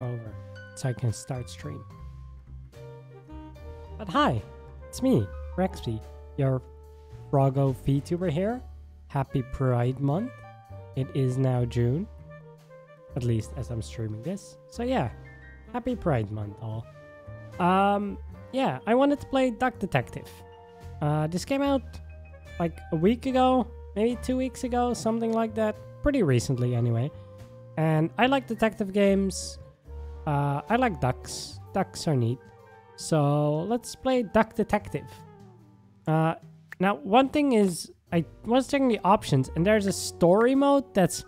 over so I can start stream. But hi, it's me, Raxby, your Froggo VTuber here. Happy Pride Month. It is now June, at least as I'm streaming this. So yeah, happy Pride Month all. Yeah, I wanted to play Duck Detective. This came out like a week ago, maybe 2 weeks ago, something like that. Pretty recently anyway. And I like detective games. I like ducks. Ducks are neat. So let's play Duck Detective. Now, one thing is, I was checking the options, and there's a story mode that's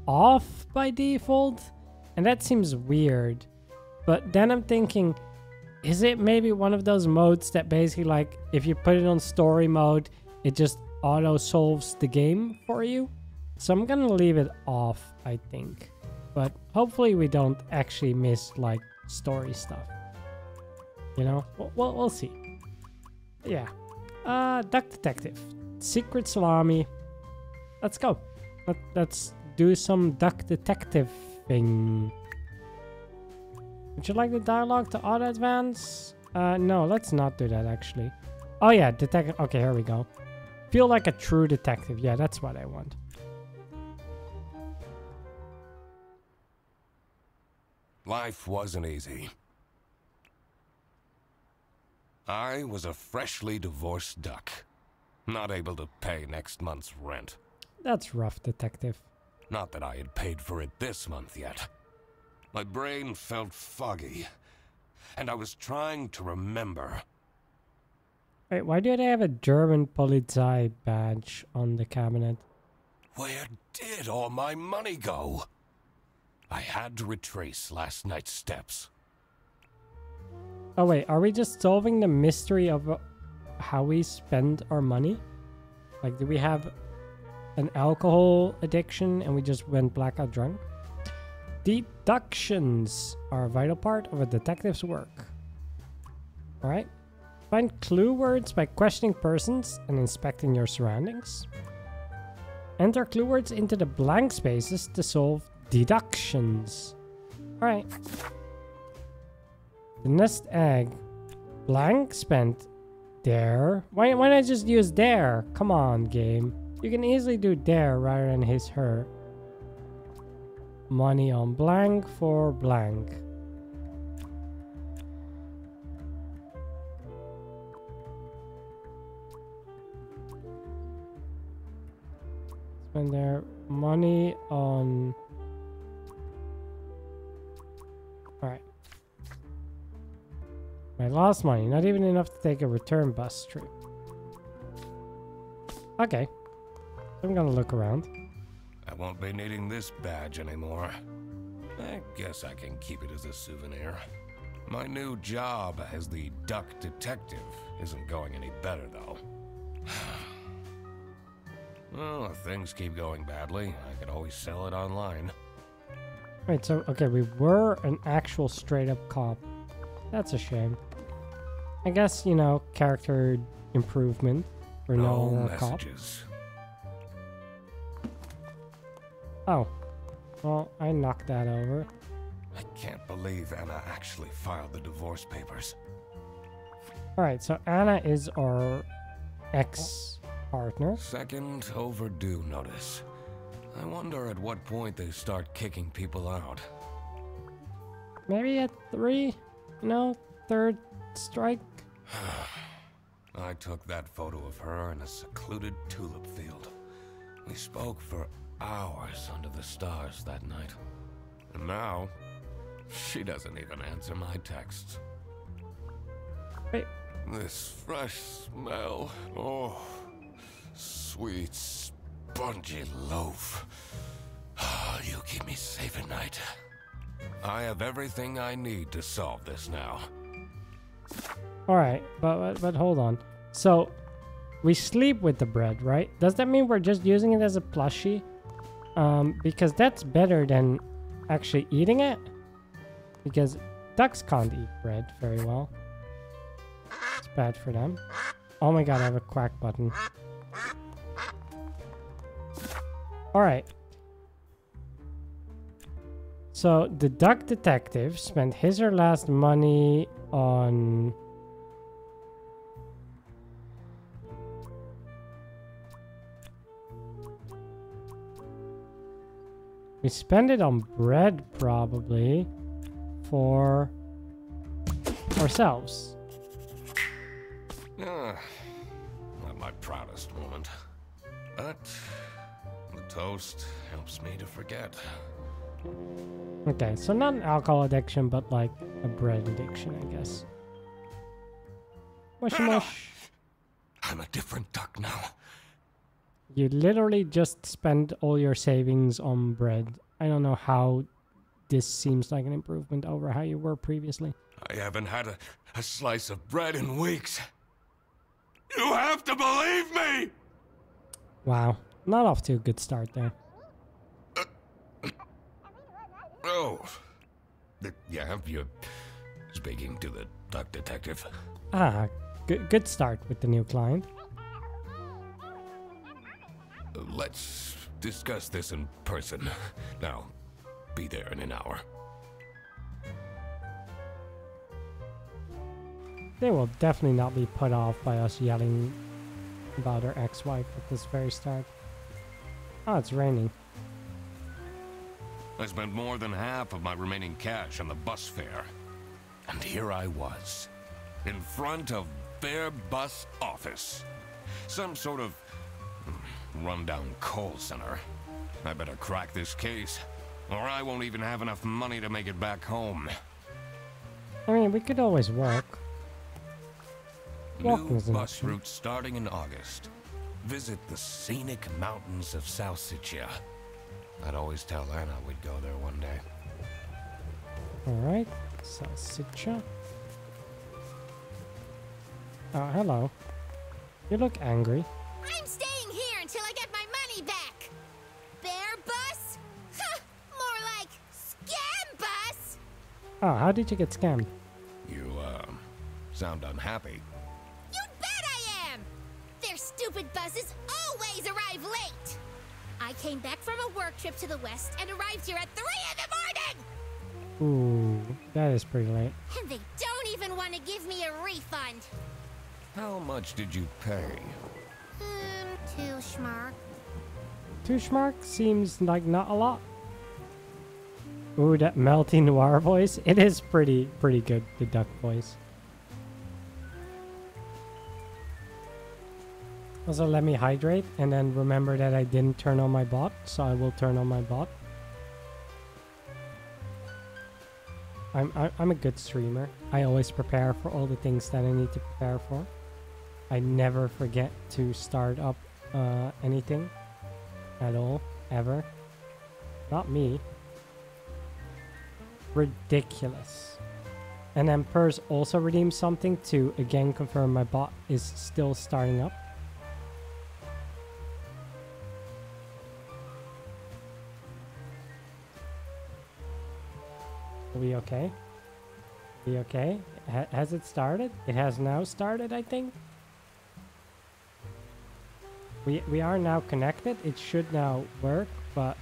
off by default, and that seems weird. But then I'm thinking, is it maybe one of those modes that basically, like, if you put it on story mode, it just auto-solves the game for you? So I'm gonna leave it off, I think. But hopefully we don't actually miss, like, story stuff. You know? We'll see. Yeah. Duck Detective. Secret Salami. Let's go. Let's do some Duck Detective thing. Would you like the dialogue to auto-advance? No, let's not do that, actually. Oh, yeah, detective. Okay, here we go. Feel like a true detective. Yeah, that's what I want. Life wasn't easy. I was a freshly divorced duck, not able to pay next month's rent. That's rough, detective. Not that I had paid for it this month yet. My brain felt foggy, and I was trying to remember. Wait, why do they have a German Polizei badge on the cabinet? Where did all my money go? I had to retrace last night's steps. Oh wait, are we just solving the mystery of how we spend our money? Like, do we have an alcohol addiction and we just went blackout drunk? Deductions are a vital part of a detective's work. Alright. Find clue words by questioning persons and inspecting your surroundings. Enter clue words into the blank spaces to solve deductions. Alright. The nest egg. Blank spent there. Why not just use there? Come on, game. You can easily do there rather than his, her. Money on blank for blank. Spend their money on... Alright. I lost money. Not even enough to take a return bus trip. Okay. I'm gonna look around. I won't be needing this badge anymore. I guess I can keep it as a souvenir. My new job as the Duck Detective isn't going any better, though. Well, if things keep going badly, I could always sell it online. Wait, so, okay, we were an actual straight-up cop. That's a shame. I guess, you know, character improvement. We're no longer a cop. Oh. Well, I knocked that over. I can't believe Anna actually filed the divorce papers. Alright, so Anna is our ex-partner. Second overdue notice. I wonder at what point they start kicking people out. Maybe at 3? You know, third strike? I took that photo of her in a secluded tulip field. We spoke for hours under the stars that night. And now, she doesn't even answer my texts. Wait. This fresh smell. Oh, sweet, spongy loaf. You keep me safe at night. I have everything I need to solve this now. Alright, but hold on. So, we sleep with the bread, right? Does that mean we're just using it as a plushie? Because that's better than actually eating it. Because ducks can't eat bread very well. It's bad for them. Oh my god, I have a quack button. Alright. So the duck detective spent his or last money on... We spend it on bread, probably, for ourselves. Not my proudest moment. But the toast helps me to forget. Okay, so not an alcohol addiction, but like a bread addiction, I guess. Mush mush. I'm a different duck now. You literally just spent all your savings on bread. I don't know how this seems like an improvement over how you were previously. I haven't had a slice of bread in weeks. You have to believe me! Wow, not off to a good start there. Oh. Yeah, you're speaking to the duck detective. Ah, good start with the new client. Let's discuss this in person. Now, be there in an hour. They will definitely not be put off by us yelling about our ex-wife at this very start. Oh, it's raining. I spent more than half of my remaining cash on the bus fare. And here I was, in front of their bus office. Some sort of rundown call center. I better crack this case, or I won't even have enough money to make it back home. I mean, we could always walk. New bus route starting in August. Visit the scenic mountains of Salsicha. I'd always tell Anna we'd go there one day. Alright, Salsicha. Oh, hello. You look angry. I'm staying here until I get my money back. Bear bus? Huh, more like scam bus. Oh, how did you get scammed? You, sound unhappy. You bet I am. Their stupid buses always arrive late. I came back from a work trip to the west and arrived here at 3 in the morning. Ooh, that is pretty late. And they don't even want to give me a refund. How much did you pay? 2 schmark. 2 schmark seems like not a lot. Ooh, that melty noir voice. It is pretty good, the duck voice. Also, let me hydrate and then remember that I didn't turn on my bot, so I will turn on my bot. I'm a good streamer. I always prepare for all the things that I need to prepare for. I never forget to start up anything at all, ever. Not me. Ridiculous. And then Purse also redeemed something to again confirm my bot is still starting up. Are we okay? Are we okay? Has it started? It has now started, I think. We are now connected. It should now work, but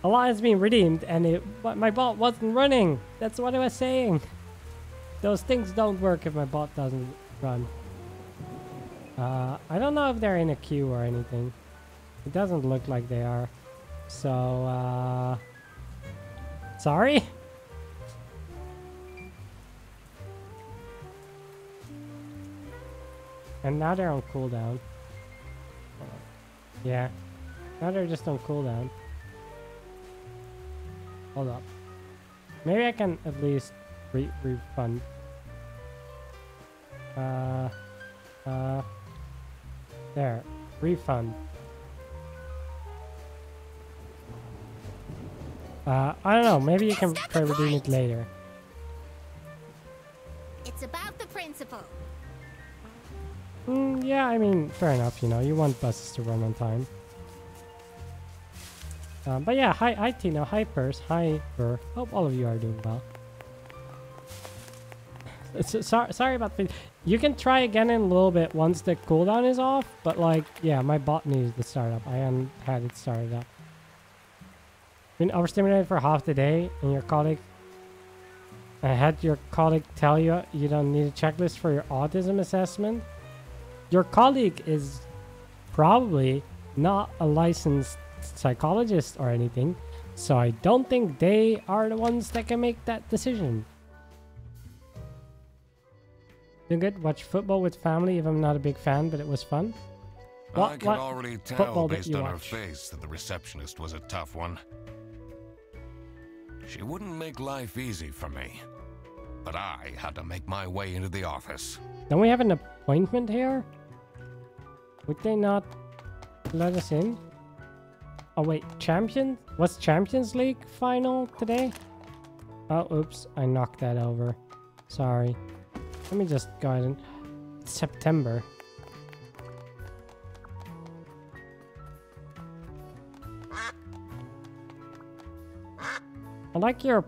a lot has been redeemed, and but my bot wasn't running. That's what I was saying. Those things don't work if my bot doesn't run. I don't know if they're in a queue or anything. It doesn't look like they are. So, sorry? And now they're on cooldown. Yeah. Now they're just on cooldown. Hold up. Maybe I can at least refund. There. Refund. I don't know. Maybe you can try redeem it later. It's about the principle. Yeah, I mean, fair enough, you know. You want buses to run on time. But yeah, hi Tino, hi Purse, hi Burr. Hope all of you are doing well. Sorry about the... You can try again in a little bit once the cooldown is off, but like, yeah, my bot needs to start up. I hadn't had it started up. Been overstimulated for half the day, and your colleague. I had your colleague tell you you don't need a checklist for your autism assessment. Your colleague is probably not a licensed psychologist or anything, so I don't think they are the ones that can make that decision. Doing good. Watch football with family. If I'm not a big fan, but it was fun. I could already tell based on her watch? face that the receptionist was a tough one. She wouldn't make life easy for me, but I had to make my way into the office. Don't we have an appointment here? Would they not let us in? Oh wait, Champions? What's Champions League final today? Oh, oops, I knocked that over. Sorry. Let me just go ahead and... It's September. I like your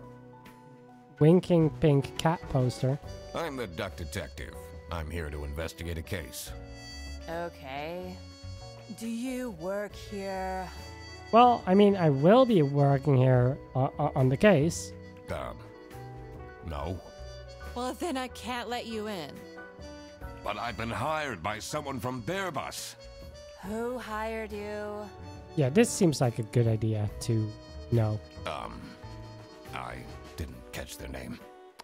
winking pink cat poster. I'm the duck detective. I'm here to investigate a case. Okay. Do you work here? Well, I mean, I will be working here on the case. No. Well, then I can't let you in. But I've been hired by someone from their bus. Who hired you? Yeah, this seems like a good idea to know. I didn't catch their name.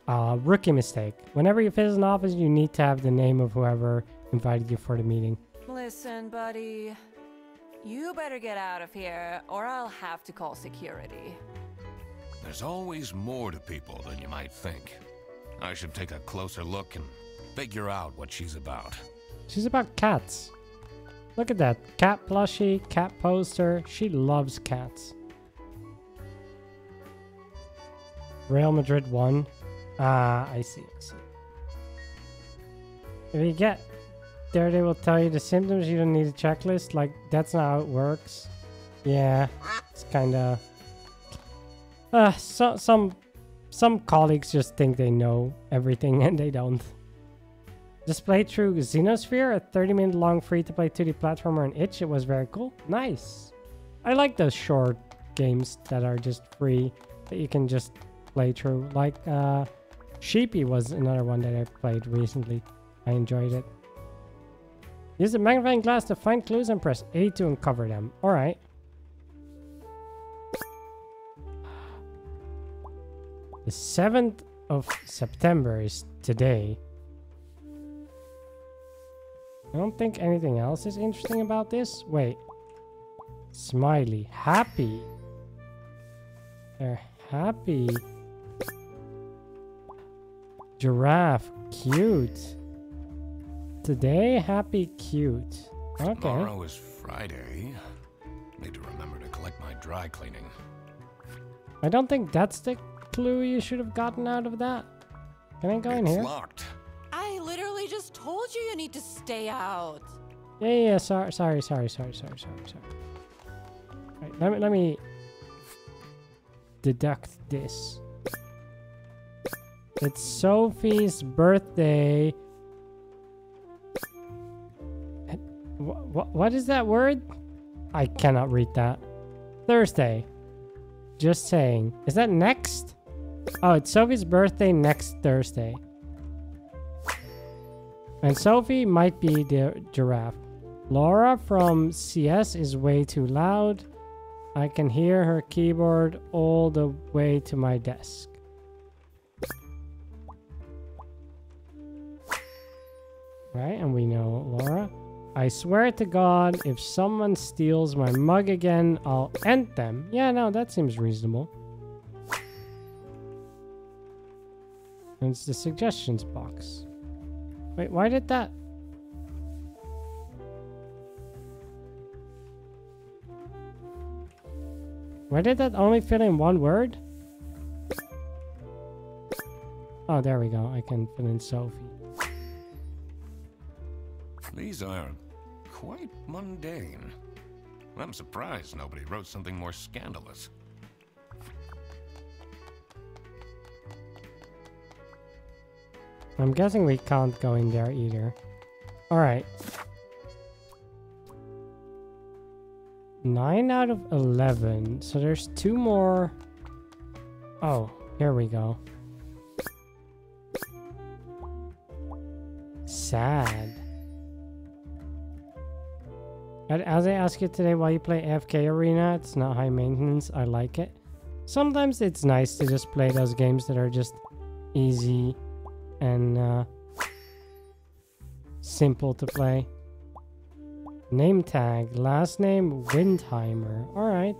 Rookie mistake. Whenever you visit an office, you need to have the name of whoever invited you for the meeting. Listen, buddy. You better get out of here, or I'll have to call security. There's always more to people than you might think. I should take a closer look and figure out what she's about. She's about cats. Look at that. Cat plushie, cat poster. She loves cats. Real Madrid won. I see. If you get there, they will tell you the symptoms. You don't need a checklist. Like, that's not how it works. Yeah, it's kind of... some colleagues just think they know everything and they don't. Just played through Xenosphere, a 30-minute long free-to-play 2D platformer on itch. It was very cool. Nice. I like those short games that are just free, that you can just play through. Like, Sheepy was another one that I played recently. I enjoyed it. Use the magnifying glass to find clues and press A to uncover them. Alright. The 7th of September is today. I don't think anything else is interesting about this. Wait. Smiley. Happy. They're happy. Giraffe. Cute. Today, happy, cute. Okay. Tomorrow is Friday. Need to remember to collect my dry cleaning. I don't think that's the clue you should have gotten out of that. Can I go in here? It's locked. I literally just told you you need to stay out. Yeah. Sorry. Right, let me deduct this. It's Sophie's birthday. What is that word? I cannot read that. Thursday. Just saying. Is that next? Oh, it's Sophie's birthday next Thursday. And Sophie might be the giraffe. Laura from CS is way too loud. I can hear her keyboard all the way to my desk. Right, and we know Laura. I swear to God, if someone steals my mug again, I'll end them. Yeah, no, that seems reasonable. And it's the suggestions box. Wait, why did that? Why did that only fill in one word? Oh, there we go. I can fill in Sophie. These are quite mundane. I'm surprised nobody wrote something more scandalous. I'm guessing we can't go in there either. Alright. 9 out of 11. So there's 2 more. Oh, here we go. Sad. And as I ask you today why you play AFK Arena, it's not high maintenance. I like it. Sometimes it's nice to just play those games that are just easy and simple to play. Name tag, last name Windheimer. Alright.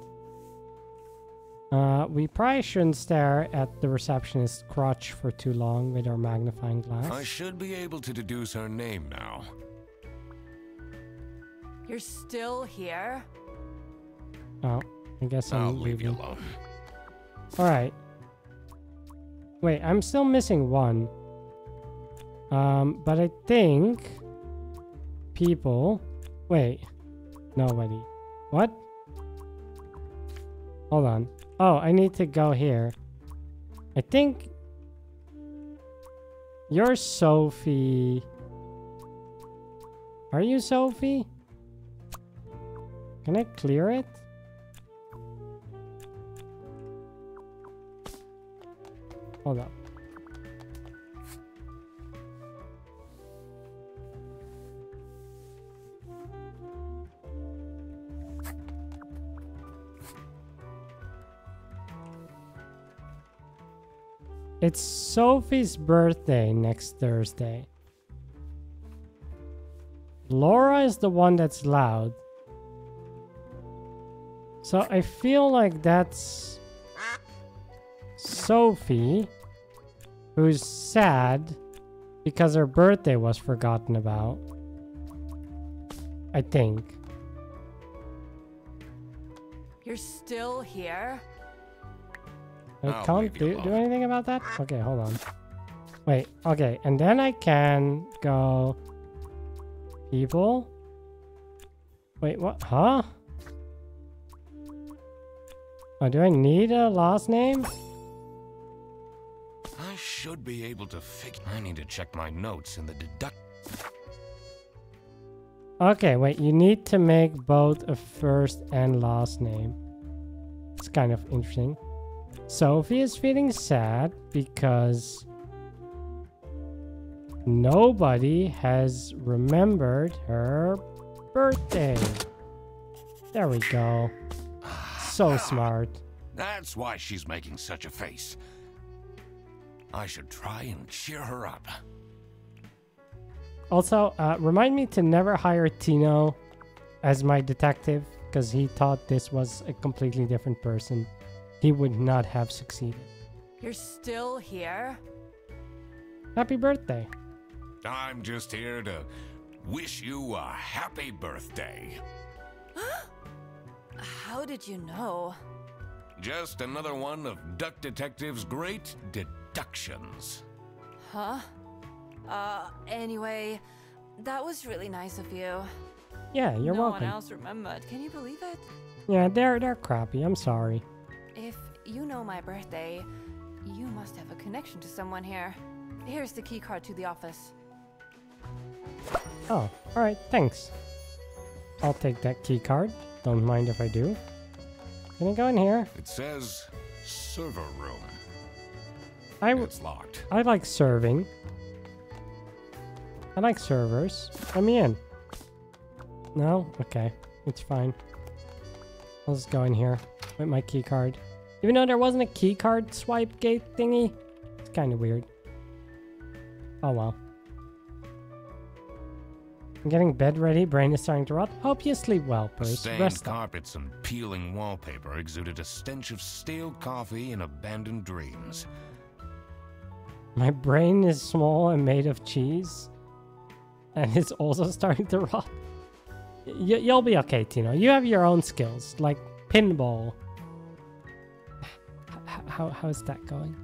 We probably shouldn't stare at the receptionist's crotch for too long with our magnifying glass. I should be able to deduce her name now. You're still here? Oh, I guess I'll I'm leave you leaving. alone. Alright. Wait, I'm still missing one. But I think people. Wait, nobody. What? Hold on. Oh, I need to go here. I think you're Sophie. Are you Sophie? Can I clear it? Hold up. It's Sophie's birthday next Thursday. Laura is the one that's loud. So I feel like that's Sophie, who's sad because her birthday was forgotten about. I think. You're still here? I I'll can't leave you do alone. anything about that? Okay, hold on. Wait, okay, and then I can go people. Wait, what? Huh? Oh, do I need a last name? I should be able to figure. I need to check my notes in the deduct. Okay, wait, you need to make both a first and last name. It's kind of interesting. Sophie is feeling sad because nobody has remembered her birthday. There we go. So smart. That's why she's making such a face. I should try and cheer her up. Also, remind me to never hire Tino as my detective because he thought this was a completely different person. He would not have succeeded. You're still here? Happy birthday. I'm just here to wish you a happy birthday. How did you know? Just another one of Duck Detective's great deductions. Huh? Anyway, that was really nice of you. Yeah, you're no welcome. one else remembered. Can you believe it? Yeah, they're crappy. I'm sorry. If you know my birthday, you must have a connection to someone here. Here's the key card to the office. Oh, alright, thanks. I'll take that key card. Don't mind if I do. Can I go in here? It says server room. I It's locked. like serving. I like servers. Let me in. No? Okay. It's fine. I'll just go in here with my key card. Even though there wasn't a key card swipe gate thingy. It's kind of weird. Oh well. I'm getting bed ready. Brain is starting to rot. Hope you sleep well, Purse. Stained Rest up. carpets and peeling wallpaper exuded a stench of stale coffee and abandoned dreams. My brain is small and made of cheese. And it's also starting to rot. You'll be okay, Tino. You have your own skills, like pinball. How is that going?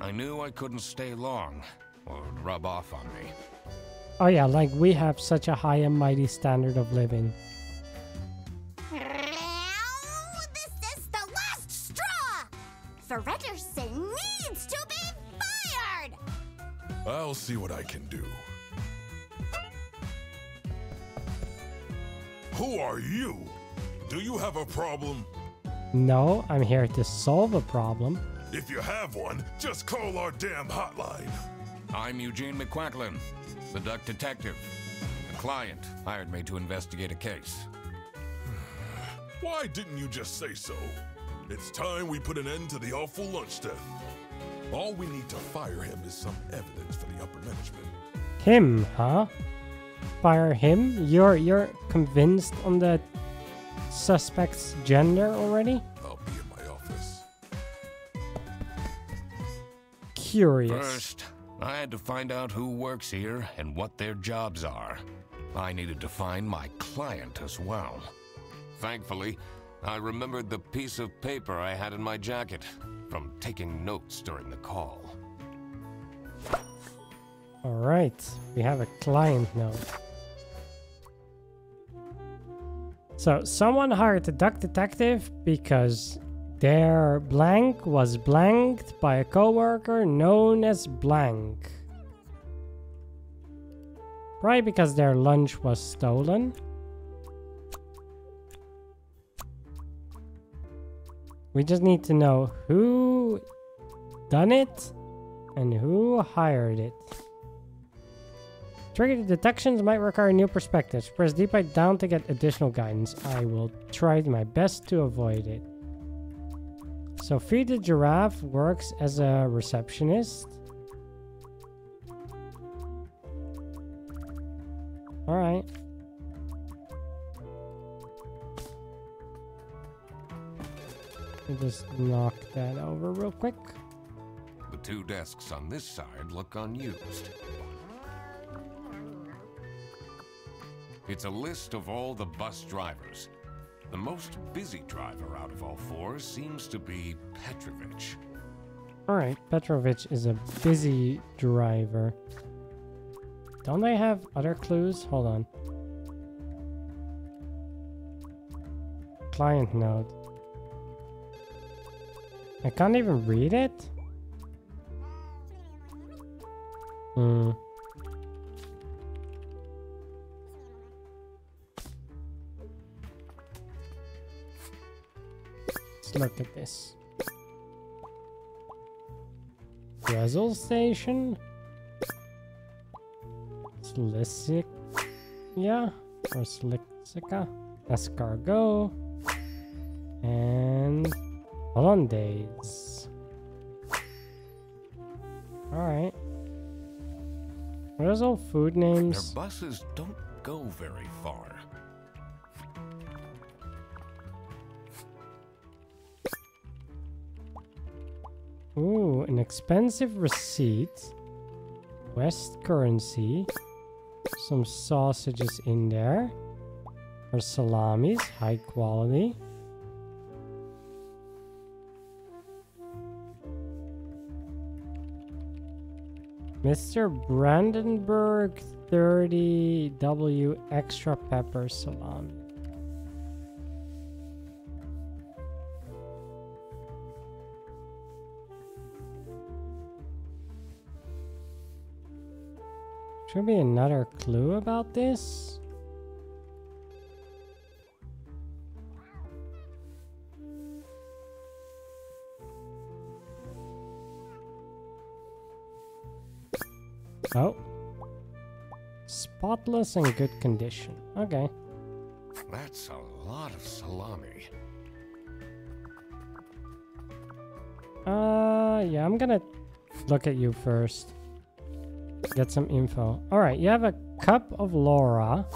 I knew I couldn't stay long, or it would rub off on me. Oh yeah, like we have such a high and mighty standard of living. Now, this is the last straw! Fredderson needs to be fired! I'll see what I can do. Who are you? Do you have a problem? No, I'm here to solve a problem. If you have one, just call our damn hotline. I'm Eugene McQuacklin, the duck detective. A client hired me to investigate a case. Why didn't you just say so? It's time we put an end to the awful lunch death. All we need to fire him is some evidence for the upper management. Him, huh? Fire him? You're convinced on the suspect's gender already? I'll be in my office. Curious. First, I had to find out who works here and what their jobs are. I needed to find my client as well. Thankfully, I remembered the piece of paper I had in my jacket from taking notes during the call. Alright, we have a client note. So, someone hired a duck detective because their blank was blanked by a coworker known as blank. Probably because their lunch was stolen. We just need to know who done it and who hired it. Triggered detections might require new perspectives. Press D-pad down to get additional guidance. I will try my best to avoid it. So Feed the Giraffe works as a receptionist. Alright. Just knock that over real quick. The two desks on this side look unused. It's a list of all the bus drivers. The most busy driver out of all four seems to be Petrovich. Alright, Petrovich is a busy driver. Don't they have other clues? Hold on. Client note. I can't even read it? Let's look at this. Drizzle Station? Slissica? Or Slixica? Escargot? And Hollandaise. Alright. What are those all food names? Their buses don't go very far. Ooh, an expensive receipt. West currency. Some sausages in there. Or salamis, high quality. Mr. Brandenburg 30W extra pepper salami. Should be another clue about this. Oh. Spotless and good condition. Okay. That's a lot of salami. Yeah, I'm gonna look at you first. Get some info. Alright, you have a cup of Laura,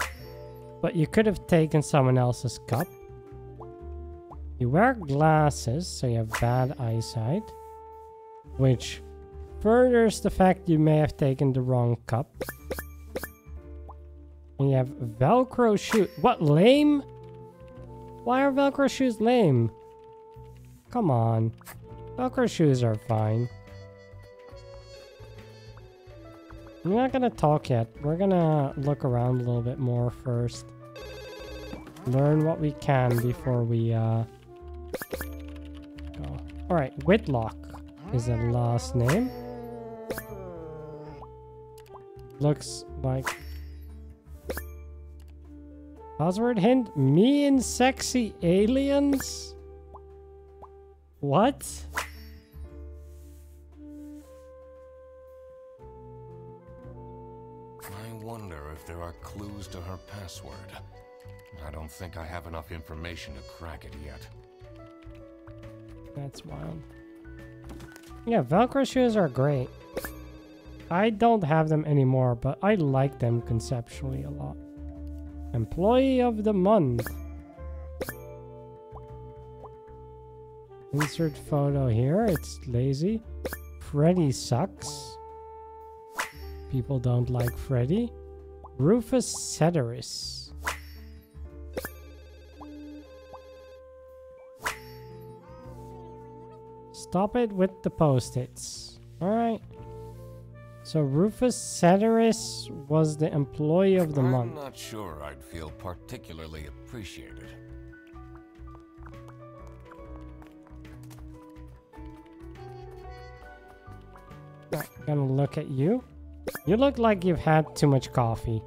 but you could have taken someone else's cup. You wear glasses, so you have bad eyesight, which furthers the fact you may have taken the wrong cup. And you have Velcro shoes. What, lame? Why are Velcro shoes lame? Come on. Velcro shoes are fine. I'm not gonna talk yet. We're gonna look around a little bit more first. Learn what we can before we go. Alright, Whitlock is the last name. Looks like Password hint? Me and sexy aliens? What? I wonder if there are clues to her password. I don't think I have enough information to crack it yet. That's wild. Yeah, Velcro shoes are great. I don't have them anymore, but I like them conceptually a lot. Employee of the month. Insert photo here. It's lazy. Freddy sucks. People don't like Freddy. Rufus Ceteris. Stop it with the post-its. Alright. So Rufus Ceteris was the employee of the month. I'm not sure I'd feel particularly appreciated. Right, gonna look at you. You look like you've had too much coffee.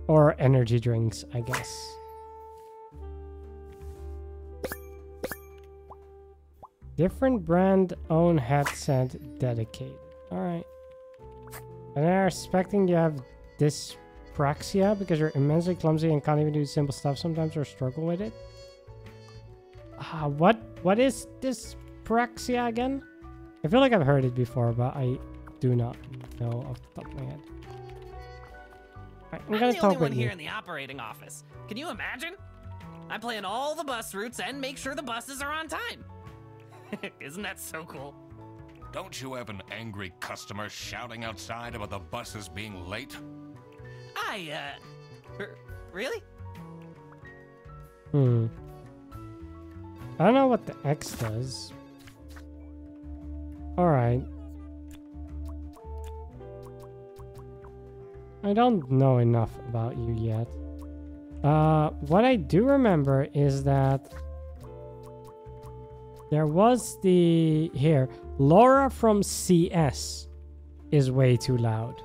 Or energy drinks, I guess. Different brand own headset dedicated. Alright. And they're expecting you have dyspraxia because you're immensely clumsy and can't even do simple stuff sometimes or struggle with it. What is dyspraxia again? I feel like I've heard it before, but I do not know off the top of my head. Right, I'm gonna the talk only with one you. here in the operating office. Can you imagine? I plan all the bus routes and make sure the buses are on time. Isn't that so cool? Don't you have an angry customer shouting outside about the buses being late? Really? I don't know what the X does. Alright. I don't know enough about you yet. What I do remember is that there was here, Laura from CS is way too loud,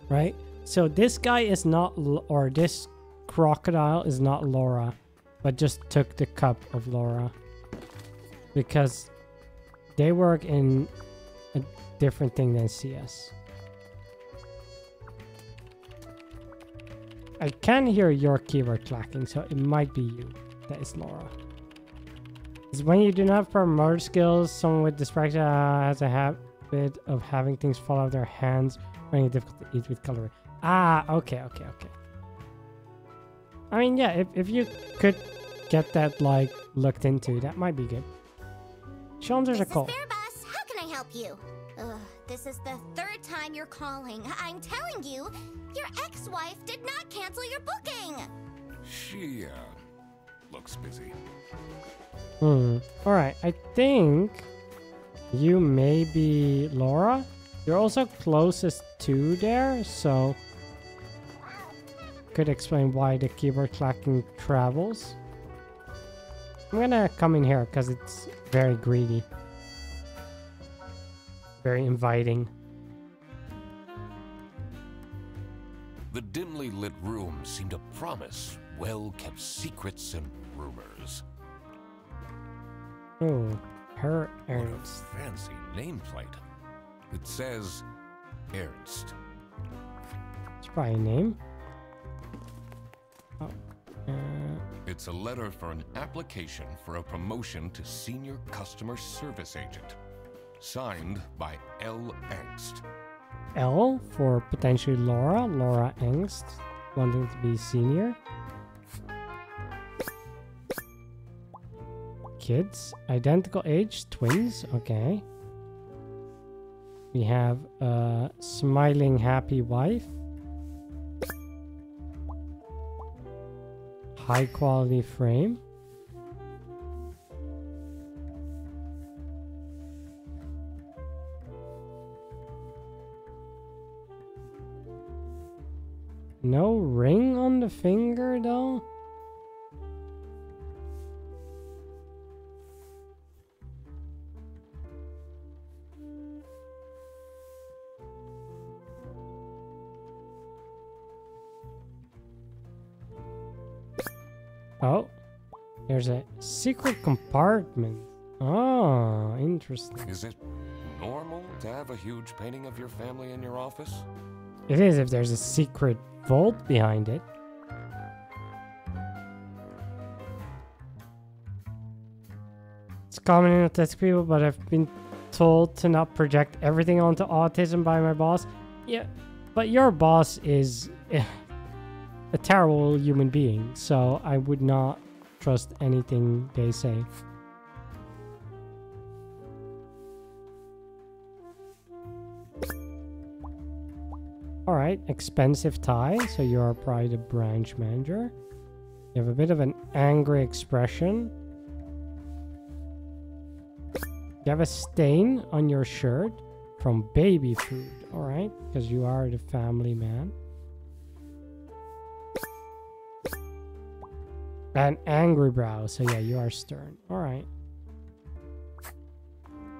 right? So this guy is not, or this crocodile is not Laura, but just took the cup of Laura. Because they work in a different thing than CS. I can hear your keyboard clacking, so it might be you that is Laura. It's when you do not have proper motor skills, someone with dyspraxia has a habit of having things fall out of their hands, finding it difficult to eat with coloring. Ah, okay. I mean, yeah, if you could get that, like, looked into, that might be good. Show them there's a call. This is Fairbus. How can I help you? This is the third time you're calling. I'm telling you, your ex-wife did not cancel your booking. She, looks busy. Alright, I think you may be Laura. You're also closest to there, so could explain why the keyboard clacking travels. I'm gonna come in here because it's very greedy. Very inviting. The dimly lit room seemed to promise well-kept secrets and rumors. Oh, her What Ernst. a fancy nameplate. It says Ernst. It's probably a name. Oh. It's a letter for an application for a promotion to senior customer service agent. Signed by L. Angst. L for potentially Laura. Laura Angst. Wanting to be senior. Kids. Identical age. Twins. Okay. We have a smiling happy wife. High quality frame. No ring on the finger though? Oh, there's a secret compartment. Oh, interesting. Is it normal to have a huge painting of your family in your office? It is if there's a secret vault behind it. It's common in autistic people, but I've been told to not project everything onto autism by my boss. Yeah, but your boss is a terrible human being, so I would not trust anything they say. Alright, expensive tie, so you are probably the branch manager. You have a bit of an angry expression. You have a stain on your shirt from baby food, alright? Because you are the family man. An angry brow, so yeah, you are stern. Alright.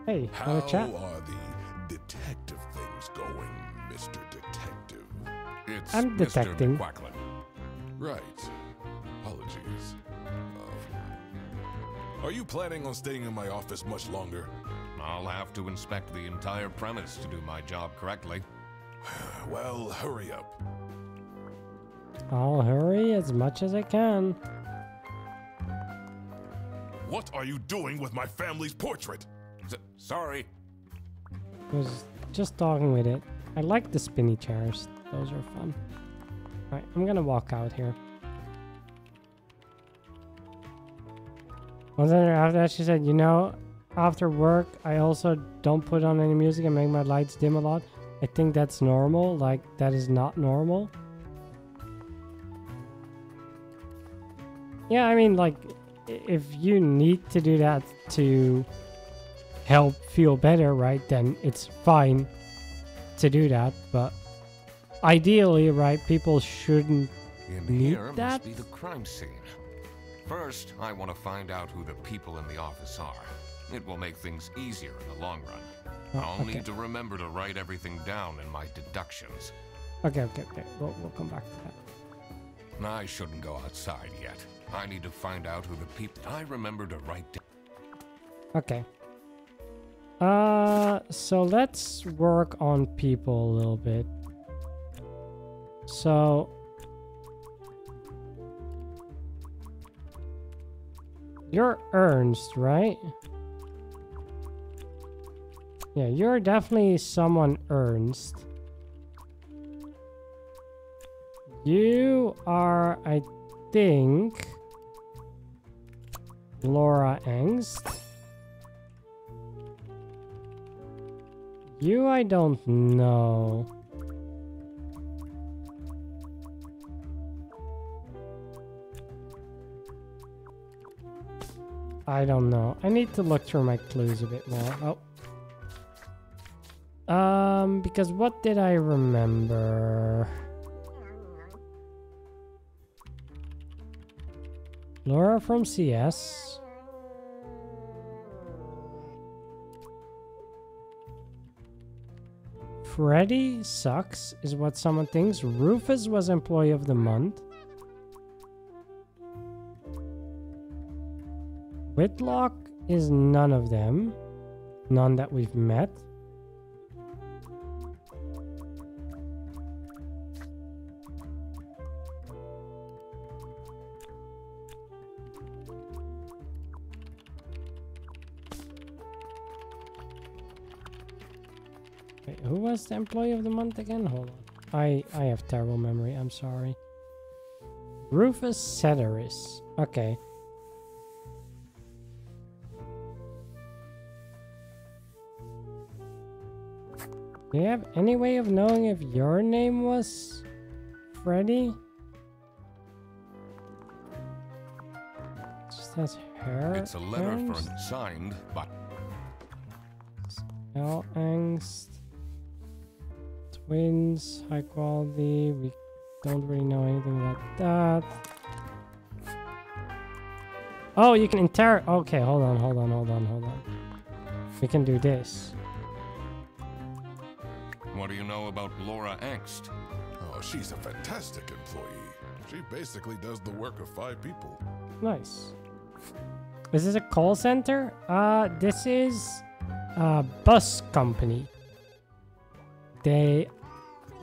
Hey, How wanna chat? are the detective things going, Mr. Detective? It's I'm detecting. Mr. McQuacklin. Right. Apologies. Are you planning on staying in my office much longer? I'll have to inspect the entire premise to do my job correctly. Well, hurry up. I'll hurry as much as I can. What are you doing with my family's portrait? Sorry. I was just talking with it. I like the spinny chairs. Those are fun. Alright, I'm gonna walk out here. Well, then after that she said, you know, after work I also don't put on any music and make my lights dim a lot. I think that's normal. Like, that is not normal. Yeah, I mean, like, if you need to do that to help feel better, right, then it's fine to do that. But ideally, right, people shouldn't In need here that. must be the crime scene. First, I want to find out who the people in the office are. It will make things easier in the long run. I'll okay. need to remember to write everything down in my deductions. Okay. We'll come back to that. I shouldn't go outside yet. I need to find out who the people... I remember to write down... Okay. So let's work on people a little bit. So you're Ernst, right? Yeah, you're definitely someone Ernst. You are, I think, Laura Angst. You, I don't know. I don't know. I need to look through my clues a bit more. Oh. Because what did I remember? Laura from CS. Freddy sucks, is what someone thinks. Rufus was employee of the month. Whitlock is none of them. None that we've met. Wait, who was the employee of the month again? Hold on. I have terrible memory. I'm sorry. Rufus Ceteris. Okay. Do you have any way of knowing if your name was Freddy? It just has hair. It's a letter signed by... Spell angst. Twins, high quality. We don't really know anything about that. Oh, you can interrogate. Okay, hold on. We can do this. What do you know about Laura Angst? Oh, she's a fantastic employee. She basically does the work of 5 people. Nice. Is this a call center? This is a bus company. They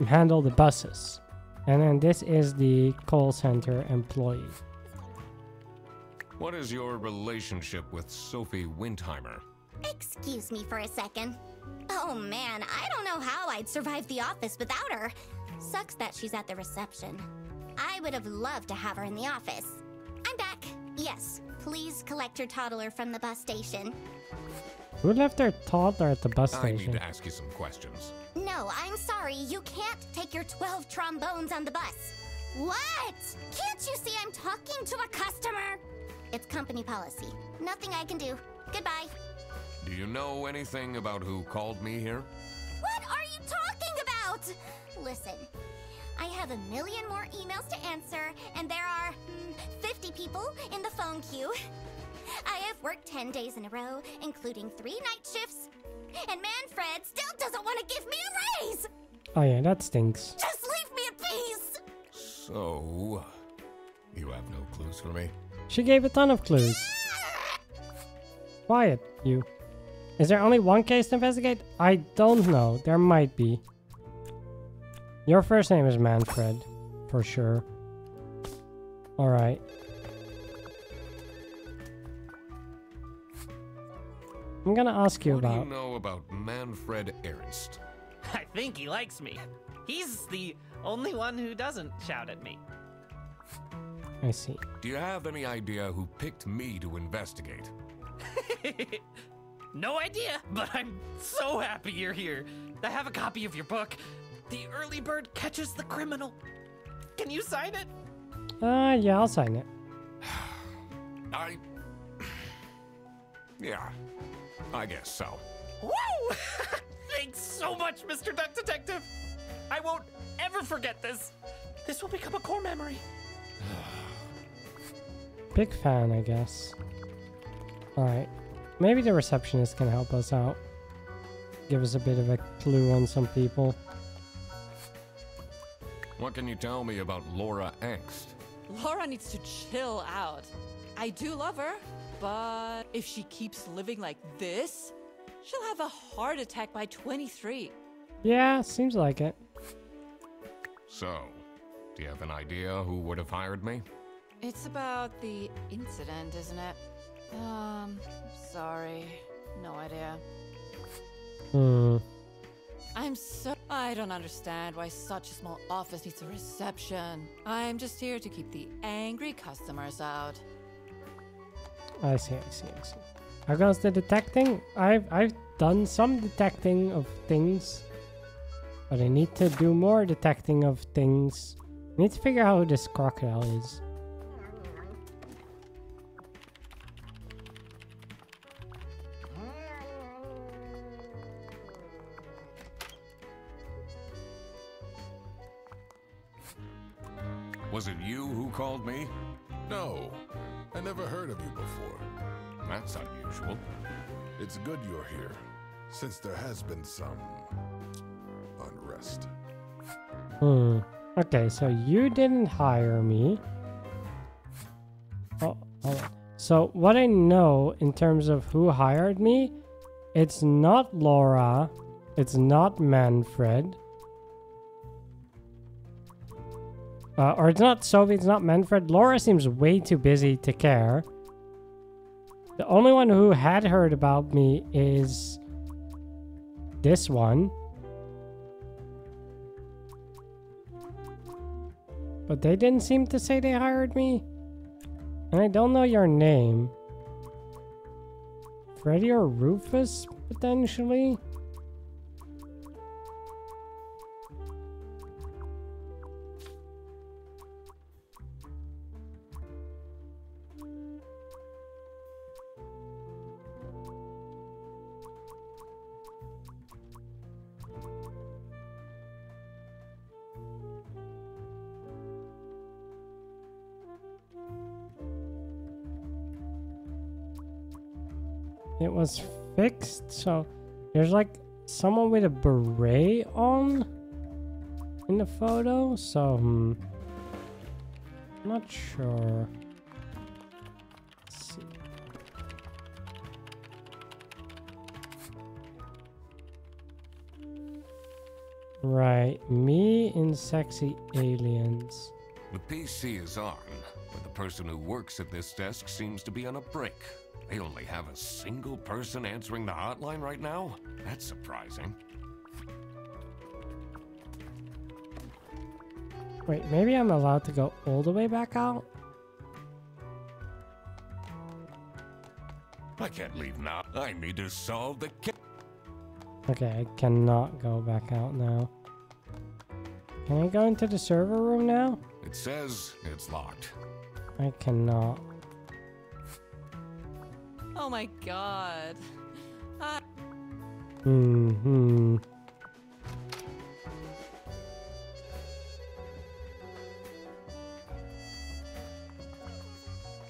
handle the buses. And then this is the call center employee. What is your relationship with Sophie Windheimer? Excuse me for a second. Oh man, I don't know how I'd survive the office without her. Sucks that she's at the reception. I would have loved to have her in the office. I'm back. Yes, please collect your toddler from the bus station. Who left their toddler at the bus I station? need to ask you some questions. No, I'm sorry. You can't take your 12 trombones on the bus. What? Can't you see I'm talking to a customer? It's company policy. Nothing I can do. Goodbye. Do you know anything about who called me here? What are you talking about? Listen, I have a million more emails to answer, and there are 50 people in the phone queue. I have worked 10 days in a row, including 3 night shifts, and Manfred still doesn't want to give me a raise! Oh yeah, that stinks. Just leave me in peace! So, you have no clues for me? She gave a ton of clues. Quiet, you. Is there only one case to investigate? I don't know. There might be. Your first name is Manfred, for sure. Alright. I'm gonna ask you What do about... you know about Manfred Ernst? I think he likes me. He's the only one who doesn't shout at me. I see. Do you have any idea who picked me to investigate? No idea, but I'm so happy you're here. I have a copy of your book. The early bird catches the criminal. Can you sign it? Yeah, I'll sign it. Yeah, I guess so. Woo! Thanks so much, Mr. Duck Detective. I won't ever forget this. This will become a core memory. Big fan, I guess. Alright. Maybe the receptionist can help us out. Give us a bit of a clue on some people. What can you tell me about Laura Angst? Laura needs to chill out. I do love her, but if she keeps living like this, she'll have a heart attack by 23. Yeah, seems like it. So, do you have an idea who would have hired me? It's about the incident, isn't it? Sorry. No idea. I don't understand why such a small office needs a reception. I'm just here to keep the angry customers out. I see. How goes the detecting? I've done some detecting of things. But I need to do more detecting of things. I need to figure out who this crocodile is. Was it you who called me? No, I never heard of you before. That's unusual. It's good you're here, since there has been some unrest. Okay, so you didn't hire me. Oh, hold on. So what I know in terms of who hired me, it's not Laura, it's not Manfred. Or it's not Sophie, it's not Manfred. Laura seems way too busy to care. The only one who had heard about me is this one. But they didn't seem to say they hired me. And I don't know your name. Freddy or Rufus, potentially? It was fixed, so there's like someone with a beret on in the photo, so I'm not sure. Right. Me and sexy aliens. The PC is on, but the person who works at this desk seems to be on a break. They only have a single person answering the hotline right now? That's surprising. Wait, maybe I'm allowed to go all the way back out? I can't leave now. I need to solve the case. Okay, I cannot go back out now. Can I go into the server room now? It says it's locked. I cannot. Oh my god. Hmm.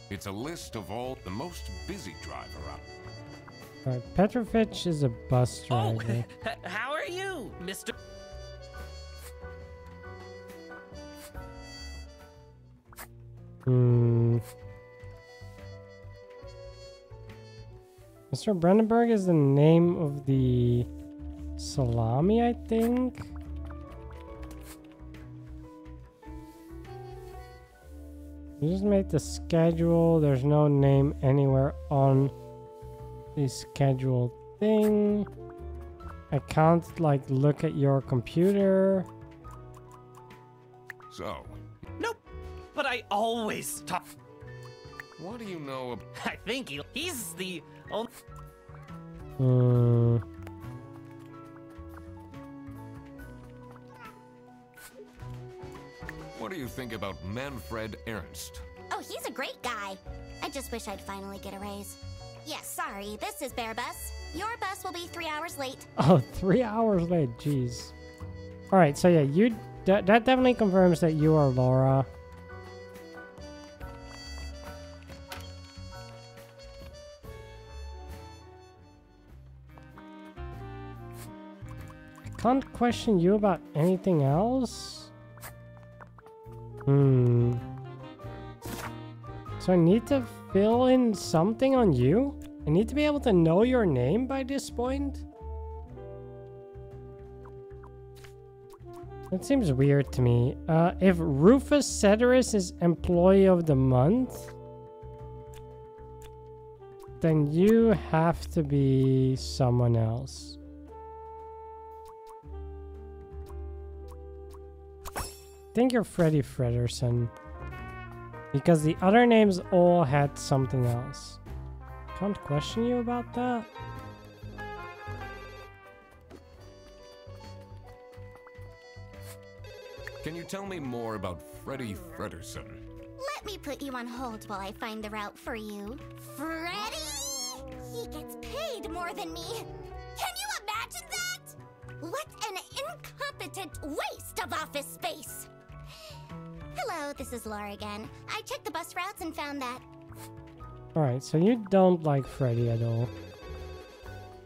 It's a list of all the most busy driver up. Alright, Petrovich is a bus driver. Oh, how are you, Mr. Mr. Brandenburg is the name of the Salami, I think. You just made the schedule. There's no name anywhere on the schedule thing. I can't like look at your computer. So, Nope. But I always talk. what do you know about... I think he's the only. What do you think about Manfred Ernst? Oh, he's a great guy. I just wish I'd finally get a raise. Yes, sorry, this is Bear Bus. Your bus will be 3 hours late. Oh, 3 hours late. Jeez. All right. So yeah, you that definitely confirms that you are Laura. I can't question you about anything else. So I need to fill in something on you? I need to be able to know your name by this point? That seems weird to me. If Rufus Ceteris is Employee of the Month, then you have to be someone else. I think you're Freddy Frederson. Because the other names all had something else. Can't question you about that. Can you tell me more about Freddy Frederson? Let me put you on hold while I find the route for you. Freddy? He gets paid more than me. Can you imagine that? What an incompetent waste of office space. Hello, this is Laura again. I checked the bus routes and found that. Alright, so you don't like Freddy at all.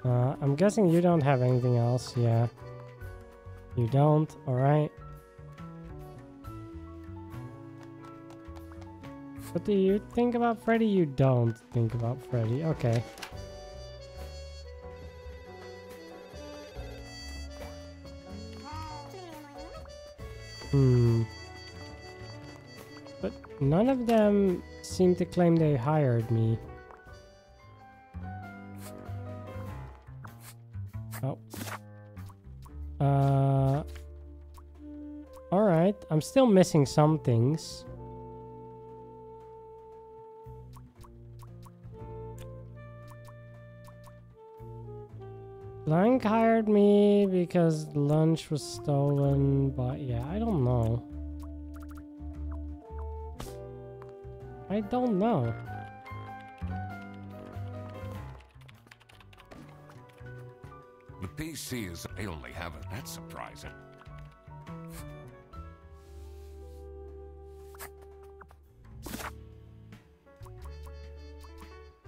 I'm guessing you don't have anything else. Yeah. You don't. Alright. What do you think about Freddy? You don't think about Freddy. Okay. But none of them seem to claim they hired me. Oh. Alright. I'm still missing some things. Blank hired me because lunch was stolen, but yeah, I don't know. I don't know. The PC is... They only have it. That's surprising.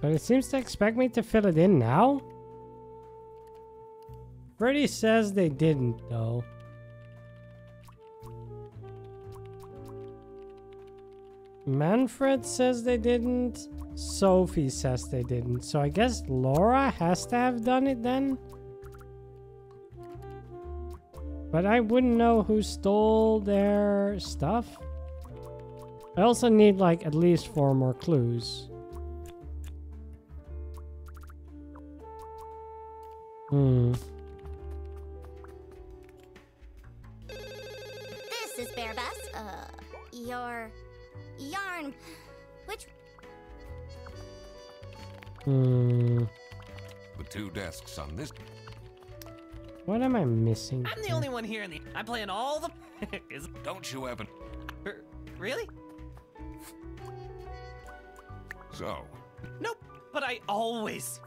But it seems to expect me to fill it in now? Freddy says they didn't, though. Manfred says they didn't. Sophie says they didn't. So I guess Laura has to have done it then? But I wouldn't know who stole their stuff. I also need like at least 4 more clues. This is Bear Bus. Your yarn. Which? The 2 desks on this. What am I missing? I'm the only one here in the. I'm playing all the. Is Don't you ever. really? So, Nope. But I always.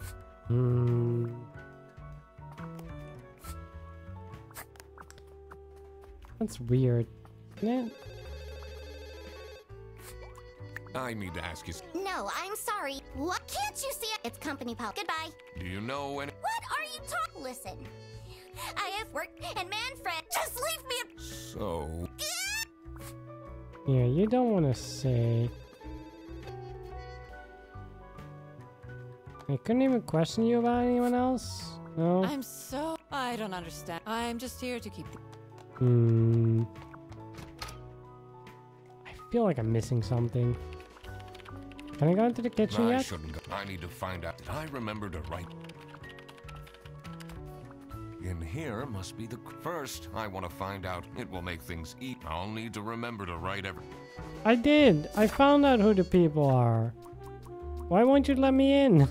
That's weird, isn't it? I need to ask you. No, I'm sorry. What? Can't you see it? It's company pal. Goodbye. Do you know any? What are you talking? Listen, I have work, and Manfred, just leave me. So, Yeah, you don't want to say. I couldn't even question you about anyone else? No? I don't understand. I'm just here to keep. I feel like I'm missing something. Can I go into the kitchen I yet? shouldn't go. I need to find out. Did I remember to write? In here must be the. First, I want to find out. It will make things eat. I'll need to remember to write every. I did! I found out who the people are. Why won't you let me in?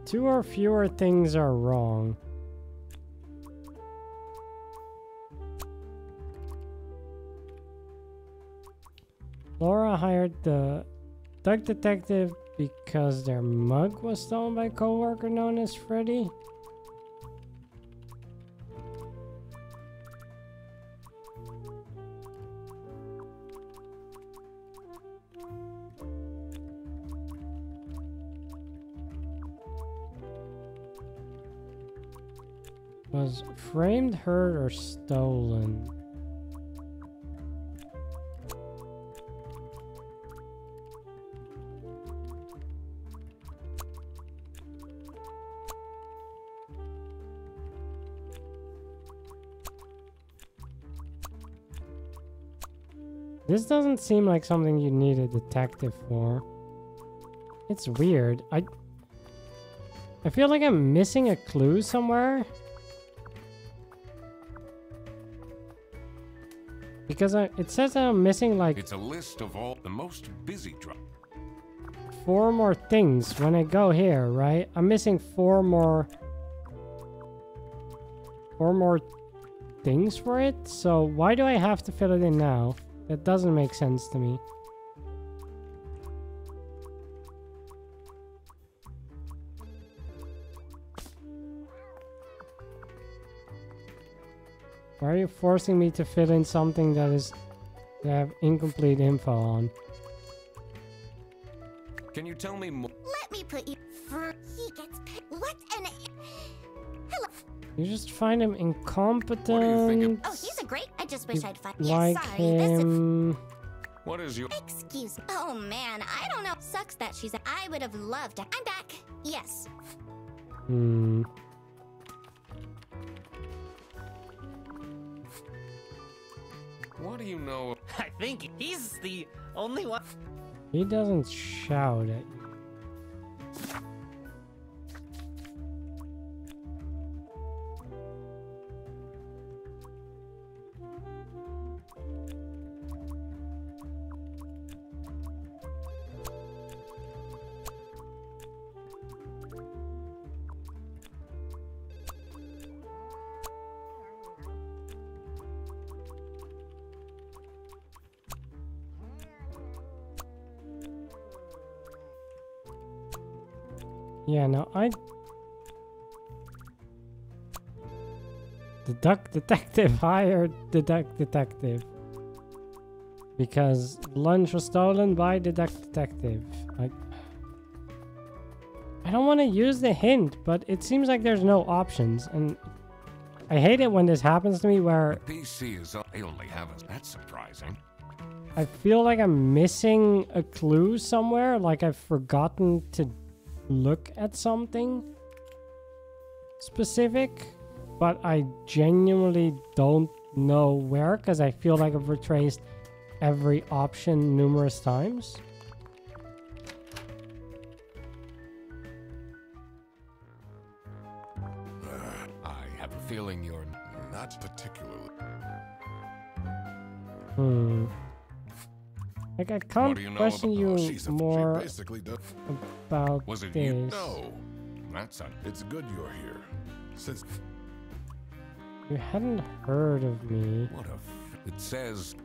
Two or fewer things are wrong. Laura hired the duck detective because their mug was stolen by a coworker known as Freddy. Was framed, hurt, or stolen? This doesn't seem like something you need a detective for. It's weird. I feel like I'm missing a clue somewhere. Because it says that I'm missing like It's a list of all the most busy drugs. 4 more things when I go here, right? I'm missing 4 more things for it. So why do I have to fill it in now? That doesn't make sense to me. Why are you forcing me to fill in something that I have incomplete info on? Can you tell me more? Let me put you. He gets paid. What an. Hello. You just find him incompetent. What do you think Oh, he's a great. I just wish I'd find. Like Yes, sorry. This is. him. What is your? Excuse me. Oh man, I don't know. Sucks that she's. I would have loved to. I'm back. Yes. What do you know? I think he's the only one. He doesn't shout at you. Yeah, no, the duck detective hired the duck detective because lunch was stolen by the duck detective. I don't want to use the hint, but it seems like there's no options, and I hate it when this happens to me where PC is. They only have us. That's surprising. I feel like I'm missing a clue somewhere, like I've forgotten to look at something specific, but I genuinely don't know where because I feel like I've retraced every option numerous times. I have a feeling you're Not particularly. Like, I What can't do you know question about- you She more basically does. about Was it this. you? No, That's a it's good you're here. Since You hadn't heard of me. what a. It says.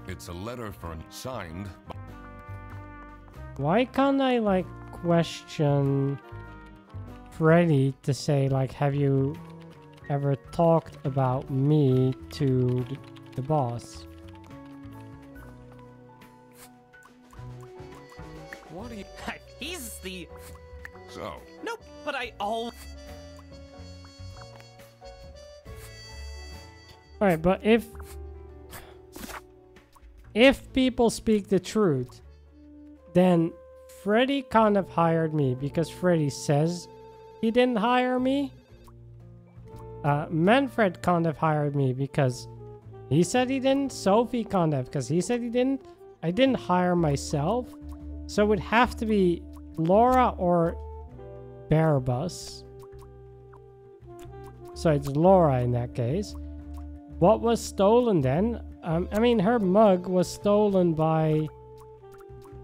It's a letter signed. Why can't I, like, question Freddy to say, like, have you ever talked about me to the boss? What do you? He's the. So Nope, but I all. Alright, but if people speak the truth, then Freddy kind of hired me because Freddy says he didn't hire me. Manfred kind of hired me because he said he didn't. Sophie kind of because he said he didn't. I didn't hire myself. So it would have to be Laura or Barbus. So it's Laura in that case. What was stolen then? I mean, her mug was stolen by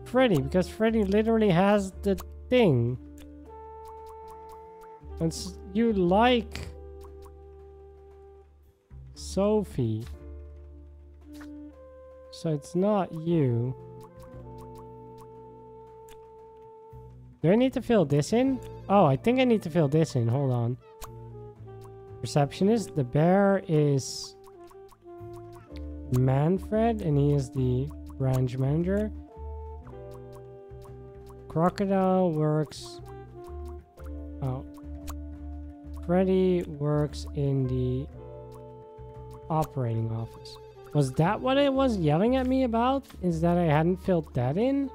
Freddy because Freddy literally has the thing. And you like Sophie. So it's not you. Do I need to fill this in? Oh, I think I need to fill this in. Hold on. Receptionist. The bear is Manfred, and he is the branch manager. Crocodile works. Oh. Freddy works in the operating office. Was that what it was yelling at me about? Is that I hadn't filled that in?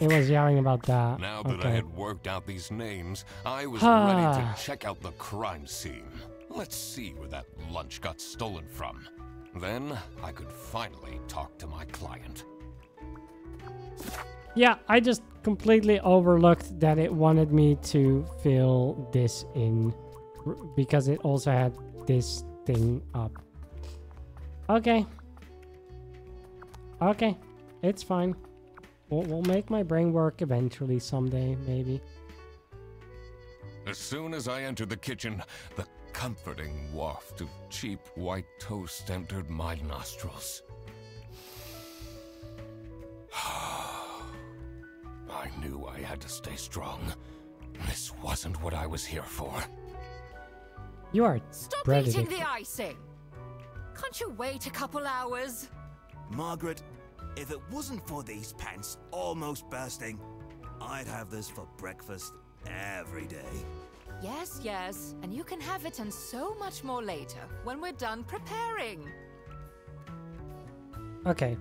It was yelling about that. now that I Okay. had worked out these names, I was ready to check out the crime scene. Let's see where that lunch got stolen from. Then I could finally talk to my client. Yeah, I just completely overlooked that it wanted me to fill this in because it also had this thing up. Okay. Okay, it's fine. We'll make my brain work eventually someday, maybe. As soon as I entered the kitchen, the comforting waft of cheap white toast entered my nostrils. I knew I had to stay strong. This wasn't what I was here for. You are Stop bread eating addicted. the icing! Can't you wait a couple hours? Margaret, if it wasn't for these pants almost bursting, I'd have this for breakfast every day. Yes, yes, and you can have it and so much more later when we're done preparing. Okay.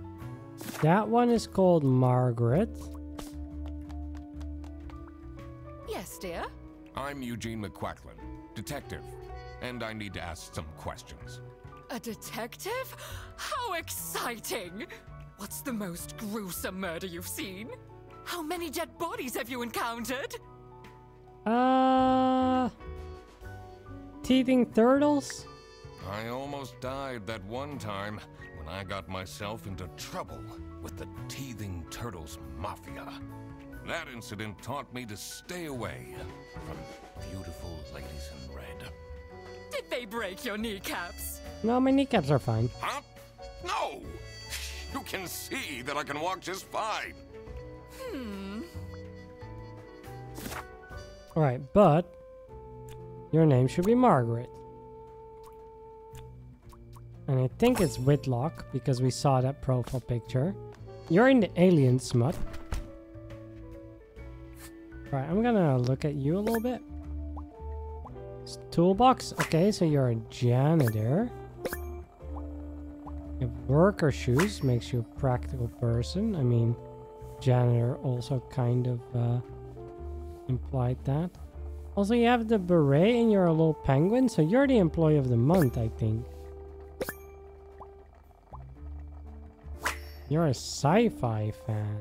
That one is called Margaret. Yes, dear? I'm Eugene McQuacklin, detective, and I need to ask some questions. A detective? How exciting! What's the most gruesome murder you've seen? How many dead bodies have you encountered? Teething turtles? I almost died that one time when I got myself into trouble with the Teething Turtles Mafia. That incident taught me to stay away from beautiful ladies in red. Did they break your kneecaps? No, my kneecaps are fine. Huh? No! You can see that I can walk just fine. Alright, but your name should be Margaret. And I think it's Whitlock because we saw that profile picture. You're in the alien smut. Right, I'm gonna look at you a little bit. Toolbox. Okay, so you're a janitor. You have worker shoes, makes you a practical person. I mean, janitor also kind of implied that. Also, you have the beret and you're a little penguin, so you're the employee of the month, I think. You're a sci-fi fan.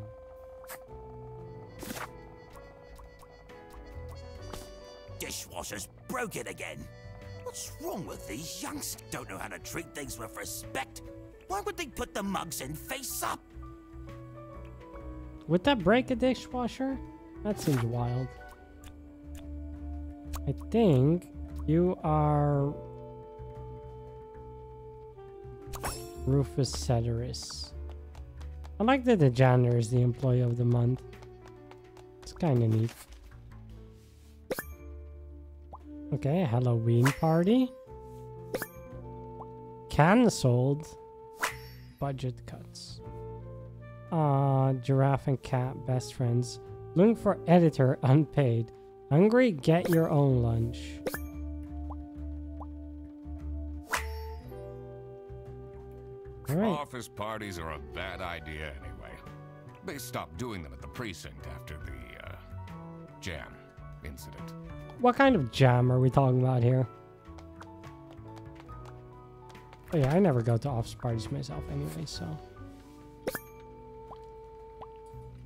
Dishwasher's broken again. What's wrong with these youngsters? Don't know how to treat things with respect. Why would they put the mugs in face up? Would that break a dishwasher? That seems wild. I think you are Rufus Ceteris. I like that the janitor is the employee of the month. It's kind of neat. Okay, Halloween party. Cancelled. Budget cuts. Giraffe and cat, best friends. Looking for editor, unpaid. Hungry? Get your own lunch. Alright. Office parties are a bad idea anyway. They stopped doing them at the precinct after the, jam incident. What kind of jam are we talking about here? Oh yeah, I never go to office parties myself anyway, so.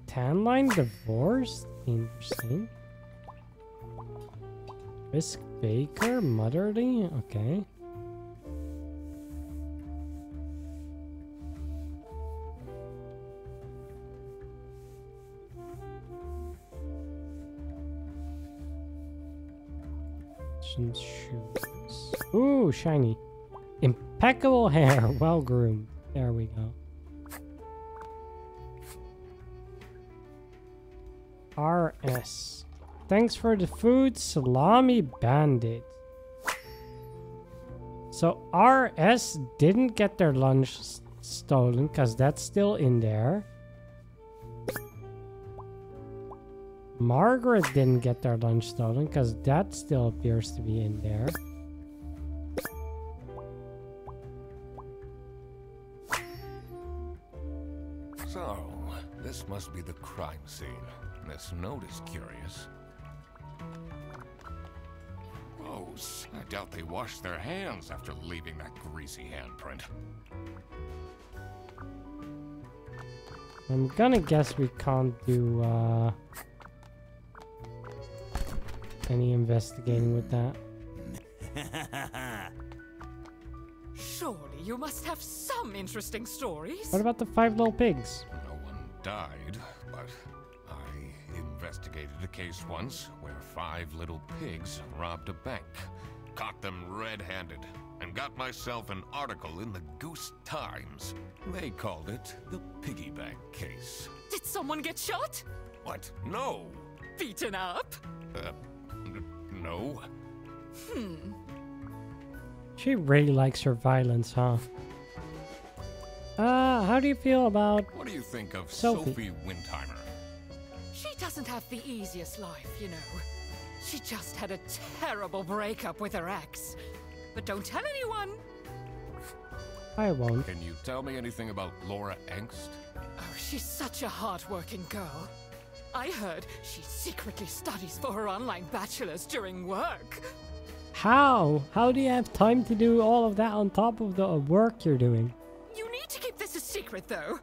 Tan line divorced? Interesting. Risk Baker? Motherly? Okay. Shoes. Ooh, shiny. Impeccable hair. Well groomed. There we go. RS. Thanks for the food, Salami Bandit. So RS didn't get their lunch stolen because that's still in there. Margaret didn't get their lunch stolen because that still appears to be in there. So, this must be the crime scene. This note is curious. Gross. I doubt they washed their hands after leaving that greasy handprint. I'm gonna guess we can't do any investigating with that. Surely you must have some interesting stories. What about the 5 little pigs? No one died, but I investigated a case once where 5 little pigs robbed a bank, caught them red-handed, and got myself an article in the Goose Times. They called it the piggy bank case. Did someone get shot? What? No! Beaten up? No. She really likes her violence, huh? How do you feel about What do you think of Sophie? Sophie Windheimer? She doesn't have the easiest life, you know. She just had a terrible breakup with her ex. But don't tell anyone. I won't. Can you tell me anything about Laura Engst? Oh, she's such a hard-working girl. I heard she secretly studies for her online bachelor's during work. How? How do you have time to do all of that on top of the work you're doing? You need to keep this a secret, though.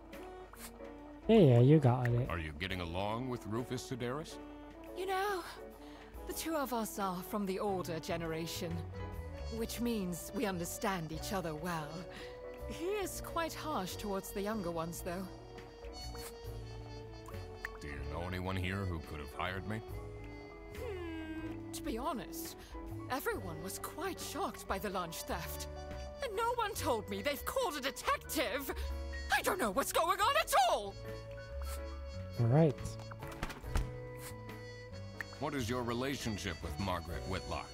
Yeah, you got it. Are you getting along with Rufus Sedaris? You know, the two of us are from the older generation, which means we understand each other well. He is quite harsh towards the younger ones, though. Do you know anyone here who could have hired me? To be honest, everyone was quite shocked by the lunch theft. And no one told me they've called a detective! I don't know what's going on at all! Alright. What is your relationship with Margaret Whitlock?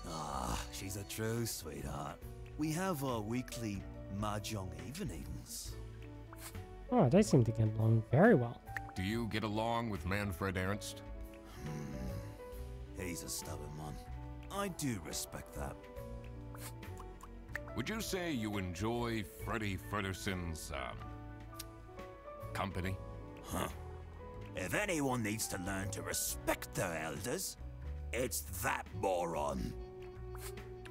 Ah, she's a true sweetheart. We have our weekly mahjong evenings. Oh, they seem to get along very well. Do you get along with Manfred Ernst? He's a stubborn one. I do respect that. Would you say you enjoy Freddy Frederson's, company? Huh. If anyone needs to learn to respect their elders, it's that moron.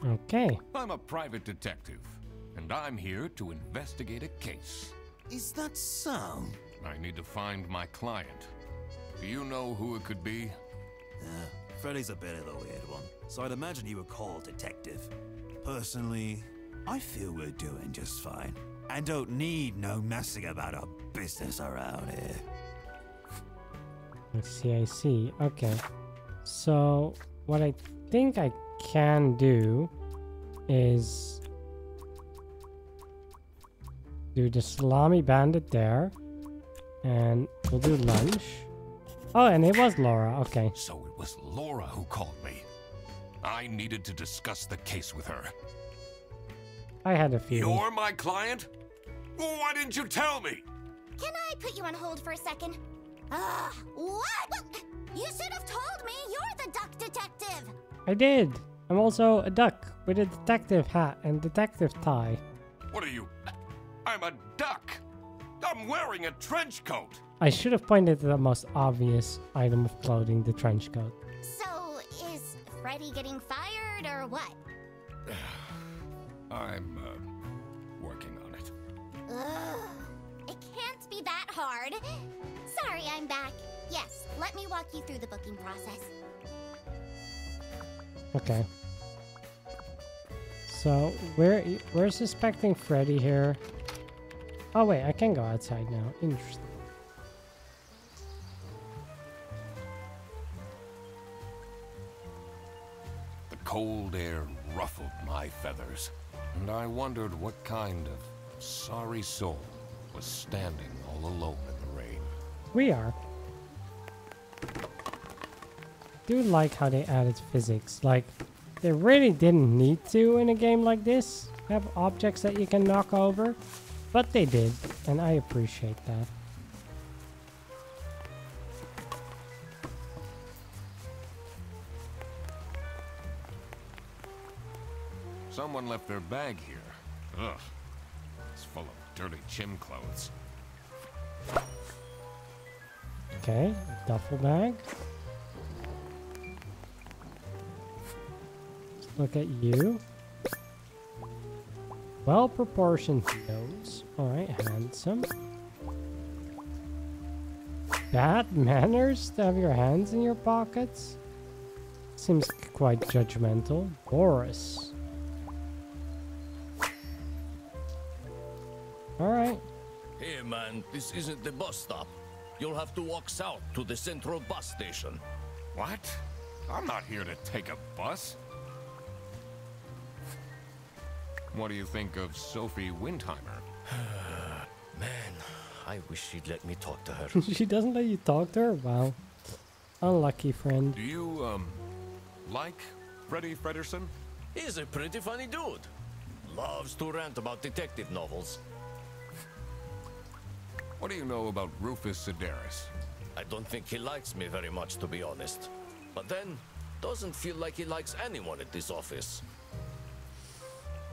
Okay. I'm a private detective, and I'm here to investigate a case. Is that so? I need to find my client. Do you know who it could be? Freddy's a bit of a weird one, so I'd imagine you would call detective. Personally, I feel we're doing just fine, and don't need no messing about our business around here. I see. Okay. So, what I think I can do is do the Salami Bandit there, and we'll do lunch. Oh, and it was Laura. Okay. So it was Laura who called me. I needed to discuss the case with her. I had a feeling. You're my client? Why didn't you tell me? Can I put you on hold for a second? What? You should have told me you're the duck detective. I did. I'm also a duck with a detective hat and detective tie. What are you? I'm a duck. I'm wearing a trench coat. I should have pointed to the most obvious item of clothing, the trench coat. So, is Freddy getting fired or what? I'm, working on it. It can't be that hard. Sorry, I'm back. Yes, let me walk you through the booking process. Okay. So, we're suspecting Freddy here. Oh wait, I can go outside now. Interesting. The cold air ruffled my feathers, and I wondered what kind of sorry soul was standing all alone in the rain. We are. Do like how they added physics. Like, they really didn't need to in a game like this have objects that you can knock over, but they did, and I appreciate that. Someone left their bag here. Ugh. It's full of dirty gym clothes. Okay, duffel bag. Let's look at you. Well-proportioned nose. Alright, handsome. Bad manners to have your hands in your pockets? Seems quite judgmental. Boris. Alright. Hey man, this isn't the bus stop. You'll have to walk south to the central bus station. What? I'm not here to take a bus. What do you think of Sophie Windheimer? Man, I wish she'd let me talk to her. She doesn't let you talk to her? Wow. Unlucky friend. Do you, like Freddy Frederson? He's a pretty funny dude. Loves to rant about detective novels. What do you know about Rufus Sedaris? I don't think he likes me very much, to be honest. But then, doesn't feel like he likes anyone at this office.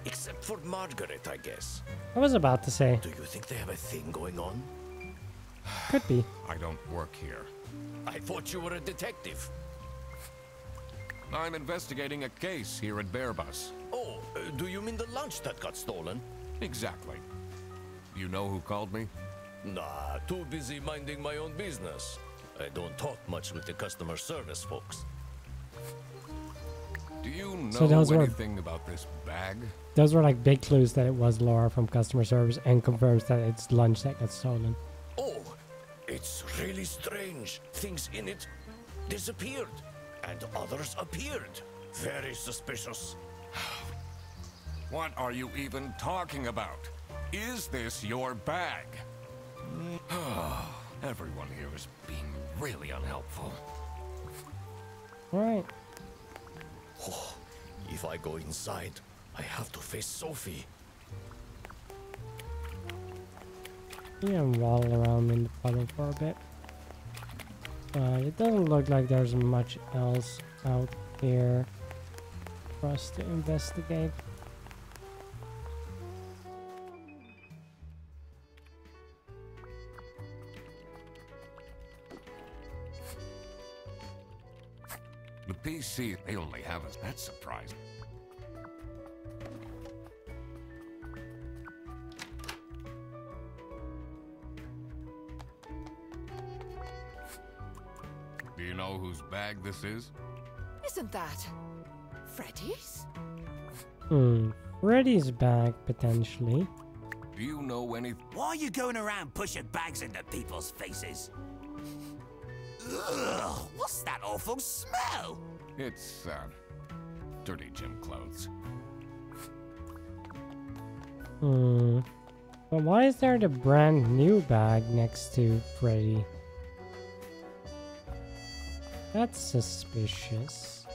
Except for Margaret, I guess. I was about to say. Do you think they have a thing going on? Could be. I don't work here. I thought you were a detective. I'm investigating a case here at Bearbus. Oh, do you mean the lunch that got stolen? Exactly. You know who called me? Nah, too busy minding my own business. I don't talk much with the customer service folks. Do you know So those were- anything about this bag? Those were like big clues that it was Laura from customer service and confirms that it's lunch that got stolen. Oh, it's really strange. Things in it disappeared, and others appeared. Very suspicious. What are you even talking about? Is this your bag? Everyone here is being really unhelpful. Alright. Oh, if I go inside, I have to face Sophie. Yeah, and waddle around in the puddle for a bit. But it doesn't look like there's much else out here for us to investigate. The PC, they only have us. That's surprising. Do you know whose bag this is? Isn't that Freddy's? Freddy's bag, potentially. Do you know any? Why are you going around pushing bags into people's faces? Ugh, what's that awful smell? It's, dirty gym clothes. But why is there the brand new bag next to Freddy? That's suspicious.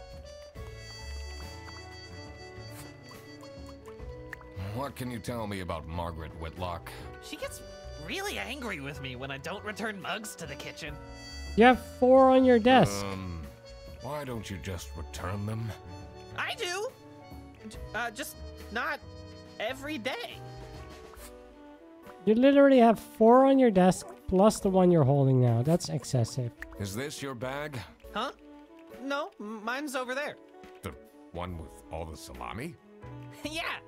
What can you tell me about Margaret Whitlock? She gets really angry with me when I don't return mugs to the kitchen. You have 4 on your desk. Why don't you just return them? I do! Just not every day. You literally have 4 on your desk plus the one you're holding now. That's excessive. Is this your bag? Huh? No, mine's over there. The one with all the salami? Yeah,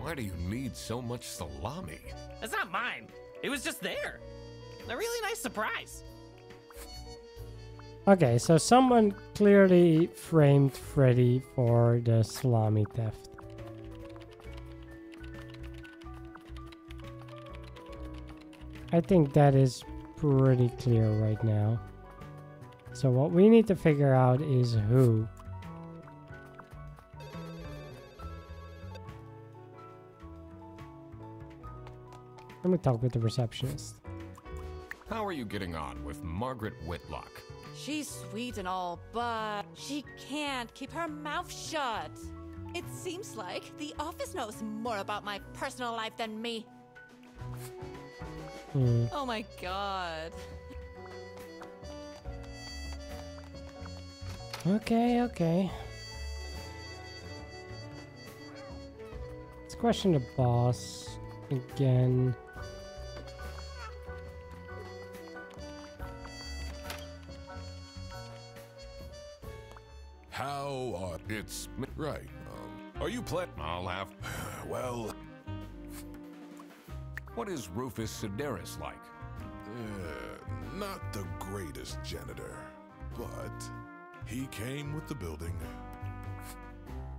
Why do you need so much salami? that's not mine. It was just there. A really nice surprise. Okay, so someone clearly framed Freddy for the salami theft. I think that is pretty clear right now. So what we need to figure out is who. Let me talk with the receptionist. How are you getting on with Margaret Whitlock? She's sweet and all, but she can't keep her mouth shut. It seems like the office knows more about my personal life than me. Oh my god. Okay. Let's question the boss again. How are... It's... Right. Are you I'll have... Well... What is Rufus Sedaris like? Not the greatest janitor, but he came with the building.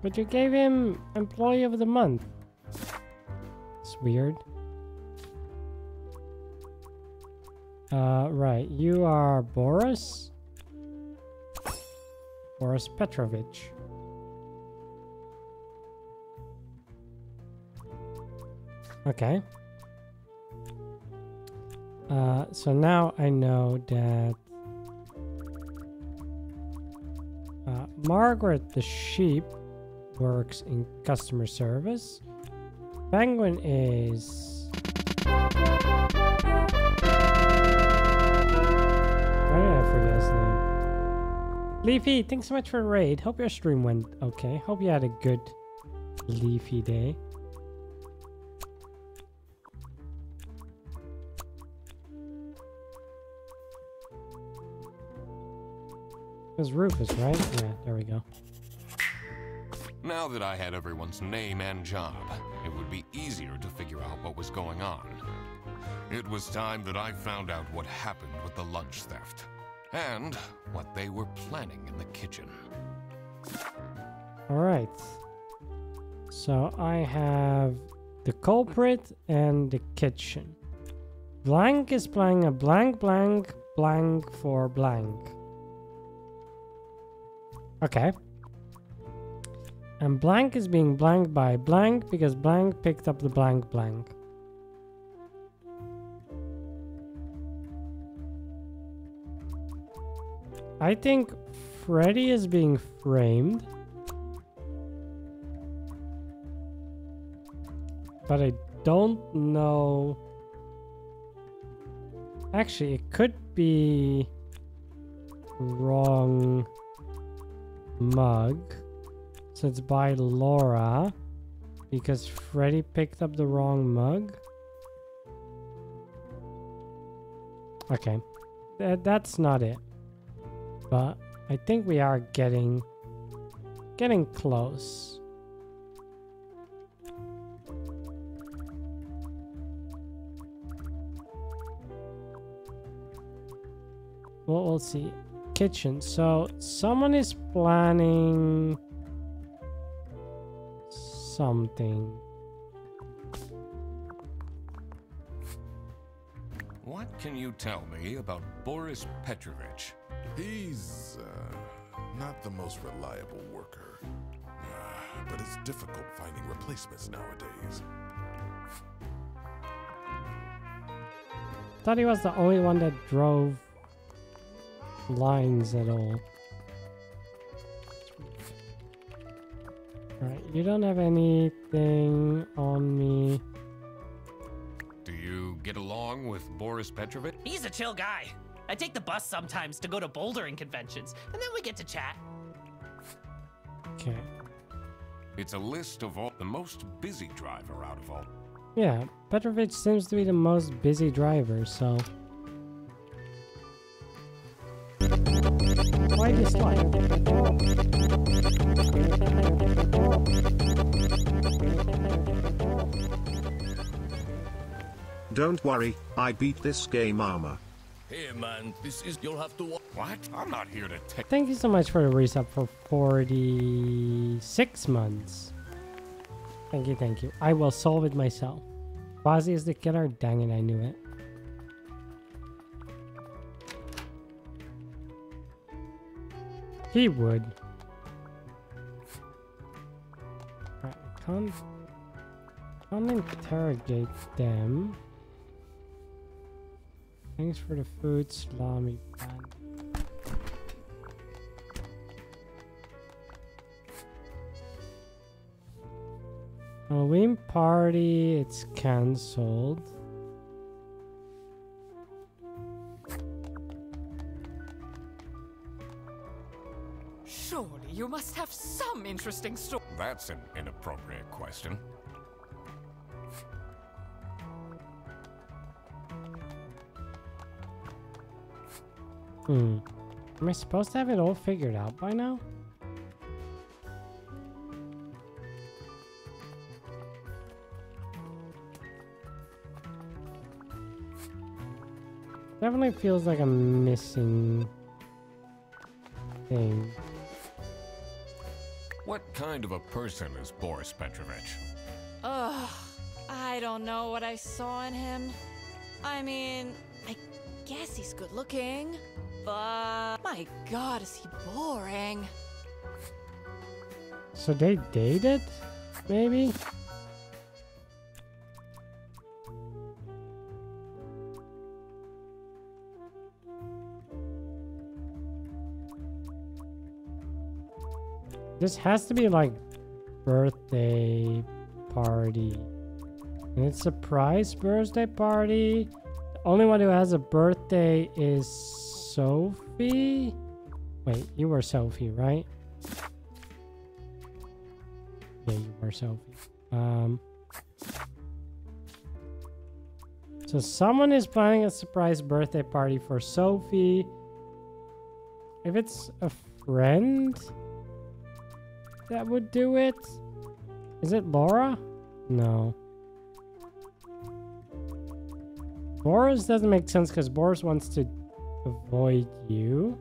But you gave him Employee of the Month. It's weird. Right. You are Boris? Boris Petrovich. Okay. So now I know that Margaret the sheep works in customer service. Penguin is... Why did I forget his name? Leafy, thanks so much for the raid. Hope your stream went okay. Hope you had a good Leafy day. It was Rufus, right? Yeah, there we go. Now that I had everyone's name and job, it would be easier to figure out what was going on. It was time that I found out what happened with the lunch theft, and what they were planning in the kitchen. Alright. So I have the culprit and the kitchen. Blank is playing a blank for blank. Okay. And blank is being blanked by blank because blank picked up the blank. I think Freddy is being framed. But I don't know. Actually, it could be wrong mug. So it's by Laura because Freddy picked up the wrong mug. Okay, that's not it. But I think we are getting close. Well, we'll see. Kitchen. So someone is planning something. What can you tell me about Boris Petrovich? He's not the most reliable worker. But it's difficult finding replacements nowadays. Thought he was the only one that drove lines at all. Alright, you don't have anything on me. Do you get along with Boris Petrovich? He's a chill guy. I take the bus sometimes to go to bouldering conventions, and then we get to chat. Okay. It's a list of all the most busy driver out of all. Yeah, Petrovich seems to be the most busy driver, so... Why dislike? Don't worry, I beat this game armor. Hey man, this is you'll have to. What? I'm not here to take. Thank you so much for the resub for 46 months. Thank you, thank you. I will solve it myself. Quasi is the killer? Dang it, I knew it. He would. Alright, can't interrogate them. Thanks for the food, Salami. Halloween party, it's cancelled. Surely you must have some interesting story. That's an inappropriate question. Am I supposed to have it all figured out by now? Definitely feels like I'm missing thing. What kind of a person is Boris Petrovich? Ugh, I don't know what I saw in him. I mean, I guess he's good looking, but my god, is he boring. So they dated? Maybe? This has to be like birthday party. And it's surprise birthday party. The only one who has a birthday is Sophie. Wait, you were Sophie, right? Yeah, you were Sophie. So someone is planning a surprise birthday party for Sophie. If it's a friend that would do it. Is it Laura? No. Boris doesn't make sense because Boris wants to avoid you.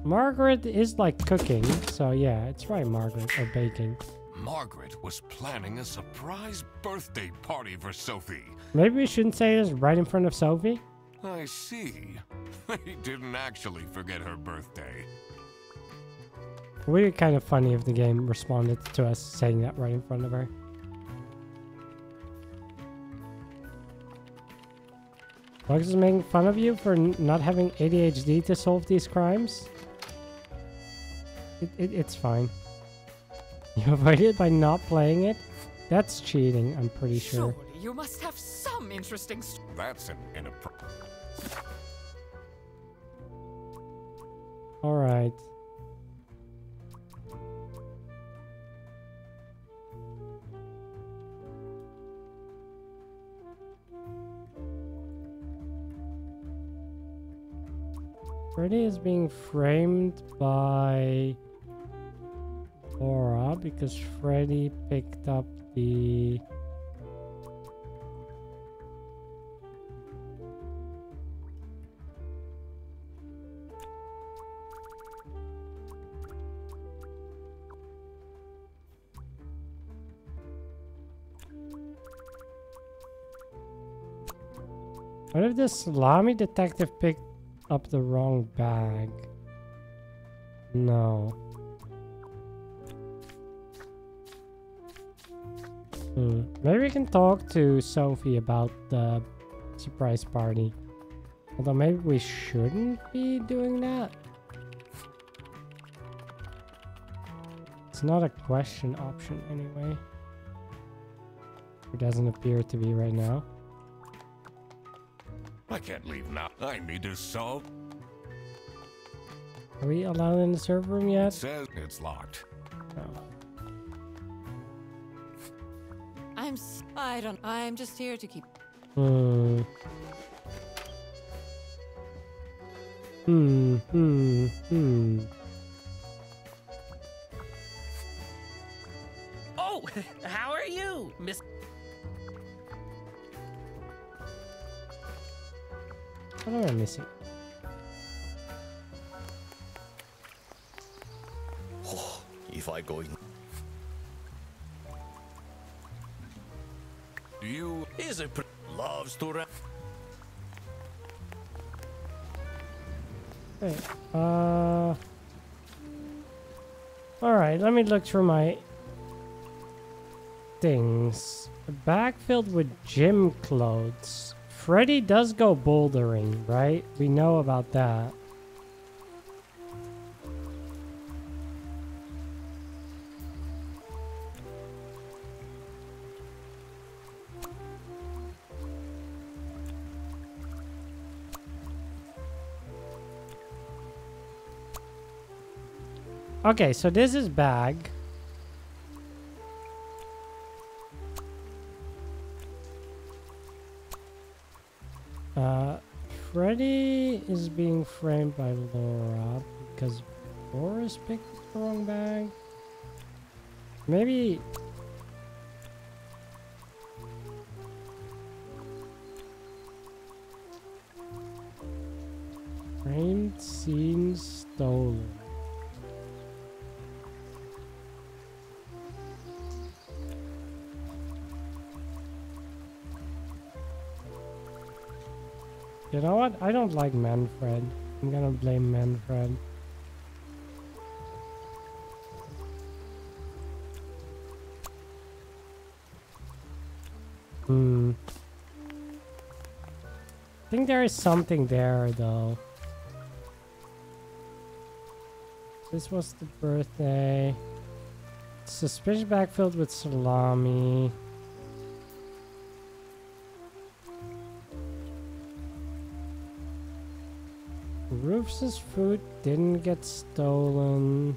Margaret is like cooking, so yeah, it's right, Margaret, or baking. Margaret was planning a surprise birthday party for Sophie. Maybe we shouldn't say this right in front of Sophie. I see. They didn't actually forget her birthday. It would be kind of funny if the game responded to us saying that right in front of her. Bugs is making fun of you for not having ADHD to solve these crimes. It's fine. You avoided it by not playing it? That's cheating, I'm pretty sure. Surely you must have some interesting That's an inappropriate. All right. Freddy is being framed by Laura because Freddy picked up the What if the Salami detective picked up the wrong bag? No. Maybe we can talk to Sophie about the surprise party. Although maybe we shouldn't be doing that. It's not a question option anyway. It doesn't appear to be right now. I can't leave now. I need to solve. Are we allowed in the server room yet? Says it's locked. No. I'm just here to keep. Oh, how are you, Miss? What am I missing? Oh, if I go in. Do you? Is it loves to rap? Wait, alright, let me look through my things. A bag filled with gym clothes. Freddy does go bouldering, right? We know about that. Okay, so this is bag. Freddy is being framed by Laura because Laura's picked the wrong bag. Maybe... Framed, seen, stolen. You know what? I don't like Manfred. I'm gonna blame Manfred. I think there is something there, though. This was the birthday. Suspicious bag filled with salami. Rufus's food didn't get stolen.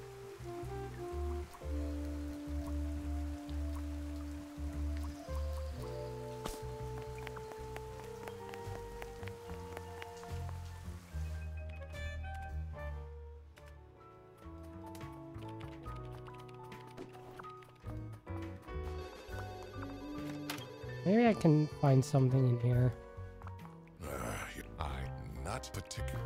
Maybe I can find something in here. I'm not particular.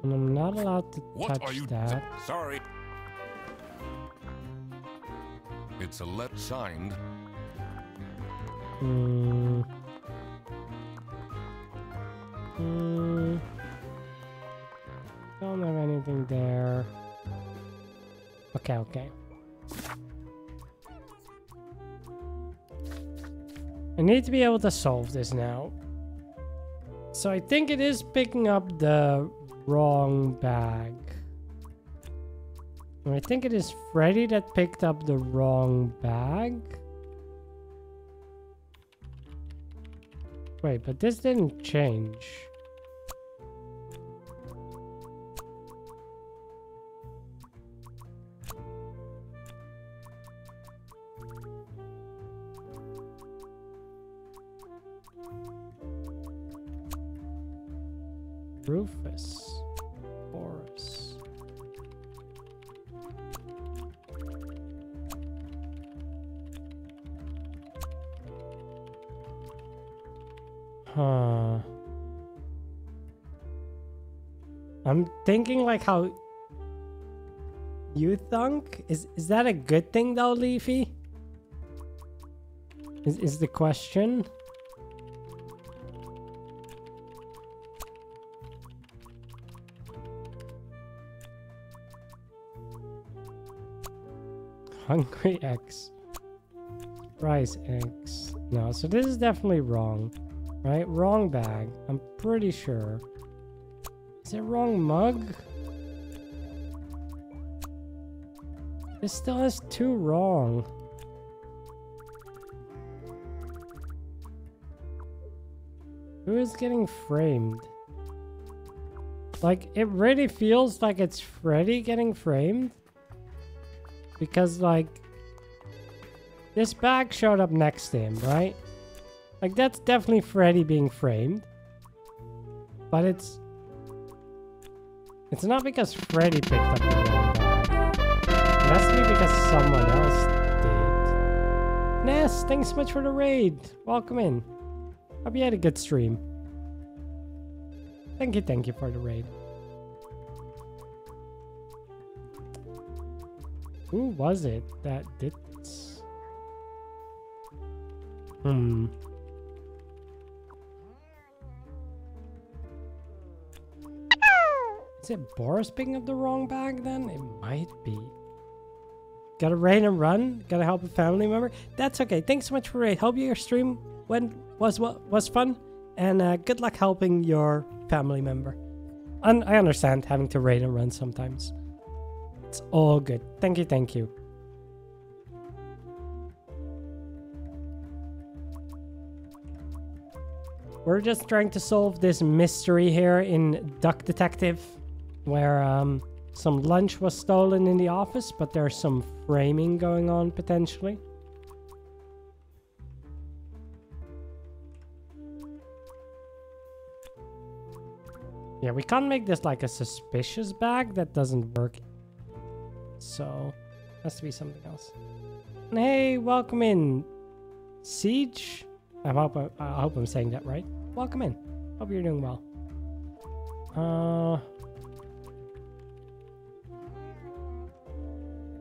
And I'm not allowed to What touch are you? that. Sorry. It's a signed. Don't have anything there. Okay. I need to be able to solve this now. So I think it is picking up the wrong bag. And I think it is Freddy that picked up the wrong bag. Wait, but this didn't change. Rufus. Boris. Huh. I'm thinking like how you think. Is that a good thing though, Leafy? Is the question? Hungry X. Rice eggs. No, so this is definitely wrong. Right? Wrong bag. I'm pretty sure. Is it wrong mug? This still has 2 wrong. Who is getting framed? Like, it really feels like it's Freddy getting framed. Because, like, this bag showed up next to him, right? Like, that's definitely Freddy being framed. But it's not because Freddy picked up the wrong bag. It has to be because someone else did. Ness, thanks so much for the raid. Welcome in. Hope you had a good stream. Thank you for the raid. Who was it that did this? Is it Boris picking up the wrong bag then? It might be. Gotta raid and run? Gotta help a family member? That's okay. Thanks so much for raid. Hope your stream was fun. And good luck helping your family member. And I understand having to raid and run sometimes. It's all good. Thank you. We're just trying to solve this mystery here in Duck Detective, where some lunch was stolen in the office, but there's some framing going on potentially. Yeah, we can't make this like a suspicious bag. That doesn't work. So, has to be something else. And hey, welcome in, Siege. I hope I'm saying that right. Welcome in. Hope you're doing well.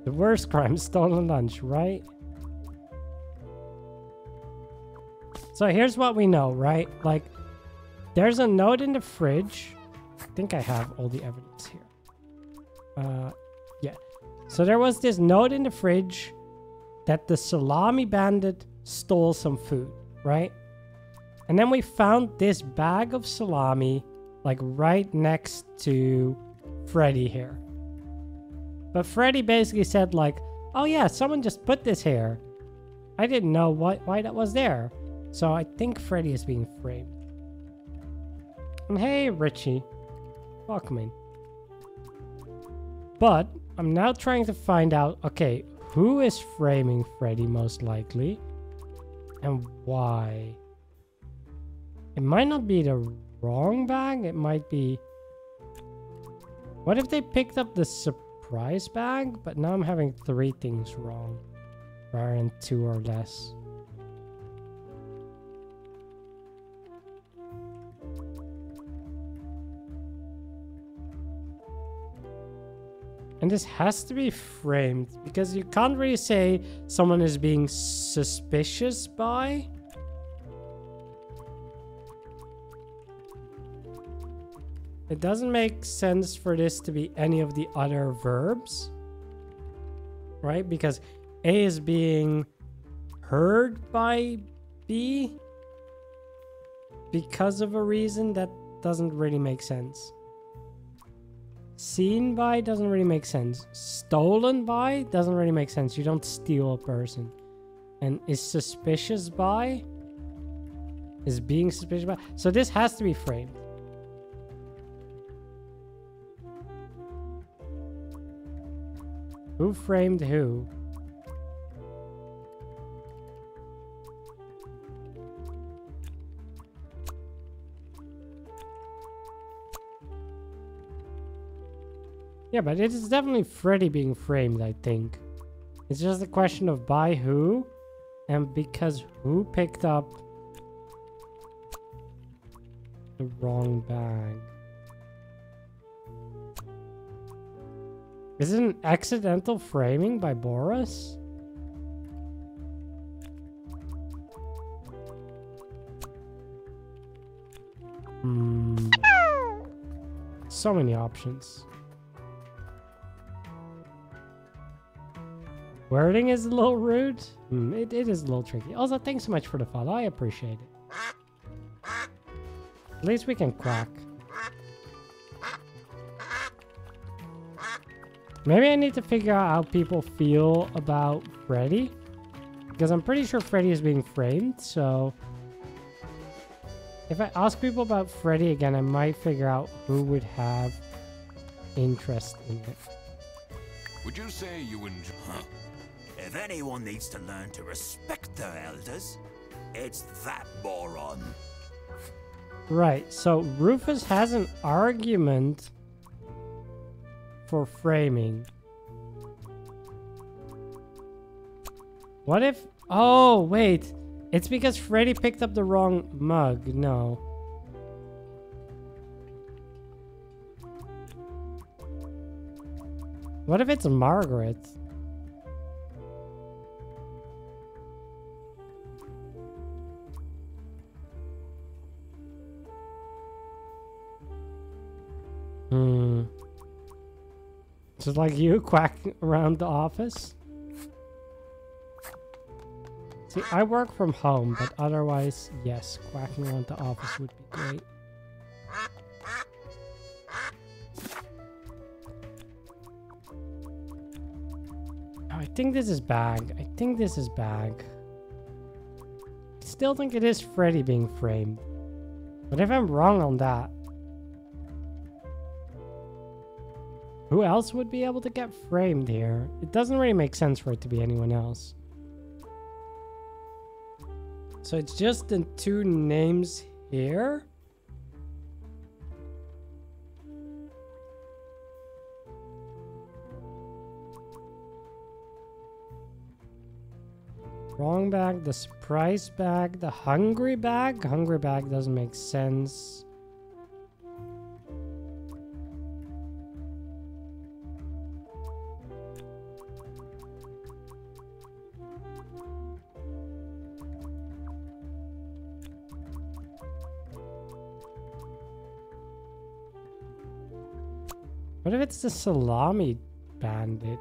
The worst crime, stolen lunch, right? So here's what we know, right? Like, there's a note in the fridge. I think I have all the evidence here. Yeah. So there was this note in the fridge that the Salami bandit stole some food, right? And then we found this bag of salami like right next to Freddy here. But Freddy basically said like, oh yeah, someone just put this here. I didn't know why that was there. So I think Freddy is being framed. And hey, Richie. Welcome in. But I'm now trying to find out, okay, who is framing Freddy most likely? And why? It might not be the wrong bag. It might be... What if they picked up the surprise bag? But now I'm having 3 things wrong. Rather than 2 or less. And this has to be framed, because you can't really say someone is being suspicious by. It doesn't make sense for this to be any of the other verbs. Right? Because A is being heard by B because of a reason that doesn't really make sense. Seen by doesn't really make sense. Stolen by doesn't really make sense. You don't steal a person. And is suspicious by? Is being suspicious by? So this has to be framed. Who framed who? Yeah, but it is definitely Freddy being framed, I think. It's just a question of by who, and because who picked up the wrong bag. Is it an accidental framing by Boris? So many options. Wording is a little rude. It is a little tricky. Also, thanks so much for the follow. I appreciate it. At least we can quack. Maybe I need to figure out how people feel about Freddy. Because I'm pretty sure Freddy is being framed, so... If I ask people about Freddy again, I might figure out who would have interest in it. Would you say you enjoy... Huh. If anyone needs to learn to respect their elders, it's that moron. Right, so Rufus has an argument for framing. What if... Oh, wait. It's because Freddy picked up the wrong mug. No. What if it's Margaret? Just like you quacking around the office? See, I work from home, but otherwise, yes, quacking around the office would be great. Oh, I think this is bag. I think this is bag. I still think it is Freddy being framed. But if I'm wrong on that, who else would be able to get framed here? It doesn't really make sense for it to be anyone else. So it's just the two names here? Wrong bag, the surprise bag, the hungry bag? Hungry bag doesn't make sense. What if it's the Salami bandit?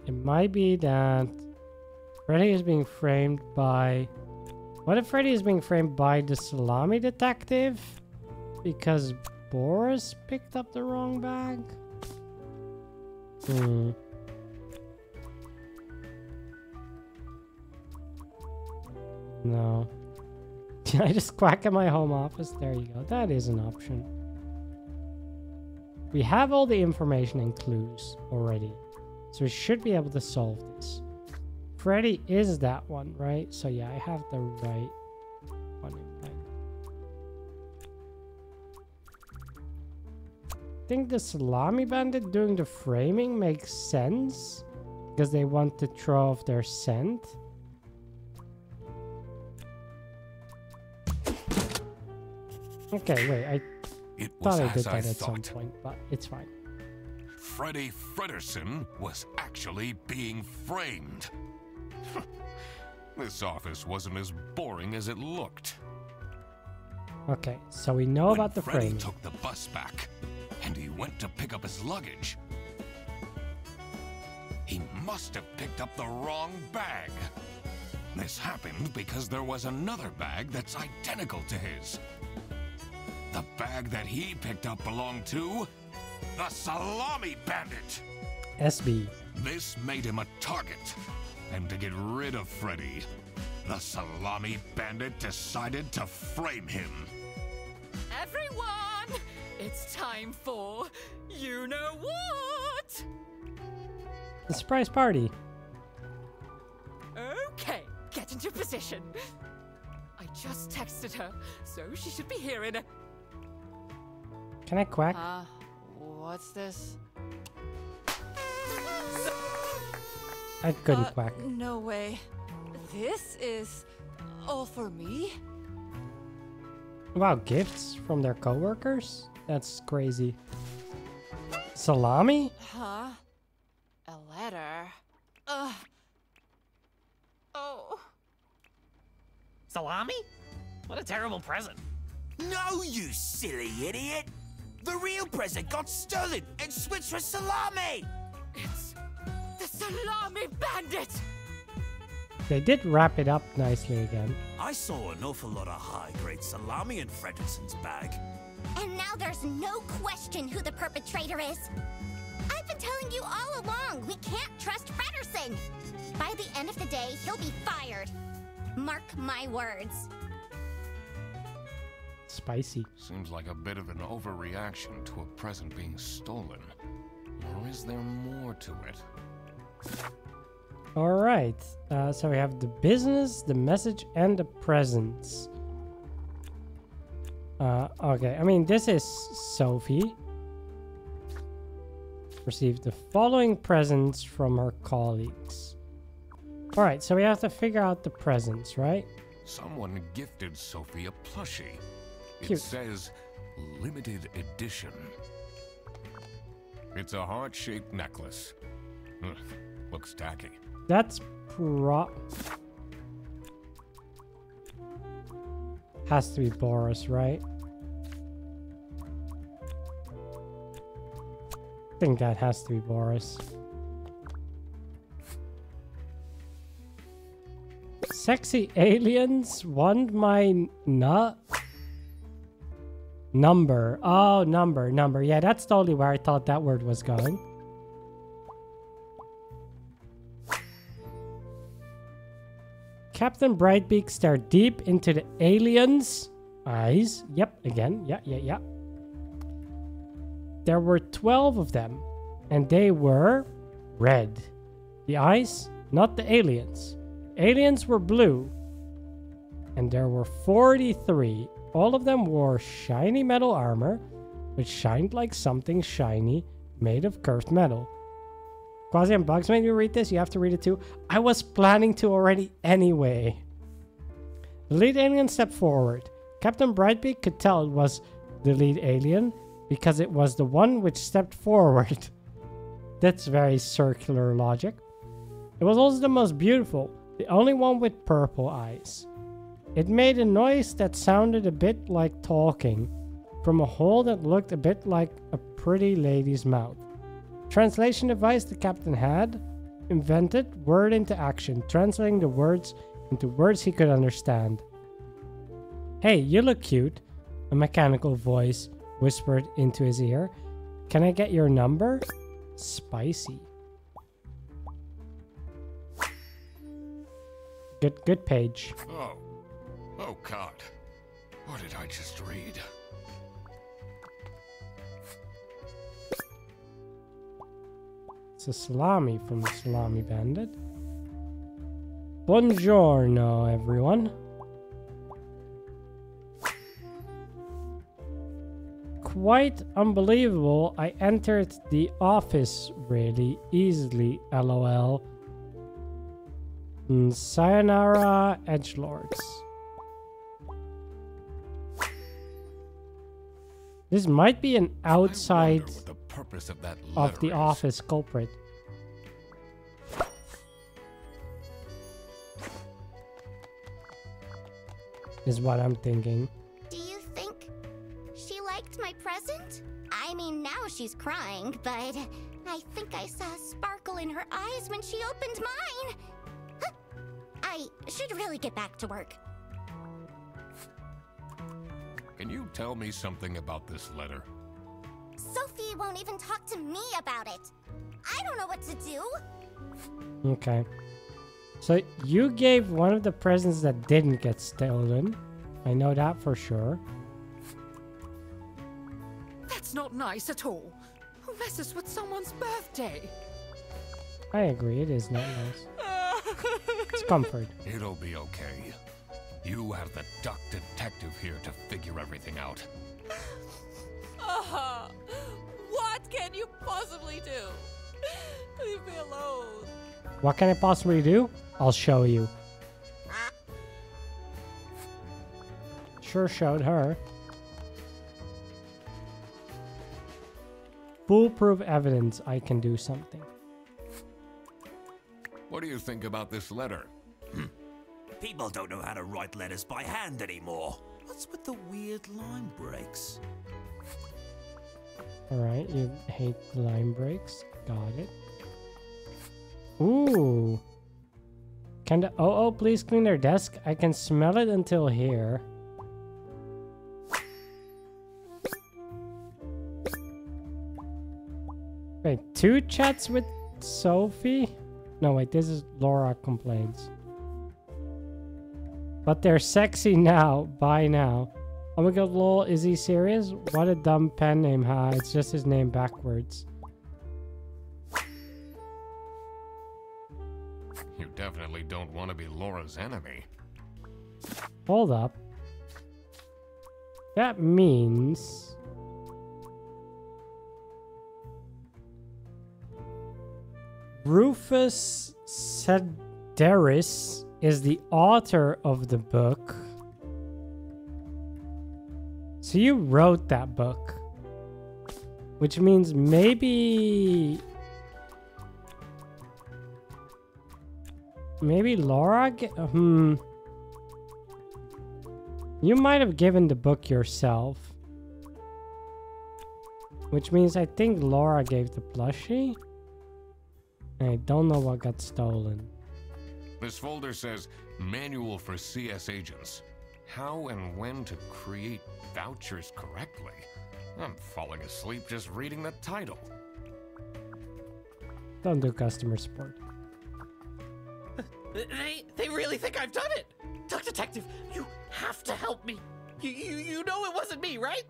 It might be that Freddy is being framed by... What if Freddy is being framed by the Salami detective? Because Boris picked up the wrong bag? No. I just quack at my home office. There you go. That is an option. We have all the information and clues already. So we should be able to solve this. Freddy is that one, right? So yeah, I have the right one in mind. I think the Salami bandit doing the framing makes sense. Because they want to throw off their scent. Okay, wait, I thought I did that at some point, but it's fine. Freddy Fredersen was actually being framed. This office wasn't as boring as it looked. Okay, so we know about the Freddy framing. took the bus back, and he went to pick up his luggage. He must have picked up the wrong bag. This happened because there was another bag that's identical to his. The bag that he picked up belonged to the Salami Bandit. SB. This made him a target. And to get rid of Freddy, the Salami Bandit decided to frame him. Everyone, it's time for you know what? The surprise party. Okay, get into position. I just texted her, so she should be here in a... Can I quack? What's this? I couldn't quack. No way. This is all for me? Wow, gifts from their coworkers? That's crazy. Salami? Huh? A letter? Oh. Salami? What a terrible present. No, you silly idiot! The real present got stolen and switched for Salami! It's the Salami Bandit! They did wrap it up nicely again. I saw an awful lot of high-grade salami in Fredrickson's bag. And now there's no question who the perpetrator is. I've been telling you all along, we can't trust Frederson. By the end of the day, he'll be fired. Mark my words. Spicy. Seems like a bit of an overreaction to a present being stolen. Or is there more to it? Alright, so we have the business, the message, and the presents. Okay, I mean, this is Sophie. Received the following presents from her colleagues. Alright, so we have to figure out the presents, right? Someone gifted Sophie a plushie. It Cute. says limited edition. It's a heart-shaped necklace. Ugh, looks tacky. That's has to be Boris, right? I think that has to be Boris. Sexy aliens want my number. Oh, number. Yeah, that's totally where I thought that word was going. Captain Brightbeak stared deep into the alien's eyes. Yep, again. Yeah. There were 12 of them, and they were red. The eyes, not the aliens. Aliens were blue, and there were 43. All of them wore shiny metal armor, which shined like something shiny made of curved metal. Quasi and Bugs made me read this. You have to read it too. I was planning to already anyway. The lead alien stepped forward. Captain Brightbeak could tell it was the lead alien because it was the one which stepped forward. That's very circular logic. It was also the most beautiful, the only one with purple eyes. It made a noise that sounded a bit like talking from a hole that looked a bit like a pretty lady's mouth. Translation device the captain had invented word into action, translating the words into words he could understand. Hey, you look cute, a mechanical voice whispered into his ear. Can I get your number? Spicy. Good page. Oh God. What did I just read? It's a salami from the Salami Bandit. Buongiorno, everyone. Quite unbelievable. I entered the office really easily, lol. Sayonara, edgelords. This might be an outside of the office culprit. Is what I'm thinking. Do you think she liked my present? I mean, now she's crying, but I think I saw a sparkle in her eyes when she opened mine. I should really get back to work. Can you tell me something about this letter? Sophie won't even talk to me about it. I don't know what to do. Okay. So you gave one of the presents that didn't get stolen. I know that for sure. That's not nice at all. Who messes with someone's birthday? I agree, it is not nice. It's comfort. It'll be okay. You have the duck detective here to figure everything out. What can you possibly do? Leave me alone. What can I possibly do? I'll show you. Sure showed her. Foolproof evidence I can do something. What do you think about this letter? People don't know how to write letters by hand anymore. What's with the weird line breaks? Alright, you hate line breaks. Got it. Ooh. Can the OO please clean their desk? I can smell it until here. Wait, 2 chats with Sophie? No, wait, this is Laura complains. But they're sexy now. Bye now. Oh my god, lol, is he serious? What a dumb pen name, huh? It's just his name backwards. You definitely don't want to be Laura's enemy. Hold up. That means... Rufus Sedaris is the author of the book. So you wrote that book. Which means maybe... Maybe Laura... You might have given the book yourself. Which means I think Laura gave the plushie. And I don't know what got stolen. This folder says Manual for CS Agents. How and when to create vouchers correctly. I'm falling asleep just reading the title. Don't do customer support. They really think I've done it. Duck Detective, you have to help me. You know it wasn't me, right?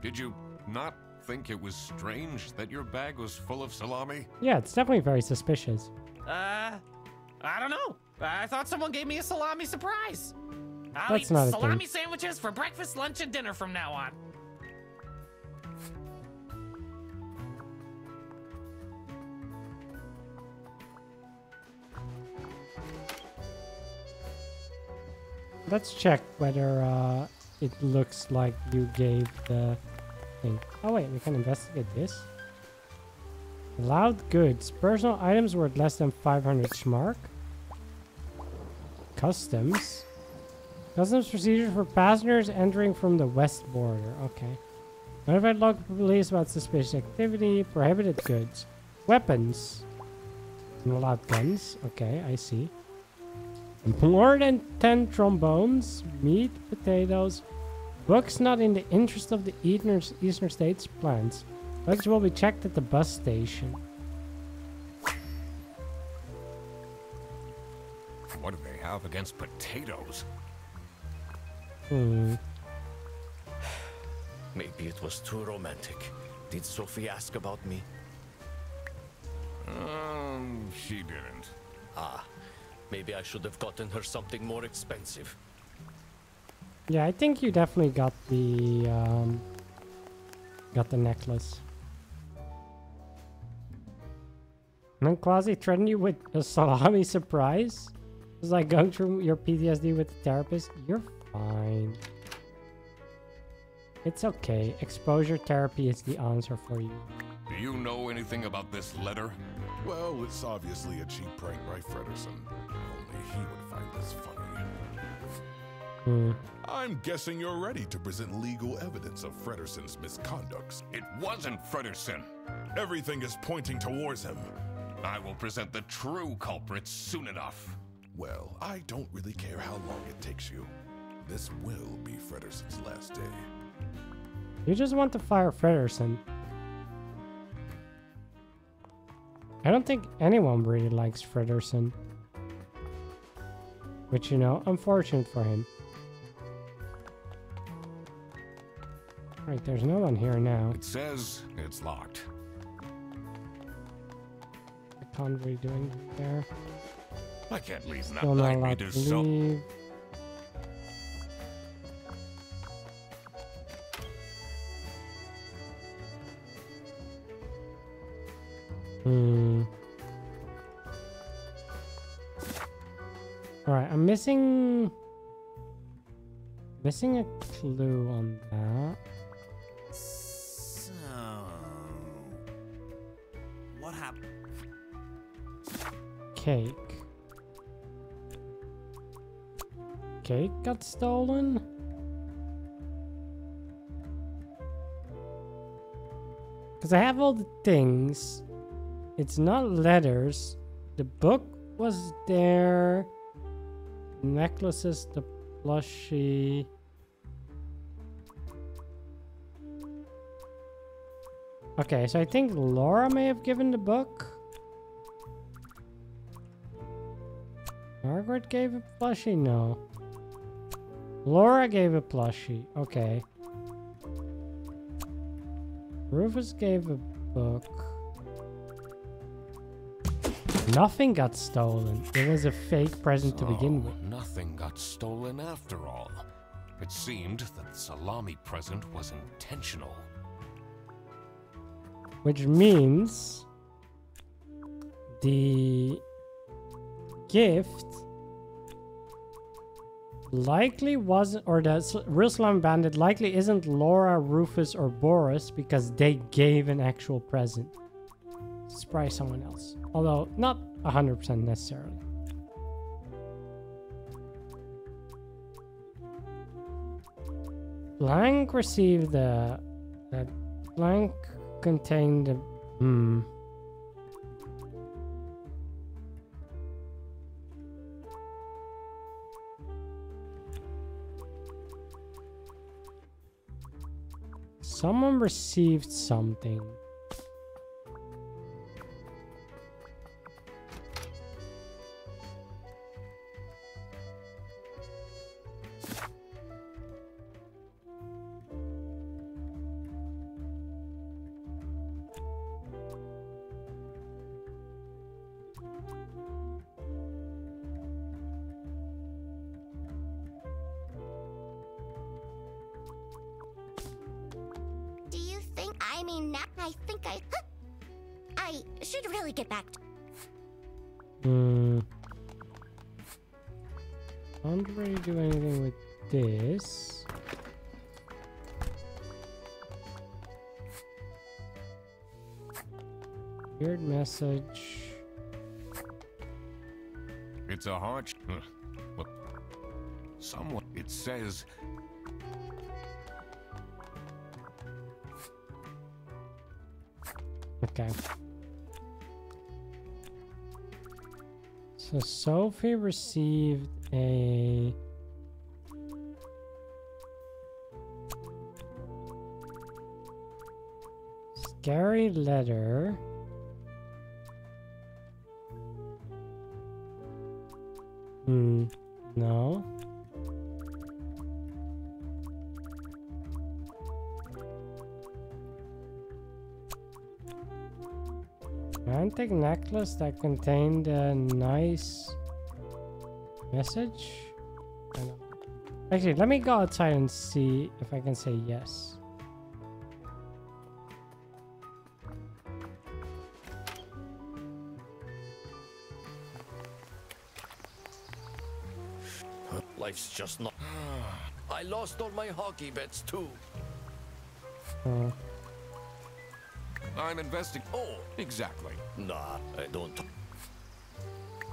Did you not think it was strange that your bag was full of salami? Yeah, it's definitely very suspicious. I don't know. I thought someone gave me a salami surprise. I'll That's eat not a salami thing. sandwiches for breakfast, lunch, and dinner from now on. Let's check whether it looks like you gave the thing. Oh wait, we can investigate this. Allowed goods. Personal items worth less than 500 schmark. Customs. Customs procedures for passengers entering from the west border. Okay. Notified local police about suspicious activity. Prohibited goods. Weapons. Allowed guns. Okay, I see. More than 10 trombones. Meat, potatoes. Books not in the interest of the Eastern States plans. Books will be checked at the bus station. What do they have against potatoes? Maybe it was too romantic. Did Sophie ask about me? She didn't. Maybe I should have gotten her something more expensive. Yeah, I think you definitely got the necklace. And then Quasi threatened you with a salami surprise? It's like going through your PTSD with the therapist. You're fine. It's okay. Exposure therapy is the answer for you. Do you know anything about this letter? Well, it's obviously a cheap prank by Frederson. Only he would find this funny. I'm guessing you're ready to present legal evidence of Frederson's misconducts. It wasn't Frederson. Everything is pointing towards him. I will present the true culprits soon enough. Well, I don't really care how long it takes you. This will be Frederson's last day. You just want to fire Frederson. I don't think anyone really likes Frederson. Which, you know, unfortunate for him. Right, there's no one here now. It says it's locked. I can't really do anything there. I can't leave now. Still not Let me allowed do to so. leave. Alright, I'm missing a clue on that. So, what happened? Cake. Cake got stolen? Because I have all the things. It's not letters. The book was there. Necklaces, the plushie. Okay, so I think Laura may have given the book. Margaret gave a plushie? No. Laura gave a plushie. Okay. Rufus gave a book. Nothing got stolen. It was a fake present to begin with. Nothing got stolen after all. It seemed that the salami present was intentional. Which means the gift likely wasn't, or the real Salami Bandit likely isn't Laura, Rufus, or Boris because they gave an actual present. It's probably someone else. Although, not 100% necessarily. Blank received the... That blank contained the... Someone received something. I should really get back to... Can't really do anything with this. Weird message. It's a hard... Look. Someone... It says... Okay. So Sophie received a... scary letter. No. Romantic necklace that contained a nice message? I don't know. Actually, let me go outside and see if I can say yes. Life's just not... I lost all my hockey bets too. I'm investing... Oh, Exactly. nah, I don't.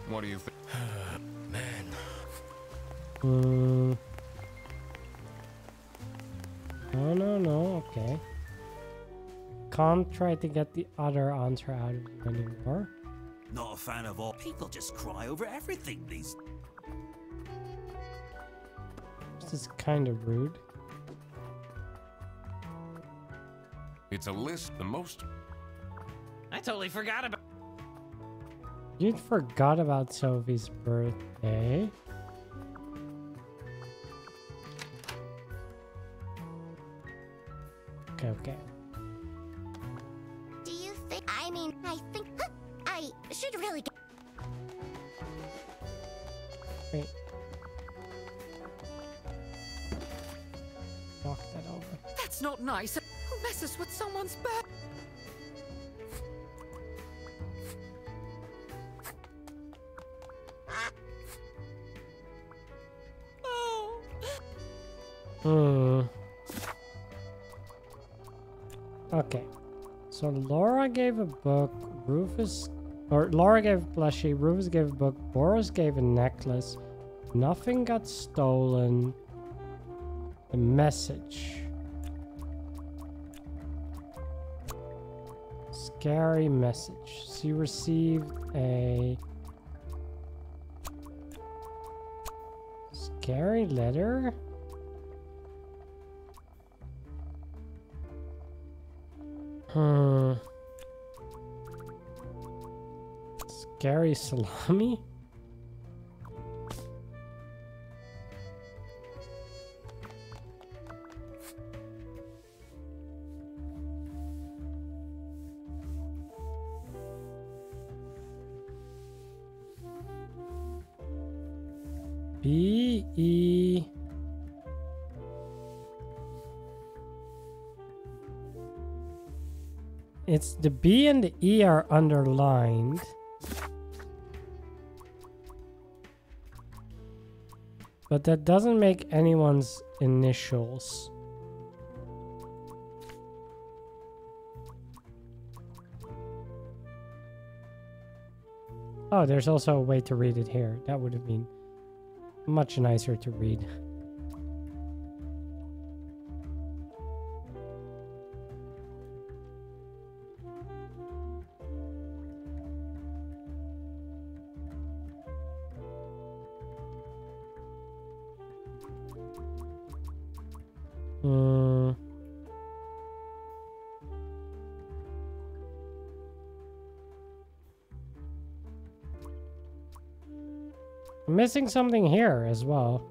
What do you think? Man. No, okay. Can't try to get the other answer out of you anymore. Not a fan of all. People just cry over everything these. This is kind of rude. It's a list the most. I totally forgot about. You forgot about Sophie's birthday. Okay. Do you think? I think I should really get. Wait. Knock that over. That's not nice. Who messes with someone's bed? Hmm. Okay. So Laura gave a book, Laura gave a plushie, Rufus gave a book, Boris gave a necklace. Nothing got stolen. The message. Scary message. She received a scary letter? Scary salami? B-E... It's the B and the E are underlined. But that doesn't make anyone's initials. Oh, there's also a way to read it here. That would have been much nicer to read. I'm missing something here as well.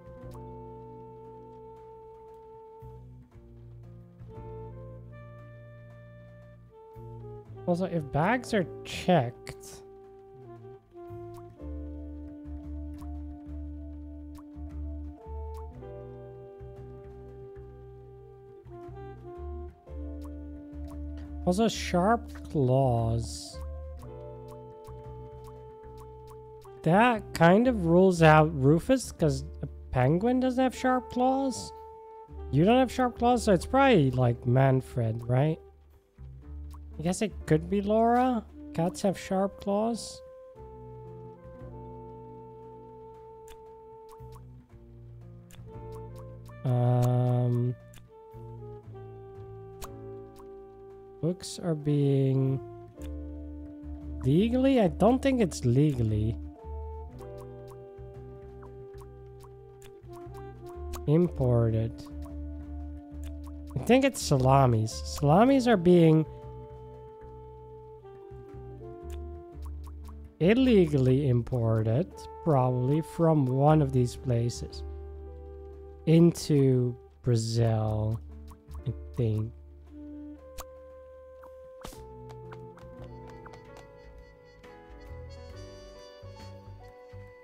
Also, if bags are checked... Also, sharp claws. That kind of rules out Rufus, because a penguin doesn't have sharp claws. You don't have sharp claws, so it's probably like Manfred, right? I guess it could be Laura. Cats have sharp claws. Books are being... Legally? I don't think it's legally. Imported. I think it's salamis. Salamis are being illegally imported, probably from one of these places into Brazil, I think.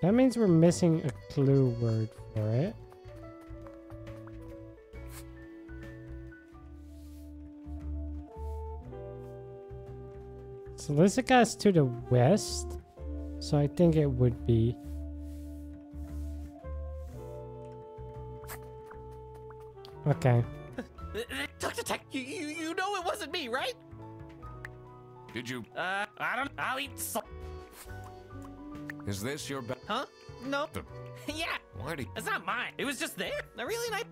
That means we're missing a clue word for it. Solicica is to the west, so I think it would be. Okay. Dr. Tech, you know it wasn't me, right? Did you? I don't. I'll eat some. Is this your bag? Huh? No. Yeah. Why do you... It's not mine. It was just there. A really nice.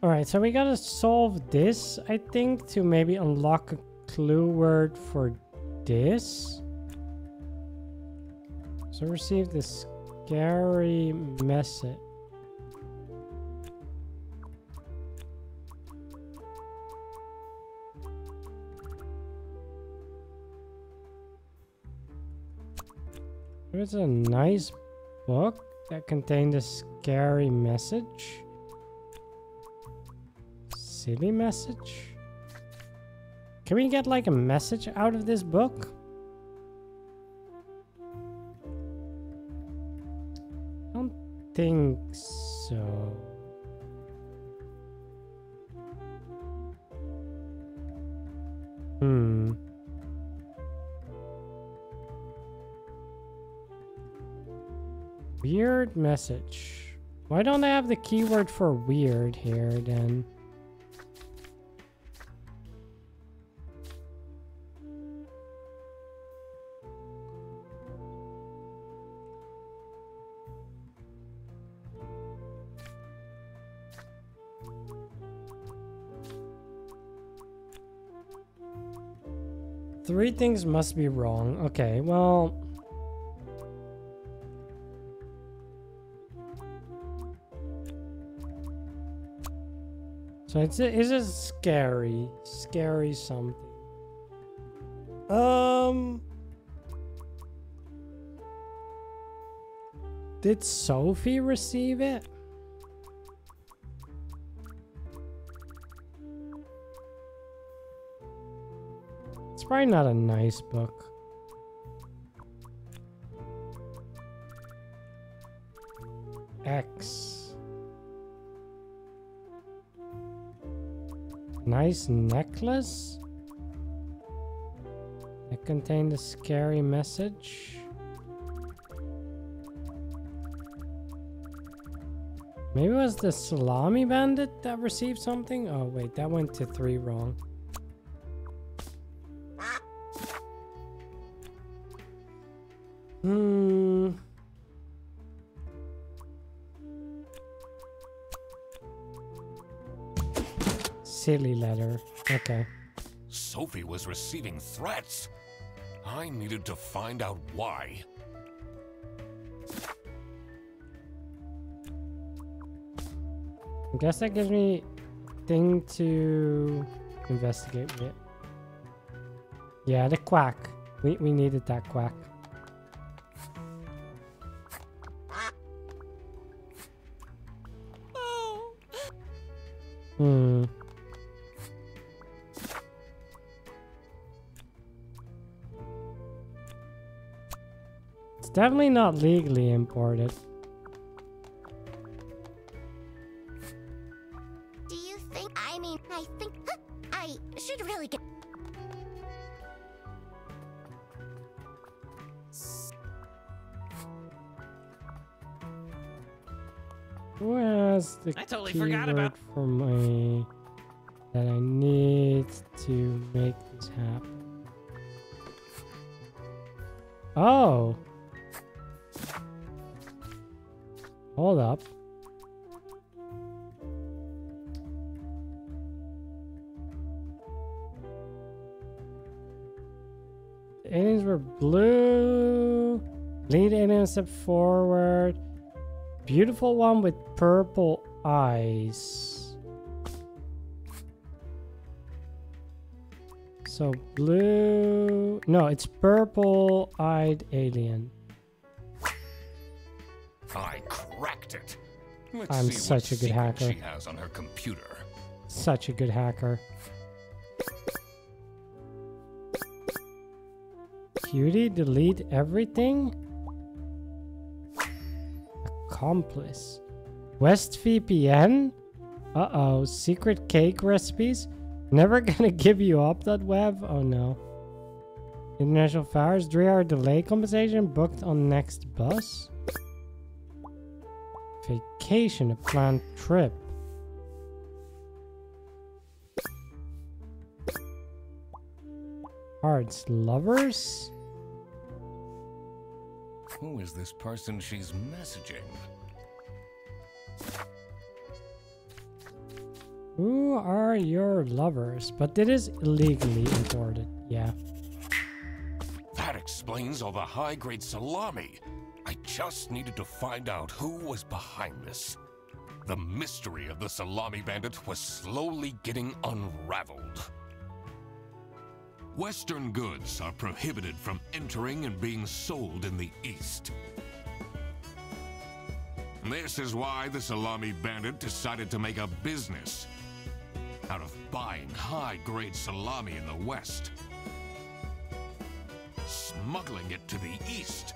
Alright, so we gotta solve this, I think, to maybe unlock a clue word for this. So receive this scary message. It's a nice book that contained a scary message. Silly message? Can we get like a message out of this book? I don't think so. Weird message. Why don't I have the keyword for weird here then? Three things must be wrong. Okay, well... So it's a scary something. Did Sophie receive it? It's probably not a nice book. X. Nice necklace that contained a scary message. Maybe it was the Salami bandit that received something? Oh wait, that went to 3 wrong. Silly letter. Okay. Sophie was receiving threats. I needed to find out why. I guess that gives me a thing to investigate with. Yeah, the quack. We needed that quack. It's definitely not legally imported. Do you think? I mean, I think I should really get. Who has the I totally forgot keyword about. for me that I need to make this happen? Oh. Hold up. The aliens were blue. Lead alien step forward. Beautiful one with purple eyes. So blue. No, it's purple-eyed alien. I cracked it. Let's I'm see such what a good hacker. secret she has on her computer. Such a good hacker. Cutie, delete everything? Accomplice. West VPN? Uh-oh. Secret cake recipes? Never gonna give you up, that web? Oh no. International Fires? 3-hour delay compensation booked on next bus? Vacation, a planned trip. Hearts lovers? Who is this person she's messaging? Who are your lovers? But it is illegally imported. Yeah. That explains all the high-grade salami. I just needed to find out who was behind this. The mystery of the salami bandit was slowly getting unraveled. Western goods are prohibited from entering and being sold in the East. This is why the salami bandit decided to make a business out of buying high-grade salami in the West, smuggling it to the East,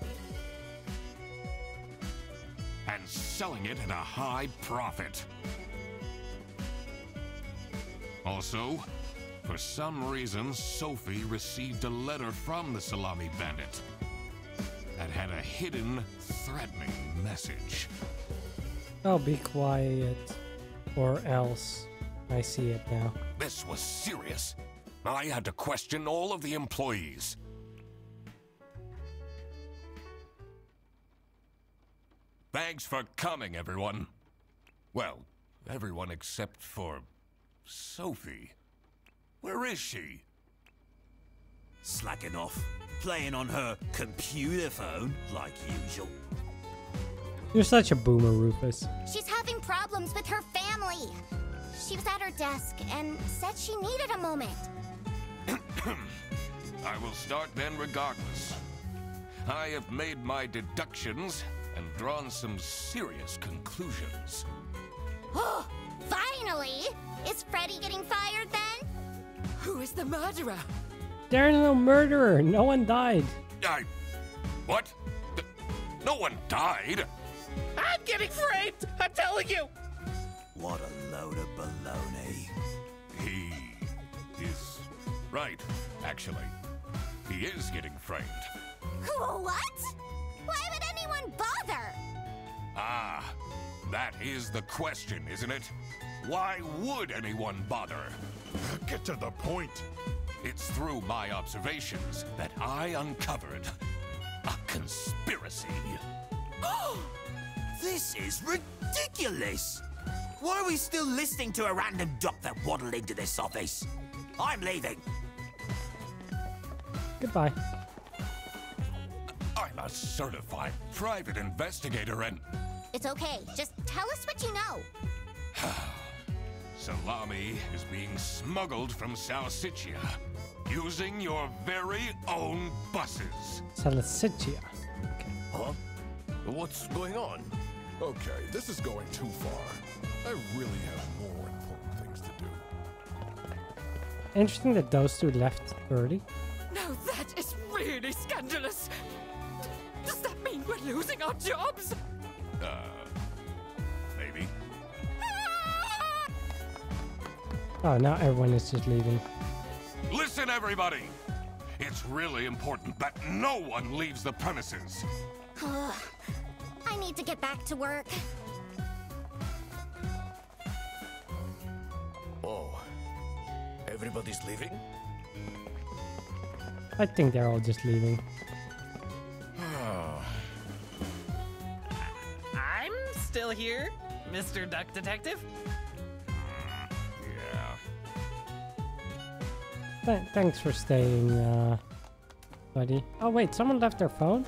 and selling it at a high profit. Also, for some reason, Sophie received a letter from the salami bandit that had a hidden, threatening message. Oh, be quiet, or else. I see it now. This was serious. I had to question all of the employees. Thanks for coming, everyone. Well, everyone except for Sophie. Where is she? Slacking off. Playing on her computer phone, like usual. You're such a boomer, Rufus. She's having problems with her family. She was at her desk and said she needed a moment. I will start then regardless. I have made my deductions and drawn some serious conclusions. Oh, finally! Is Freddy getting fired then? Who is the murderer? There's no murderer. No one died. What? No one died? I'm getting framed! I'm telling you! What a load of baloney. He is right, actually. He is getting framed. What? Why would anyone bother? Ah, that is the question, isn't it? Why would anyone bother? Get to the point. It's through my observations that I uncovered a conspiracy. This is ridiculous! Why are we still listening to a random doc that waddled into this office? I'm leaving. Goodbye. I'm a certified private investigator and... It's okay. Just tell us what you know. Salami is being smuggled from Salsiccia using your very own buses. Salsiccia. Huh? What's going on? Okay, this is going too far. I really have more important things to do. Interesting that those two left early. Now that is really scandalous. Does that mean we're losing our jobs? Maybe. Oh, now everyone is just leaving. Listen, everybody! It's really important that no one leaves the premises. I need to get back to work. Oh, everybody's leaving? I think they're all just leaving. I'm still here, Mr. Duck Detective. Yeah. Thanks for staying, buddy. Oh, wait, someone left their phone?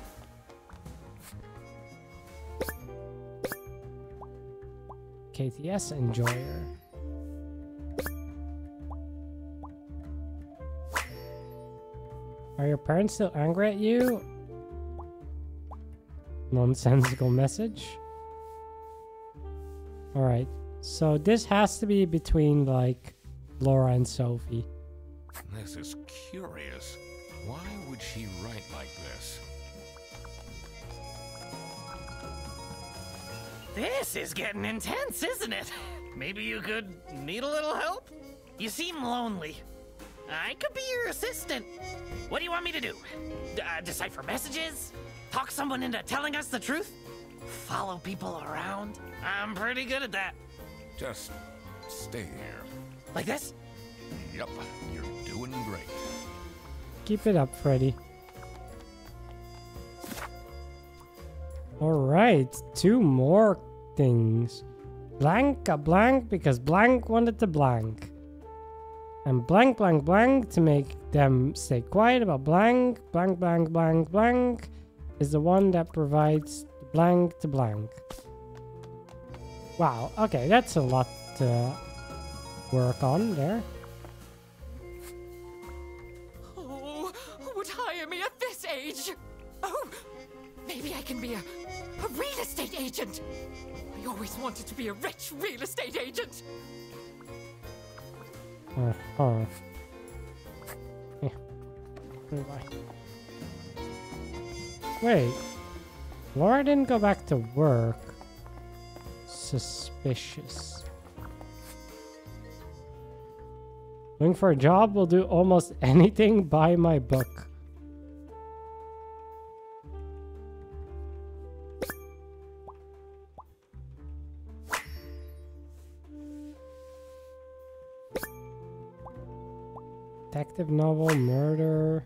KTS enjoyer. Are your parents still angry at you? Nonsensical message. Alright, so this has to be between, like, Laura and Sophie. This is curious. Why would she write like this? This is getting intense, isn't it? Maybe you could need a little help? You seem lonely. I could be your assistant. What do you want me to do? Decipher messages? Talk someone into telling us the truth? Follow people around? I'm pretty good at that. Just stay here. Like this? Yep, you're doing great. Keep it up, Freddy. Alright, 2 more things. Blank a blank because blank wanted to blank. And blank blank blank to make them stay quiet about blank. Blank blank blank blank is the one that provides blank to blank. Wow, okay, that's a lot to work on there. Oh, who would hire me at this age? Oh, maybe I can be a real estate agent. I always wanted to be a rich real estate agent. Yeah. Goodbye. Wait, Laura didn't go back to work. Suspicious. Looking for a job will do almost anything by my book. Detective novel, murder,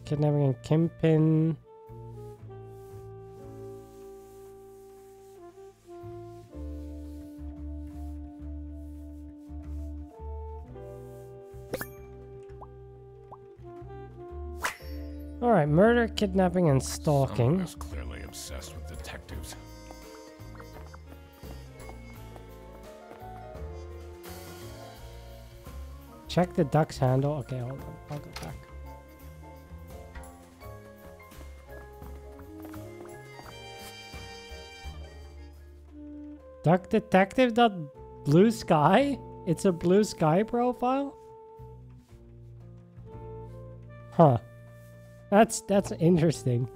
kidnapping and kingpin. Alright, murder, kidnapping, and stalking. Someone is clearly obsessed with detectives. Check the duck's handle. Okay, hold on. I'll go back. Duck detective dot blue sky? It's a blue sky profile? Huh. That's interesting.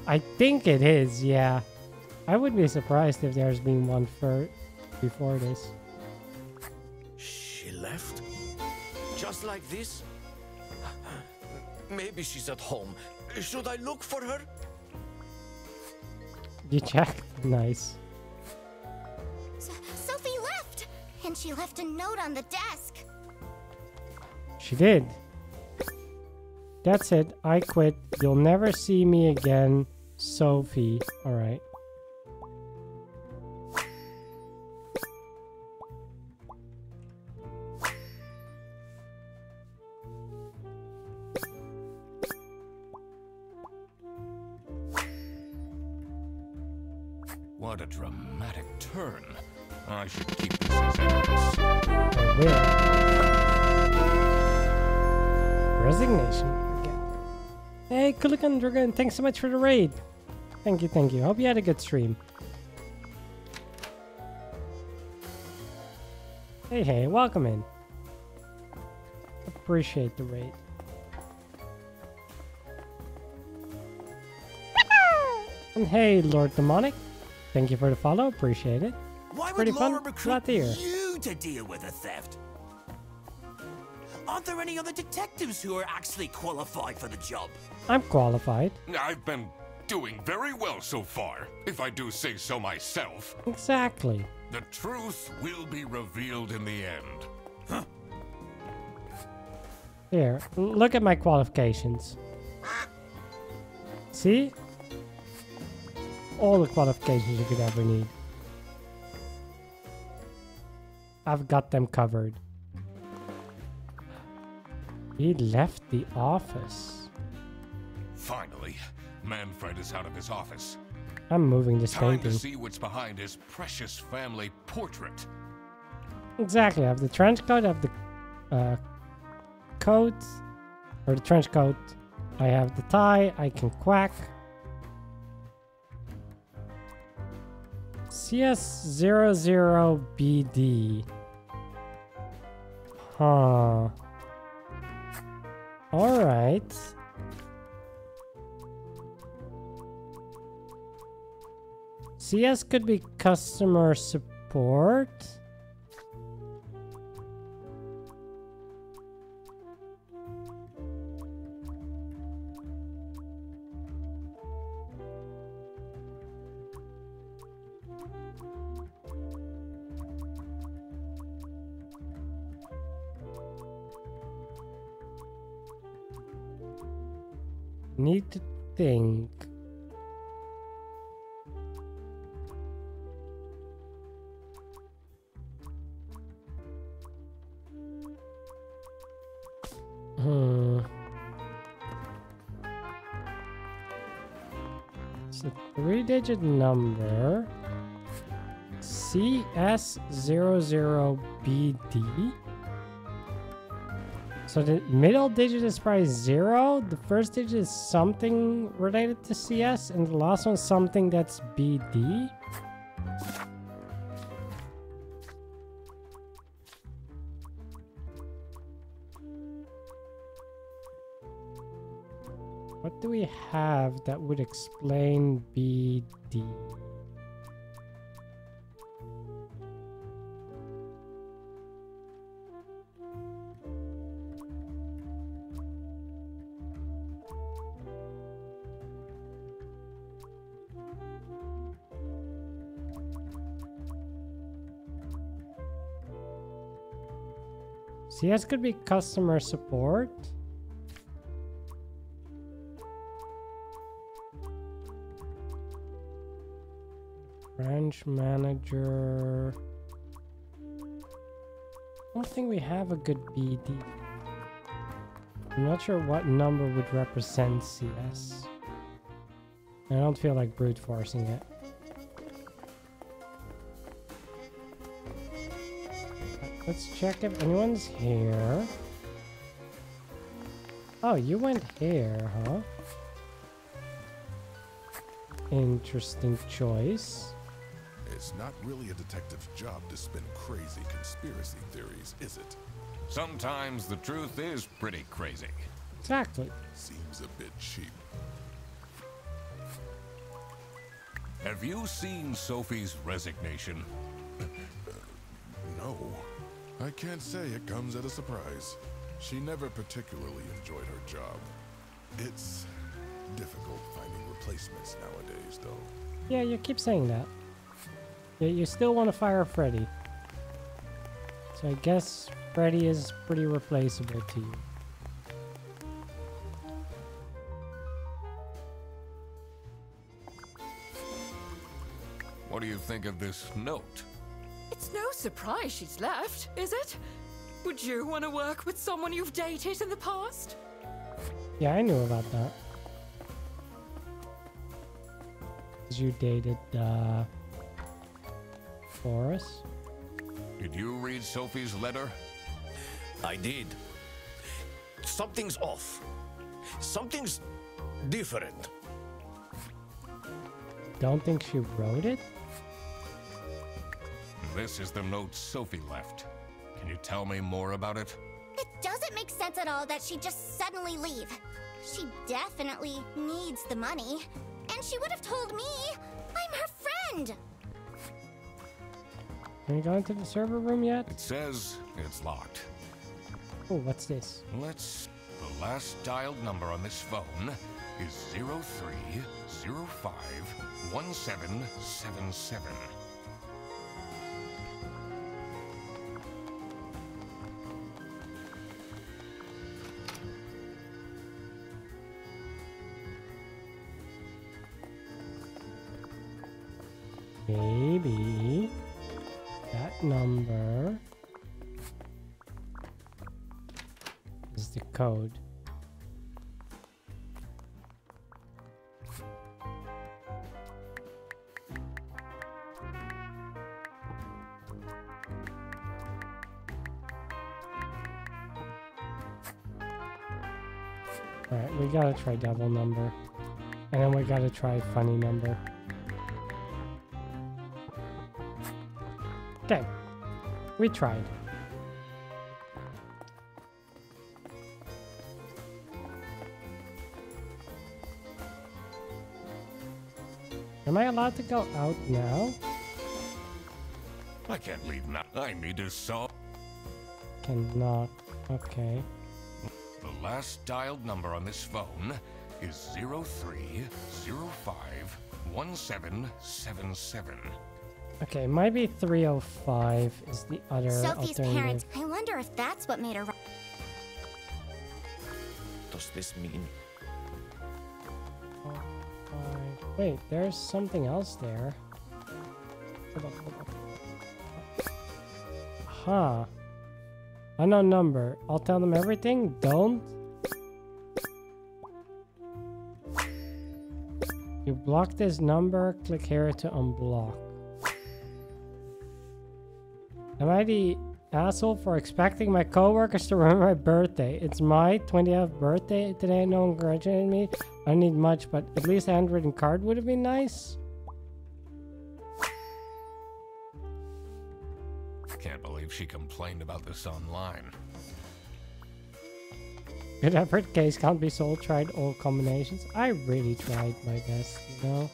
I think it is, yeah. I would be surprised if there's been one before this. She left? Just like this? Maybe she's at home. Should I look for her? You checked? Nice. Sophie left! And she left a note on the desk. She did. That's it. I quit. You'll never see me again, Sophie. Alright. What a dramatic turn. I should keep this as evidence. I will. Resignation again. Hey, Kulikan Dragon, thanks so much for the raid. Thank you, thank you. Hope you had a good stream. Hey, welcome in. Appreciate the raid. And hey, Lord Demonic. Thank you for the follow. Appreciate it. Why would Pretty Laura fun. recruit Glad to hear. you to deal with a theft? Aren't there any other detectives who are actually qualified for the job? I'm qualified. I've been doing very well so far, if I do say so myself. Exactly. The truth will be revealed in the end. Huh. Here, look at my qualifications. See? All the qualifications you could ever need. I've got them covered. He left the office. Finally, Manfred is out of his office. I'm moving this Time painting. to see what's behind his precious family portrait. Exactly. I have the trench coat. I have the coat. Or the trench coat. I have the tie. I can quack. CS00BD. Huh. Alright. CS could be customer support. Need to think. It's a 3-digit number. CS00BD. So the middle digit is probably 0. The first digit is something related to CS, and the last one's something that's BD. What do we have that would explain BD? CS could be customer support. Branch manager. I don't think we have a good BD. I'm not sure what number would represent CS. I don't feel like brute forcing it. Let's check if anyone's here. Oh, you went here, huh? Interesting choice. It's not really a detective's job to spin crazy conspiracy theories, is it? Sometimes the truth is pretty crazy. Exactly. Seems a bit cheap. Have you seen Sophie's resignation? No. I can't say it comes at a surprise. She never particularly enjoyed her job. It's difficult finding replacements nowadays, though. Yeah, you keep saying that. Yeah, you still want to fire Freddy. So I guess Freddy is pretty replaceable to you. What do you think of this note? It's no surprise she's left, is it? Would you want to work with someone you've dated in the past? Yeah, I knew about that. 'Cause you dated, Forrest? Did you read Sophie's letter? I did. Something's off. Something's different. Don't think she wrote it? This is the note Sophie left. Can you tell me more about it? It doesn't make sense at all that she'd just suddenly leave. She definitely needs the money. And she would have told me. I'm her friend. Can we go into the server room yet? It says it's locked. Oh, what's this? The last dialed number on this phone is 03051777. Maybe that number is the code. Alright, we gotta try double number. And then we gotta try funny number. Okay, we tried. Am I allowed to go out now? I can't leave now. I need to solve. Cannot. Okay. The last dialed number on this phone is 03051777. Okay, it might be 305 is the other Sophie's alternative. parents. I wonder if that's what made her. Does this mean Wait, there's something else there. Hold up. Huh. Unknown number. I'll tell them everything. Don't. You block this number. Click here to unblock. Am I the asshole for expecting my coworkers to remember my birthday? It's my 20th birthday today. No one congratulated me. I don't need much, but at least a handwritten card would have been nice. Can't believe she complained about this online. Good effort. Case can't be sold. Tried all combinations. I really tried my best, you know.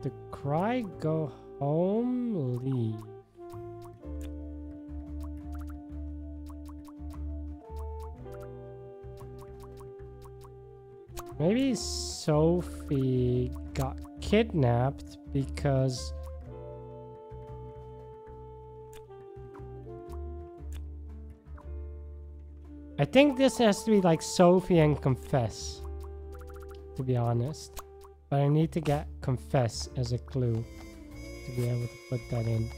The cry, go home, leave. Maybe Sophie got kidnapped because I think this has to be like Sophie and confess, to be honest. But I need to get confess as a clue to be able to put that in.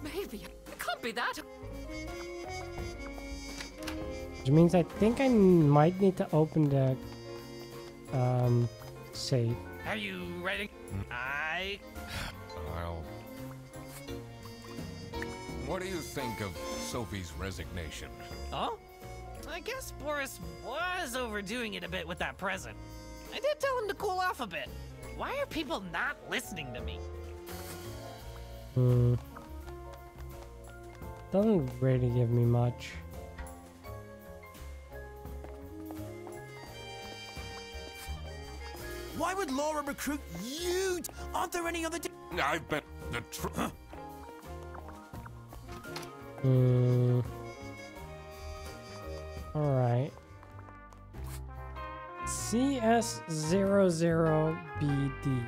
Maybe. It can't be that. Which means I think I might need to open the save. Are you ready? I'll... What do you think of Sophie's resignation? Oh? I guess Boris was overdoing it a bit with that present. I did tell him to cool off a bit. Why are people not listening to me? Doesn't really give me much. Why would Laura recruit you? Aren't there any other... I've been... the truth. Alright. CS00BD.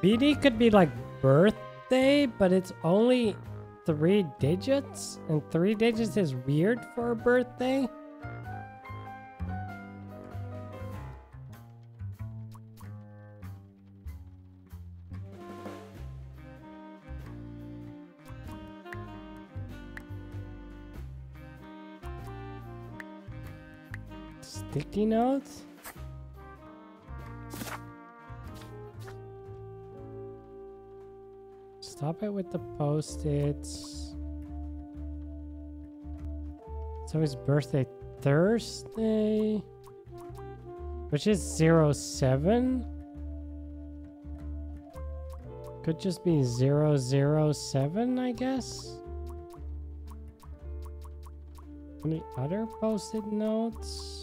BD could be like birthday, but it's only 3 digits, and 3 digits is weird for a birthday. Sticky notes? Stop it with the post-its. So his birthday Thursday, which is 07. Could just be 007, I guess. Any other post-it notes?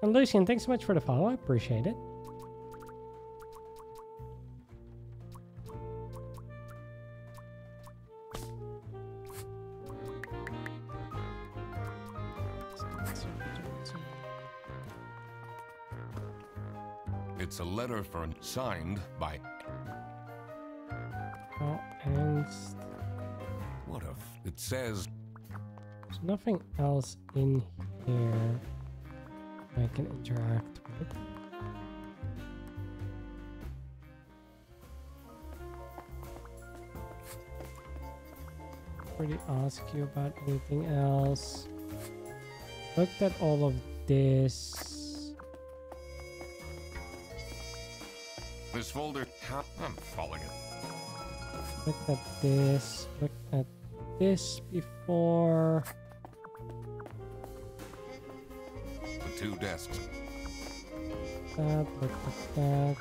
And Lucian, thanks so much for the follow. I appreciate it. It's a letter signed by... Oh, and What if it says... there's nothing else in here I can interact with. Already ask you about anything else. Looked at all of this. This folder... I'm following it. Looked at this. Looked at this before. The 2 desks. That, looked at that.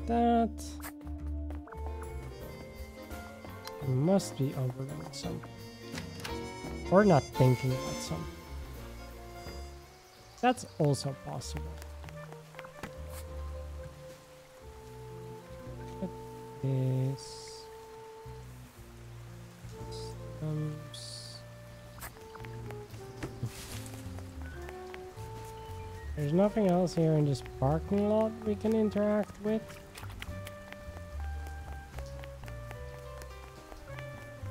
That. I must be overlooking something. Or not thinking about something. That's also possible. But this there's nothing else here in this parking lot we can interact with.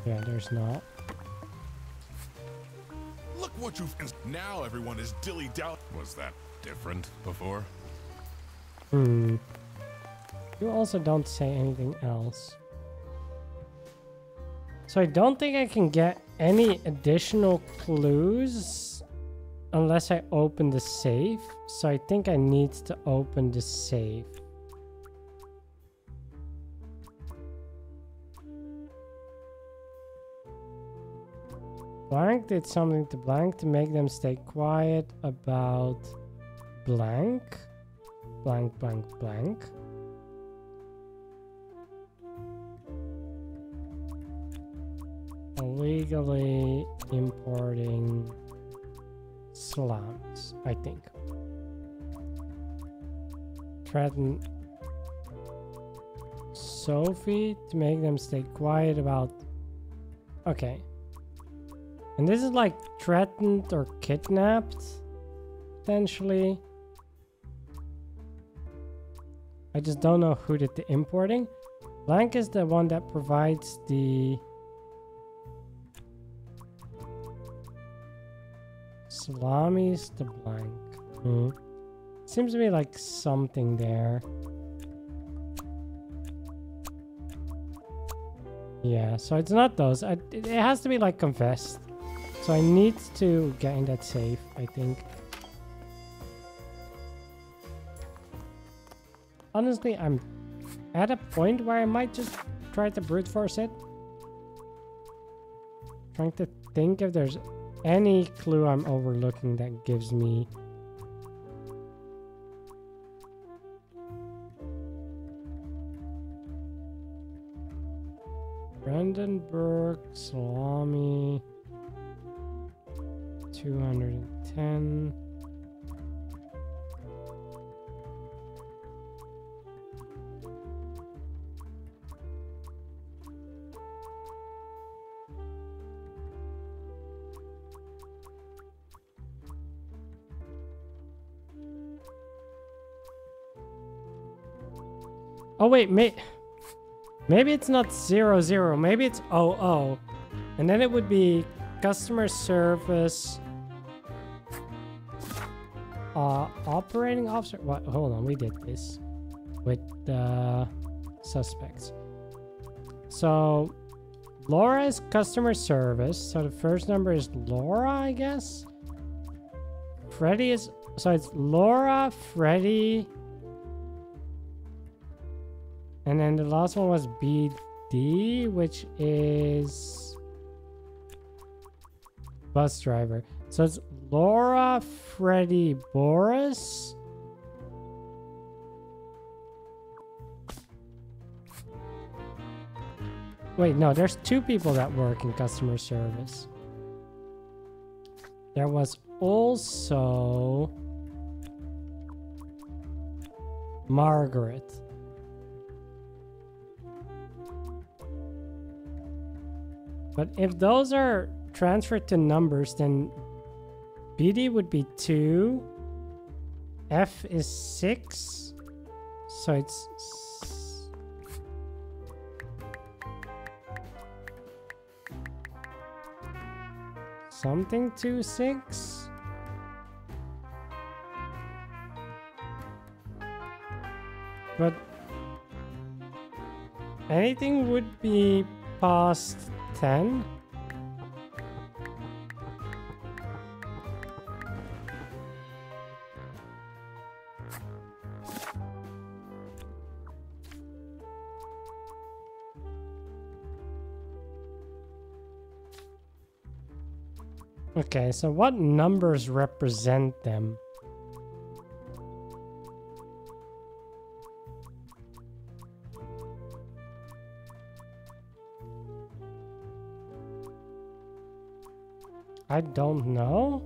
Yeah, there's not. Look what you've... Now everyone is dilly-dally. Was that different before? You also don't say anything else. So I don't think I can get any additional clues unless I open the safe. So I think I need to open the safe. Blank did something to blank to make them stay quiet about blank. Blank, blank, blank. Illegally importing salamis, I think. Threaten Sophie to make them stay quiet about... Okay. And this is like threatened or kidnapped, potentially. I just don't know who did the importing. Blank is the one that provides the salamis to blank. Seems to be like something there. Yeah, so it's not those. It has to be like confessed. So I need to get in that safe, I think. Honestly, I'm at a point where I might just try to brute force it. Trying to think if there's any clue I'm overlooking that gives me... Brandenburg, Salami, 210. Oh wait, maybe it's not 00, maybe it's 00. And then it would be customer service operating officer. What? Hold on, we did this with the suspects. So Laura is customer service. So the first number is Laura, I guess. Freddy is, so it's Laura, Freddy. And then the last one was BD, which is bus driver. So it's Laura, Freddy, Boris. Wait, no, there's two people that work in customer service. There was also Margaret. But if those are transferred to numbers, then BD would be 2. F is 6. So it's... something 26. But anything would be past 10. Okay, so what numbers represent them? I don't know.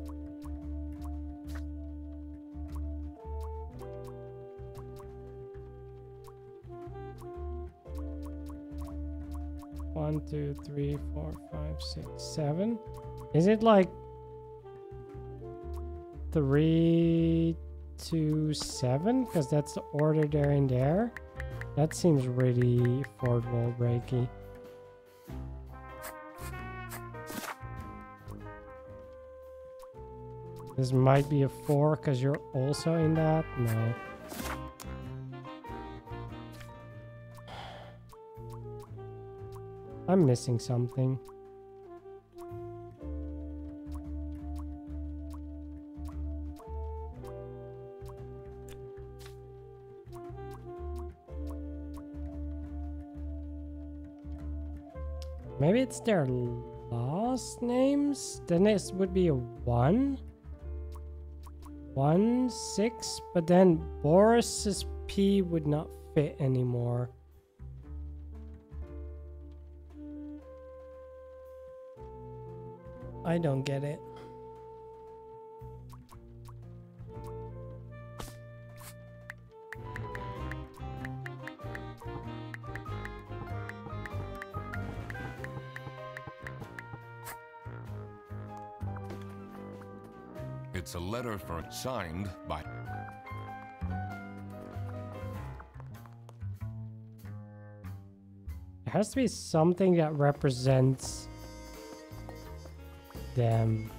1, 2, 3, 4, 5, 6, 7. Is it like 3, 2, 7? Because that's the order there and there. That seems really fourth wall breaky. This might be a 4 because you're also in that. No. I'm missing something. Maybe it's their last names? Then this would be a 1. 1, 6, but then Boris's P would not fit anymore. I don't get it. It's a letter signed by... There has to be something that represents them.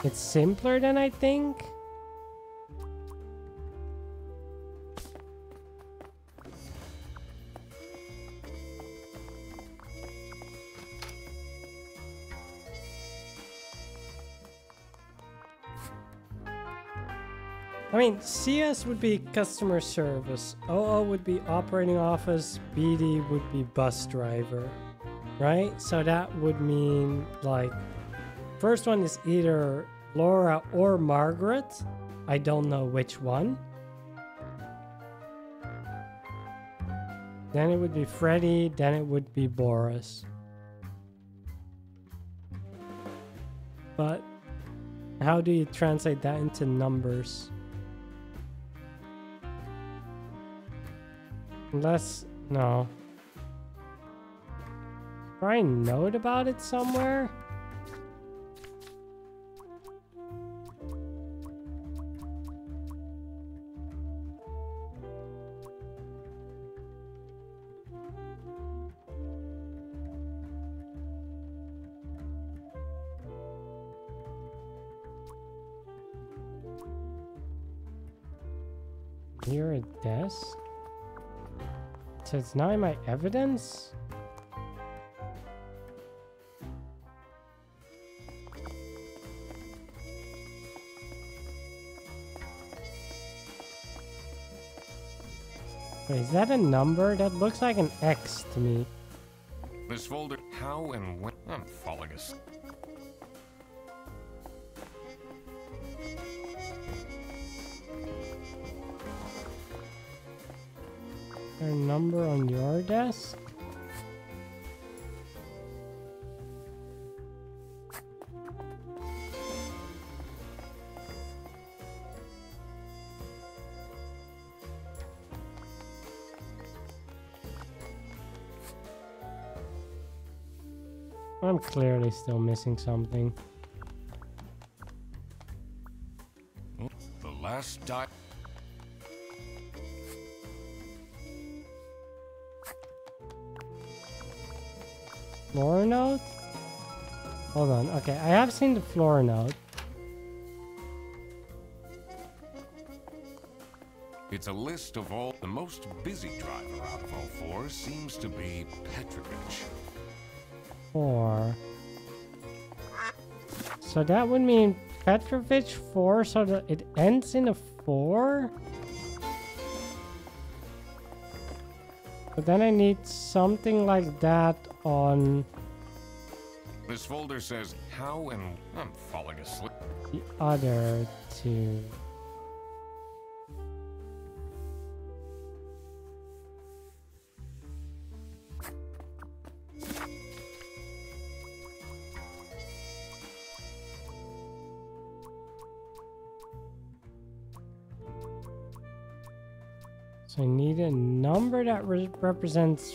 It's simpler than I think. I mean, CS would be customer service, OO would be operating office, BD would be bus driver, right? So that would mean, like, first one is either Laura or Margaret. I don't know which one. Then it would be Freddy, then it would be Boris. But how do you translate that into numbers? Unless, no. Try and note about it somewhere. Here a desk. So it's not in my evidence? Wait, is that a number? That looks like an X to me. This folder, how and when... I'm falling asleep. Is there a number on your desk? I'm clearly still missing something. The last dot. Floor note? Hold on. Okay, I have seen the floor note. It's a list of all... The most busy driver out of all four seems to be Petrovich. 4. So that would mean Petrovich 4, so that it ends in a 4? But then I need something like that on... This folder says how and... I'm falling asleep. the other two. So I need a number that represents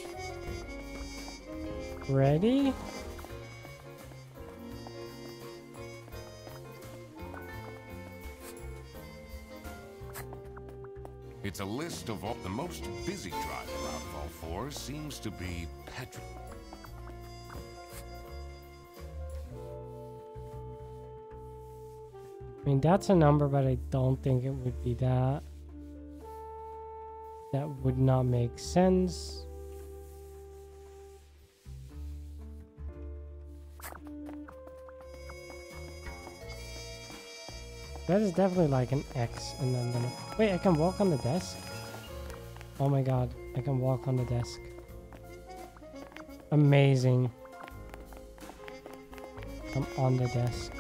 Ready? It's a list of all the most busy driver out of all four seems to be Petra. I mean, that's a number, but I don't think it would be that. That would not make sense. That is definitely like an X and then wait, I can walk on the desk? Oh my god, I can walk on the desk. Amazing. I'm on the desk.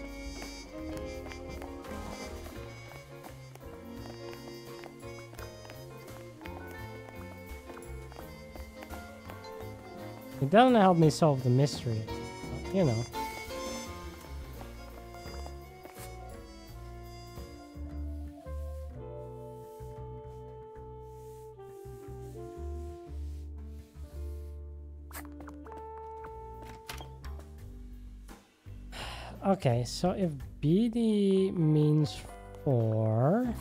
It doesn't help me solve the mystery, but, you know. Okay, so if BD means 4...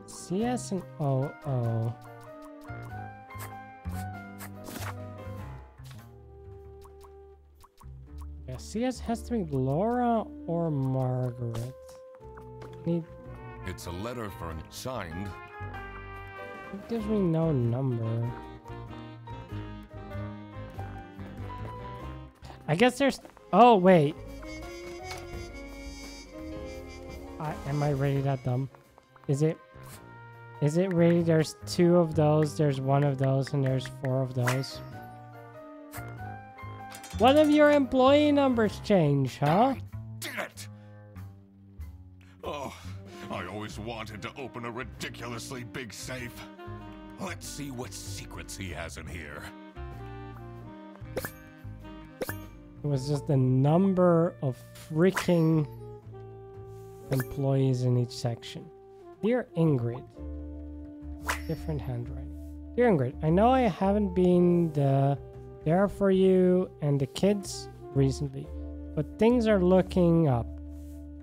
CS and OO. Yeah, CS has to be Laura or Margaret. It's a letter for signed. It gives me no number. I guess there's... Oh, wait. Am I really that dumb? Is it really there's 2 of those, there's 1 of those, and there's 4 of those? What if your employee numbers change, huh? I did it! Oh, I always wanted to open a ridiculously big safe. Let's see what secrets he has in here. It was just the number of freaking employees in each section. Dear Ingrid. Different handwriting. Dear Ingrid, I know I haven't been there for you and the kids recently, but things are looking up.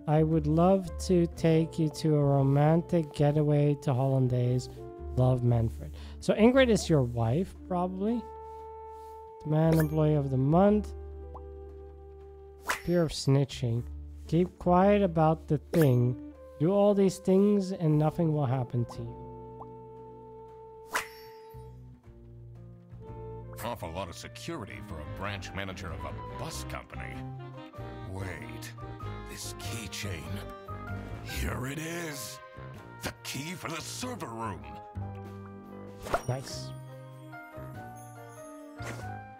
I would love to take you to a romantic getaway to Hollandaise. Love, Manfred. So Ingrid is your wife, probably. Man Employee of the Month. Fear of snitching. Keep quiet about the thing. Do all these things and nothing will happen to you. Awful lot of security for a branch manager of a bus company. Wait, this keychain. Here it is. The key for the server room. Nice.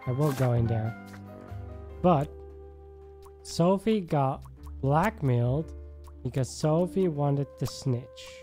I will go in there. But Sophie got blackmailed because Sophie wanted to snitch.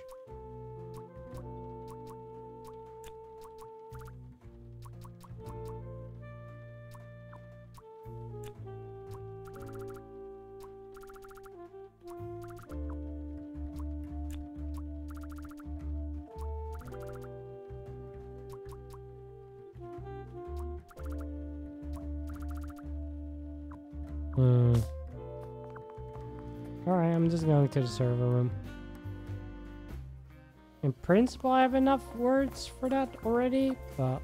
Alright, I'm just going to the server room. In principle, I have enough words for that already, but...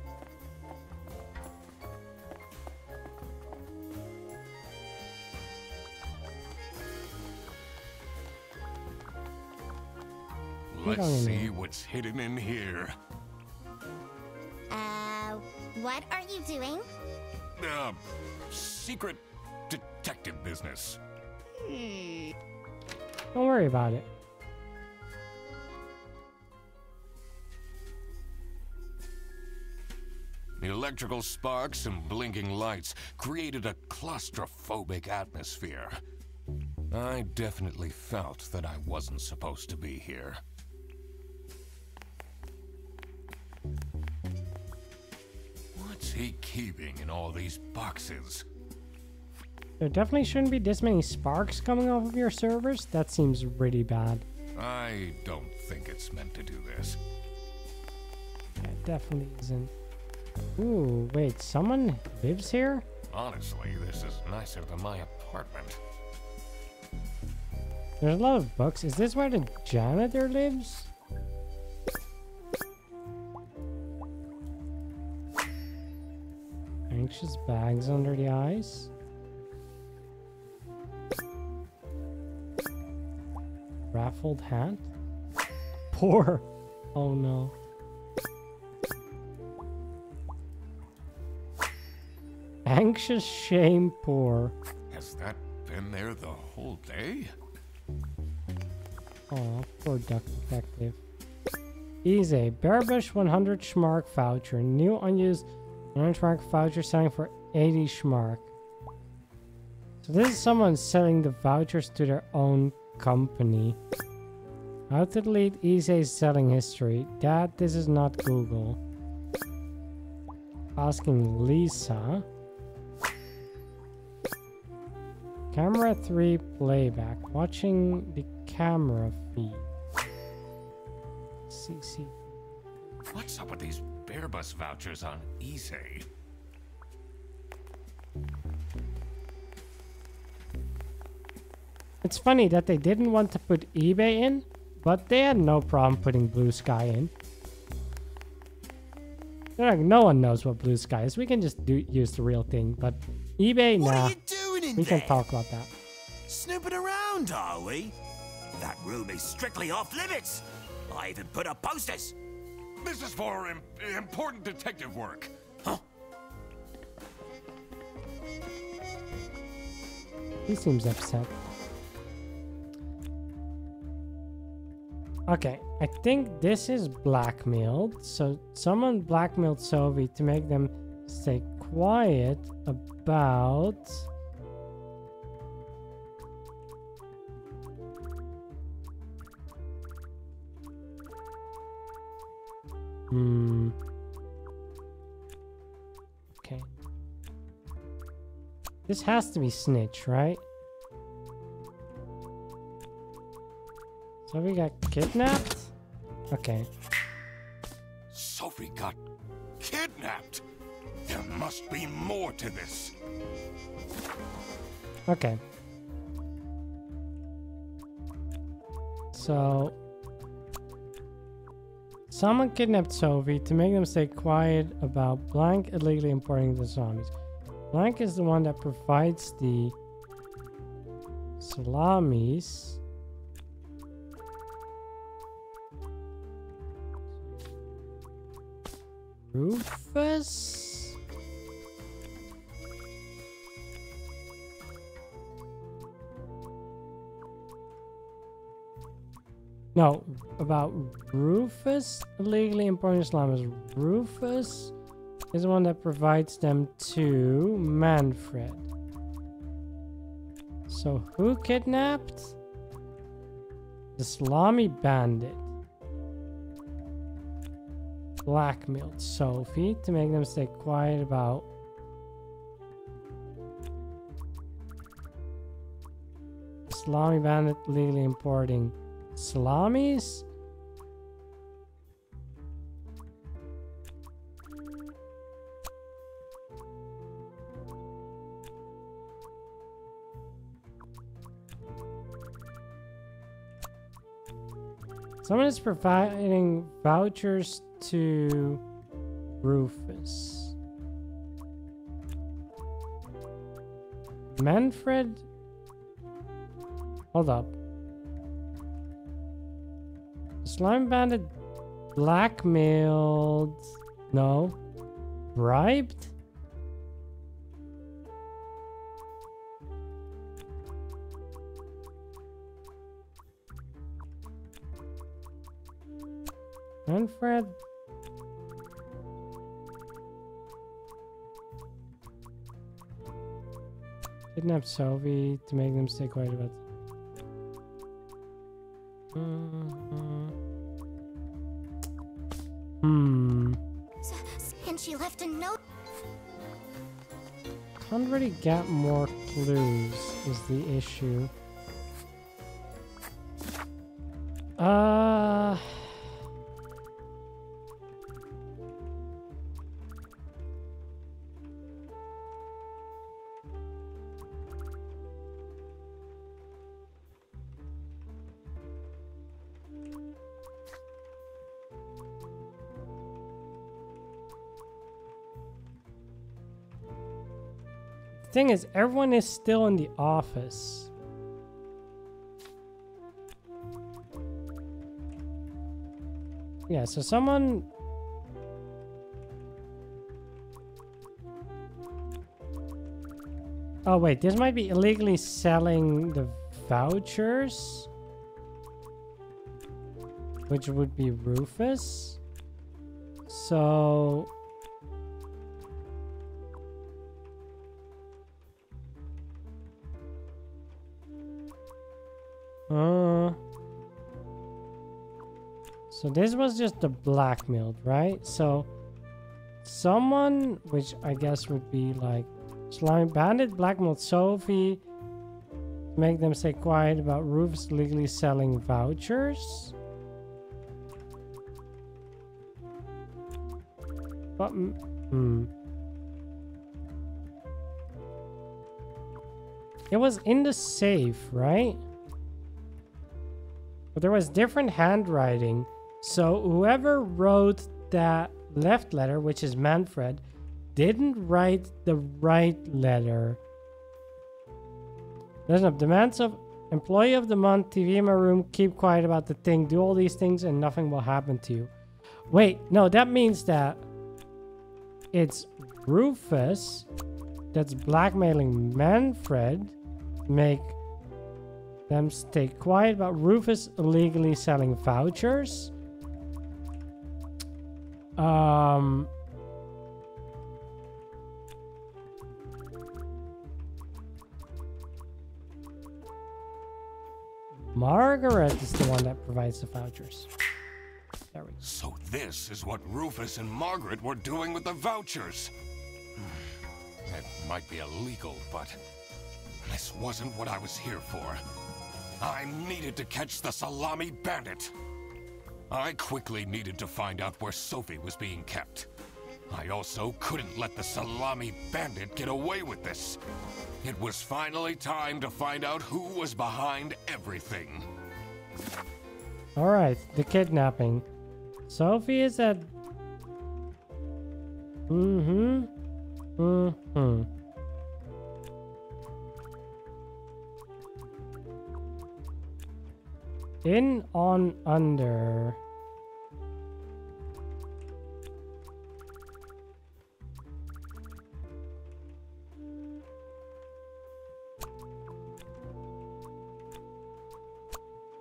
Let's see what's hidden in here. What are you doing? Secret detective business. Don't worry about it. The electrical sparks and blinking lights created a claustrophobic atmosphere. I definitely felt that I wasn't supposed to be here. What's he keeping in all these boxes? There definitely shouldn't be this many sparks coming off of your servers. That seems really bad. I don't think it's meant to do this. Yeah, it definitely isn't. Ooh, wait, someone lives here? Honestly, this is nicer than my apartment. There's a lot of books. Is this where the janitor lives? Anxious bags under the eyes. Raffled hat. Poor. Oh no. Anxious, shame, poor. Has that been there the whole day? Oh, poor duck detective. Easy. Bearbush 100 Schmark voucher. New unused 100 Schmark voucher selling for 80 Schmark. So this is someone selling the vouchers to their own company. How to delete Easy's selling history. Dad, this is not Google. Asking Lisa. Camera 3 playback. Watching the camera feed. CC. What's up with these Bearbus vouchers on eBay? It's funny that they didn't want to put eBay in, but they had no problem putting Blue Sky in. They're like, no one knows what Blue Sky is. We can just use the real thing, but eBay, What nah. are you doing in We there? can talk about that. Snooping around, are we? That room is strictly off limits. I even put up posters. This is for important detective work. Huh? He seems upset. Okay, I think this is blackmailed. So someone blackmailed Sophie to make them stay quiet about... Okay. This has to be snitch, right? So we got kidnapped? Okay. Sophie got kidnapped. There must be more to this. Okay. So someone kidnapped Sophie to make them stay quiet about Blank illegally importing the salamis. Blank is the one that provides the salamis. Rufus? No, about Rufus illegally importing salamis. Rufus is the one that provides them to Manfred. So who kidnapped? The salami bandit. Blackmailed Sophie to make them stay quiet about salami bandit legally importing salamis. Someone is providing vouchers to Rufus. Manfred? Hold up. Slime Bandit blackmailed... No. Bribed? Manfred? Kidnapped Sophie to make them stay quiet about... And she left a note. Can't really get more clues is the issue. Thing is, everyone is still in the office. Yeah, so someone... Oh wait, this might be illegally selling the vouchers. Which would be Rufus. So... So this was just the blackmailed, right? So someone, which I guess would be like Salami Bandit, blackmailed Sophie to make them stay quiet about Rufus legally selling vouchers. But it was in the safe, right? But there was different handwriting. So whoever wrote that left letter, which is Manfred, didn't write the right letter. Listen up. Demands of employee of the month, TV in my room, keep quiet about the thing, do all these things and nothing will happen to you. Wait, no, that means that it's Rufus that's blackmailing Manfred, make them stay quiet about Rufus illegally selling vouchers. Margaret is the one that provides the vouchers. There we go. So this is what Rufus and Margaret were doing with the vouchers. It might be illegal, but this wasn't what I was here for. I needed to catch the Salami Bandit. I quickly needed to find out where Sophie was being kept. I also couldn't let the Salami Bandit get away with this. It was finally time to find out who was behind everything. Alright, the kidnapping. Sophie is at... In, on, under.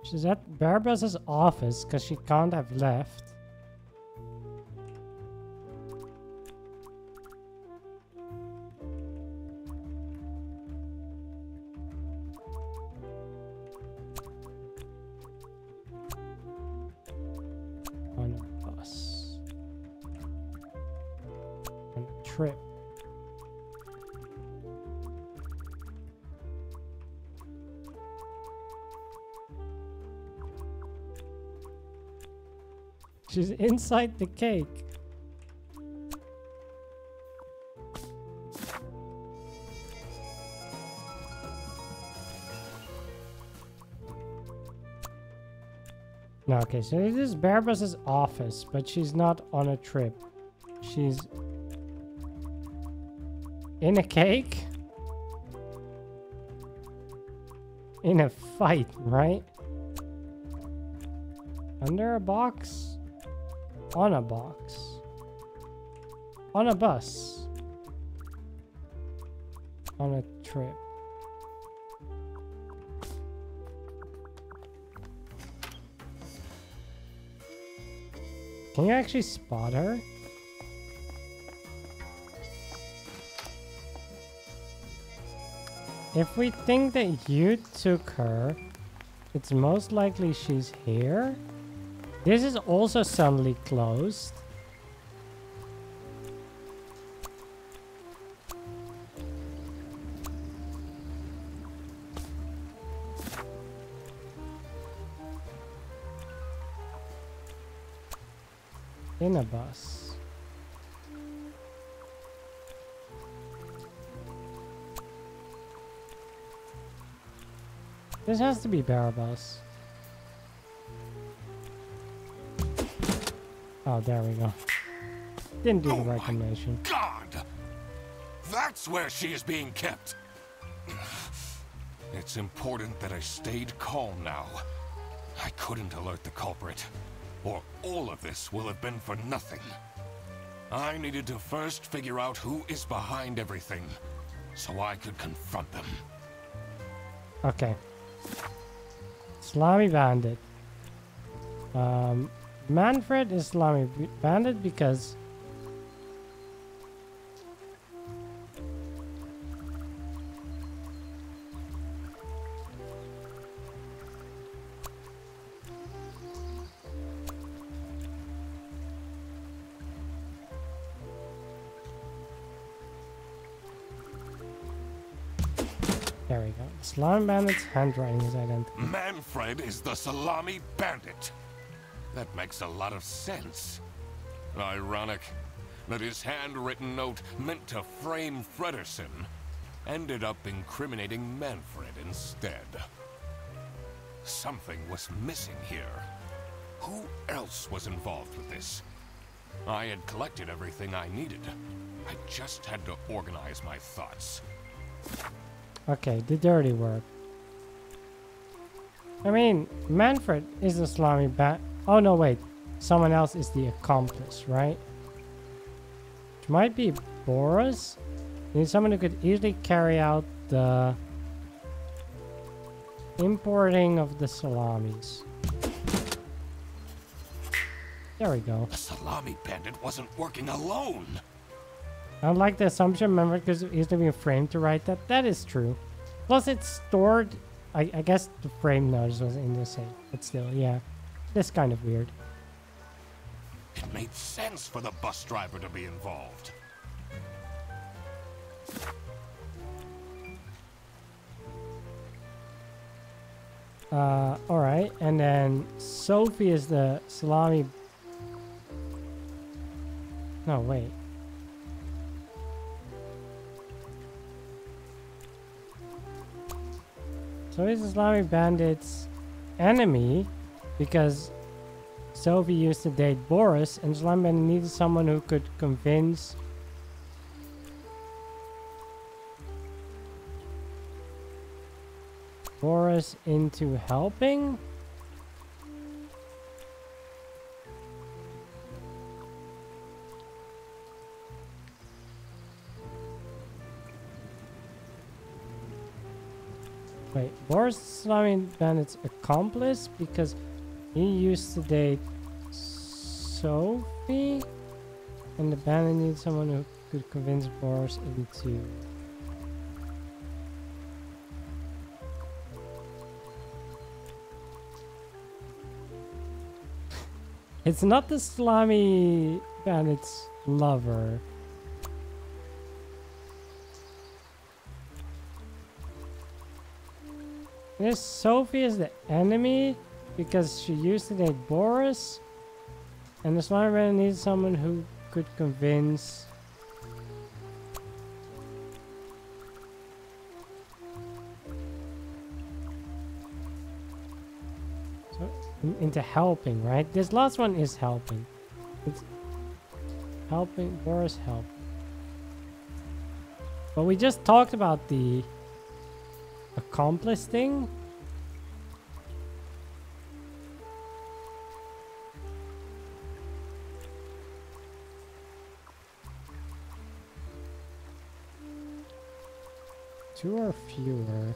She's at Barbara's office because she can't have left. On a bus. On a trip. She's inside the cake. No, okay, so it is Barbara's office, but she's not on a trip. She's in a cake? In a fight, right? Under a box? On a box? On a bus? On a trip? Can you actually spot her? If we think that you took her, It's most likely she's here. This is also suddenly closed. In a bus. This has to be Barabas. Oh, there we go. Didn't do the right combination. God! That's where she is being kept. It's important that I stayed calm now. I couldn't alert the culprit, or all of this will have been for nothing. I needed to first figure out who is behind everything, so I could confront them. Okay. Salami Bandit. Manfred is Salami Bandit because there we go. Salami Bandit's handwriting is identical. Manfred is the Salami Bandit. That makes a lot of sense. Ironic that his handwritten note meant to frame Fredersen ended up incriminating Manfred instead. Something was missing here. Who else was involved with this? I had collected everything I needed. I just had to organize my thoughts. Okay, the dirty work. I mean, Manfred is the Salami Bandit. Oh no, wait. Someone else is the accomplice, right? Which might be Boris. You need someone who could easily carry out the importing of the salamis. There we go. The Salami Bandit wasn't working alone. I don't like the assumption Manfred could easily be framed to write that. That is true. Plus it's stored. I guess the frame notice was in the safe. But still, yeah. That's kind of weird. It made sense for the bus driver to be involved. Alright. And then Sophie is the Salami... No, wait. So he's the Salami Bandit's enemy because Sophie used to date Boris and Salami Bandit needed someone who could convince Boris into helping? Wait, Boris is Salami Bandit's accomplice because he used to date Sophie and the bandit needs someone who could convince Boris into... It's not the Salami Bandit's lover. This Sophie is the enemy because she used to date Boris. And the Salami Bandit needs someone who could convince... into helping, right? This last one is helping. It's helping Boris help. But we just talked about the accomplice thing. Two or fewer.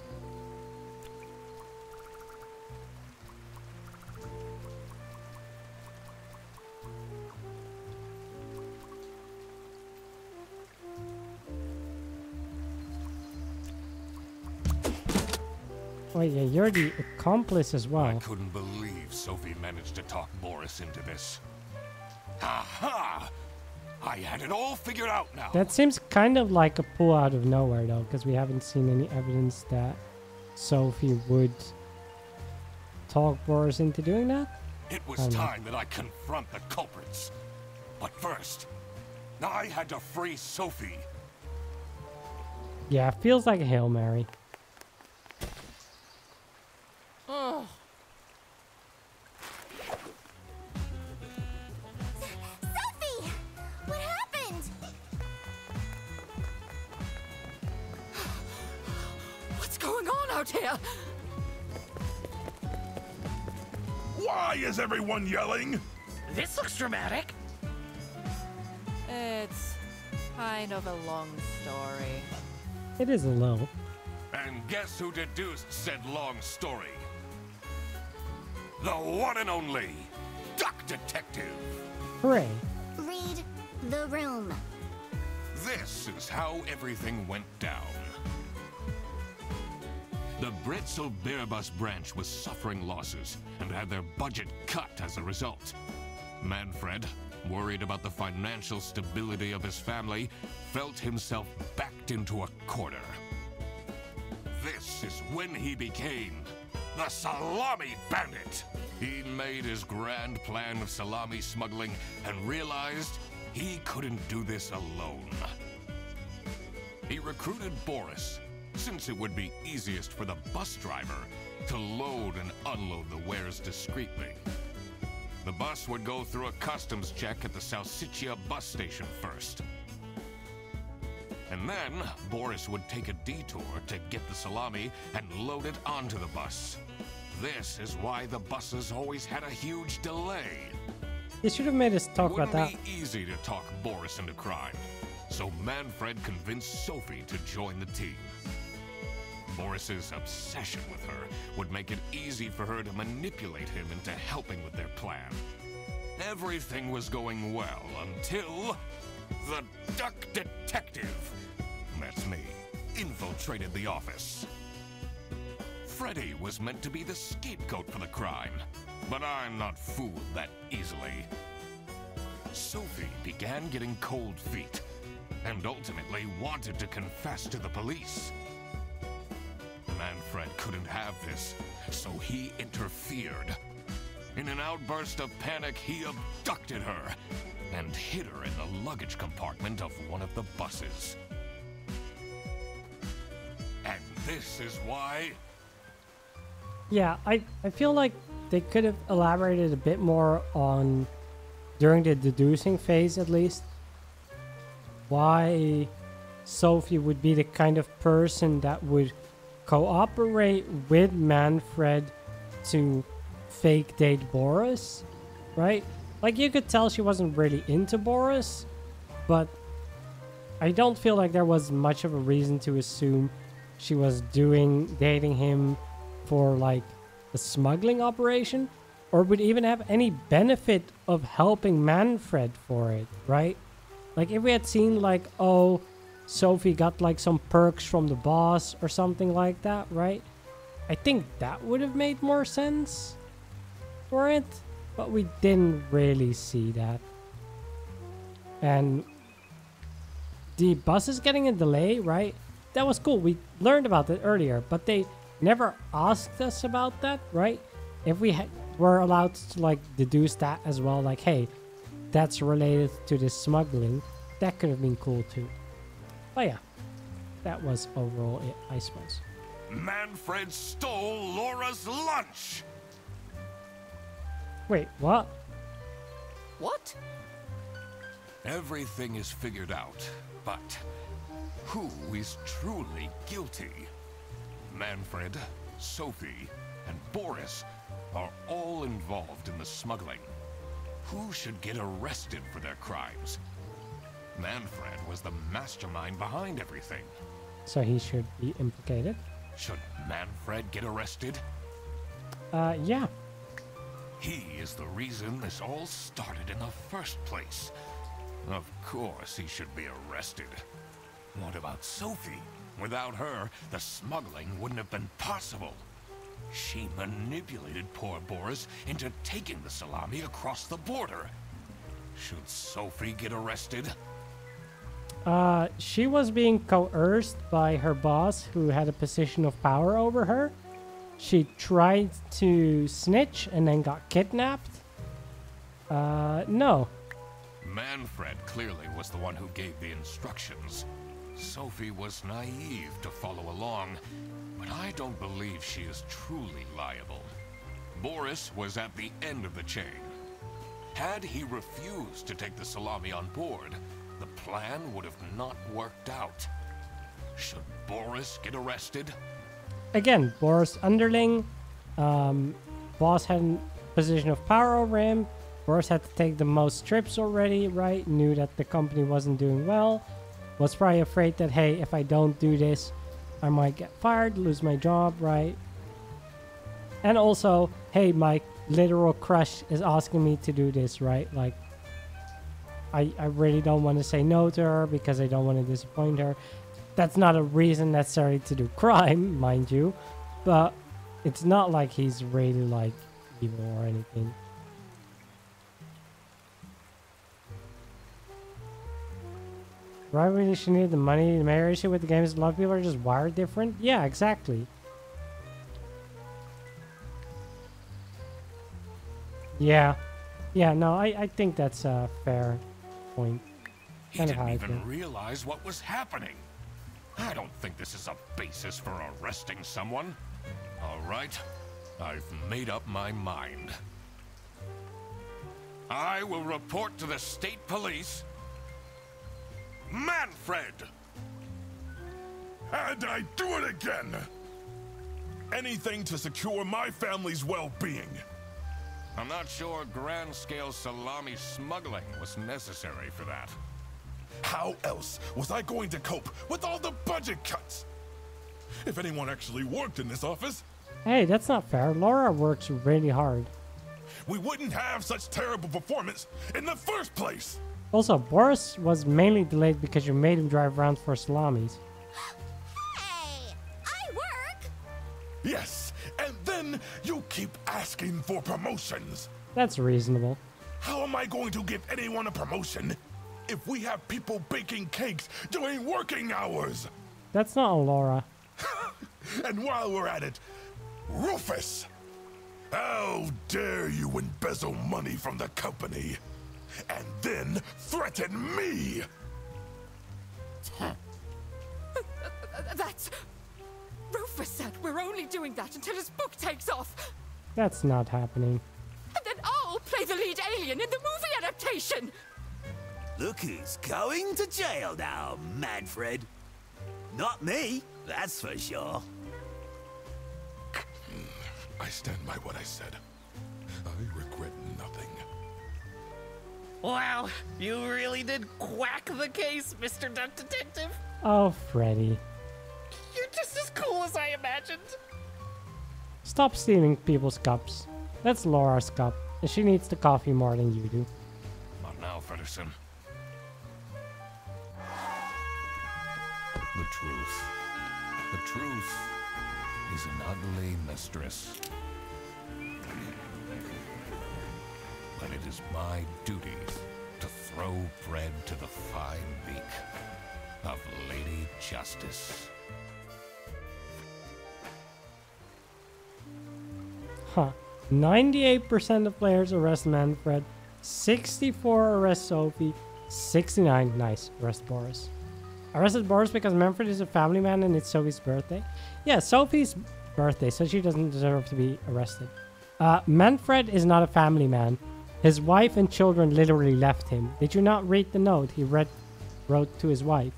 Oh yeah, you're the accomplice as I well. couldn't believe Sophie managed to talk Boris into this. Aha! I had it all figured out now. That seems kind of like a pull out of nowhere though, because we haven't seen any evidence that Sophie would talk Boris into doing that. It was time that I confront the culprits. But first, I had to free Sophie. Yeah, feels like a Hail Mary. Oh, Sophie! What happened? what's going on out here? Why is everyone yelling? This looks dramatic. It's kind of a long story. It is a low. And guess who deduced said long story? The one and only Duck Detective. Hooray. Read the room. This is how everything went down. The Britzel Bearbus branch was suffering losses and had their budget cut as a result. Manfred, worried about the financial stability of his family, felt himself backed into a corner. This is when he became the Salami Bandit. He made his grand plan of salami smuggling and realized he couldn't do this alone. He recruited Boris, since it would be easiest for the bus driver to load and unload the wares discreetly. The bus would go through a customs check at the Salsiccia bus station first. And then Boris would take a detour to get the salami and load it onto the bus. This is why the buses always had a huge delay. They should have made us talk about that. Wouldn't be easy to talk Boris into crime, so Manfred convinced Sophie to join the team. Boris's obsession with her would make it easy for her to manipulate him into helping with their plan. Everything was going well until the Duck Detective, that's me, infiltrated the office. Freddy was meant to be the scapegoat for the crime, but I'm not fooled that easily. Sophie began getting cold feet and ultimately wanted to confess to the police. Manfred couldn't have this, so he interfered. In an outburst of panic, he abducted her and hid her in the luggage compartment of one of the buses. And this is why... Yeah, I feel like they could have elaborated a bit more on, during the deducing phase at least, why Sophie would be the kind of person that would cooperate with Manfred to fake date Boris, right? Like, you could tell she wasn't really into Boris, but I don't feel like there was much of a reason to assume she was dating him for like the smuggling operation, or would even have any benefit of helping Manfred for it, right? Like, if we had seen like, oh, Sophie got like some perks from the boss or something like that, right? I think that would have made more sense for it, but we didn't really see that. And the bus is getting a delay, right? That was cool. We learned about it earlier, but they never asked us about that, right? If we were allowed to like deduce that as well, like, hey, that's related to the smuggling, that could have been cool too. But yeah, that was overall it, I suppose. Manfred stole Laura's lunch! Wait, what? What? Everything is figured out, but who is truly guilty? Manfred, Sophie, and Boris are all involved in the smuggling. Who should get arrested for their crimes? Manfred was the mastermind behind everything. So he should be implicated? Should Manfred get arrested? Yeah. He is the reason this all started in the first place. Of course he should be arrested. What about Sophie? Without her, the smuggling wouldn't have been possible. She manipulated poor Boris into taking the salami across the border. Should Sophie get arrested? She was being coerced by her boss, who had a position of power over her. She tried to snitch and then got kidnapped. No. Manfred clearly was the one who gave the instructions. Sophie was naive to follow along, but I don't believe she is truly liable. Boris was at the end of the chain. Had he refused to take the salami on board, the plan would have not worked out. Should Boris get arrested? Again, Boris underling. Boss had a position of power over him. Boris had to take the most trips already, right? Knew that the company wasn't doing well. Was probably afraid that, hey, if I don't do this, I might get fired, lose my job, right? And also, hey, my literal crush is asking me to do this, right? Like, I really don't want to say no to her because I don't want to disappoint her. That's not a reason necessarily to do crime, mind you. But it's not like he's really, like, evil or anything. Why really she need the money? The major issue with the game is a lot of people are just wired different. Yeah, exactly. Yeah. Yeah, no, I think that's a fair point. He Kind of didn't how I even feel. realize what was happening. I don't think this is a basis for arresting someone. All right, I've made up my mind. I will report to the state police. Manfred! And I do it again! Anything to secure my family's well-being. I'm not sure grand-scale salami smuggling was necessary for that. How else was I going to cope with all the budget cuts? If anyone actually worked in this office, Hey, that's not fair. Laura works really hard. we wouldn't have such terrible performance in the first place. Also, Boris was mainly delayed because you made him drive around for salamis. Hey, I work. Yes, and then you keep asking for promotions. That's reasonable. How am I going to give anyone a promotion if we have people baking cakes during working hours? That's not on Laura. And while we're at it, Rufus! How dare you embezzle money from the company and then threaten me? That's... Rufus said we're only doing that until his book takes off. That's not happening. And then I'll play the lead alien in the movie adaptation. Look who's going to jail now, Manfred. Not me, that's for sure. I stand by what I said. I regret nothing. Wow, you really did quack the case, Mr. Duck Detective. Oh, Freddy. You're just as cool as I imagined. Stop stealing people's cups. That's Laura's cup, and she needs the coffee more than you do. Not now, Fredderson. The truth. The truth is an ugly mistress. But it is my duty to throw bread to the fine beak of Lady Justice. Huh. 98% of players arrest Manfred, 64 arrest Sophie, 69, nice, arrest Boris. Arrested Boris because Manfred is a family man and it's Sophie's birthday? Yeah, Sophie's birthday, so she doesn't deserve to be arrested. Manfred is not a family man. His wife and children literally left him. Did you not read the note he wrote to his wife?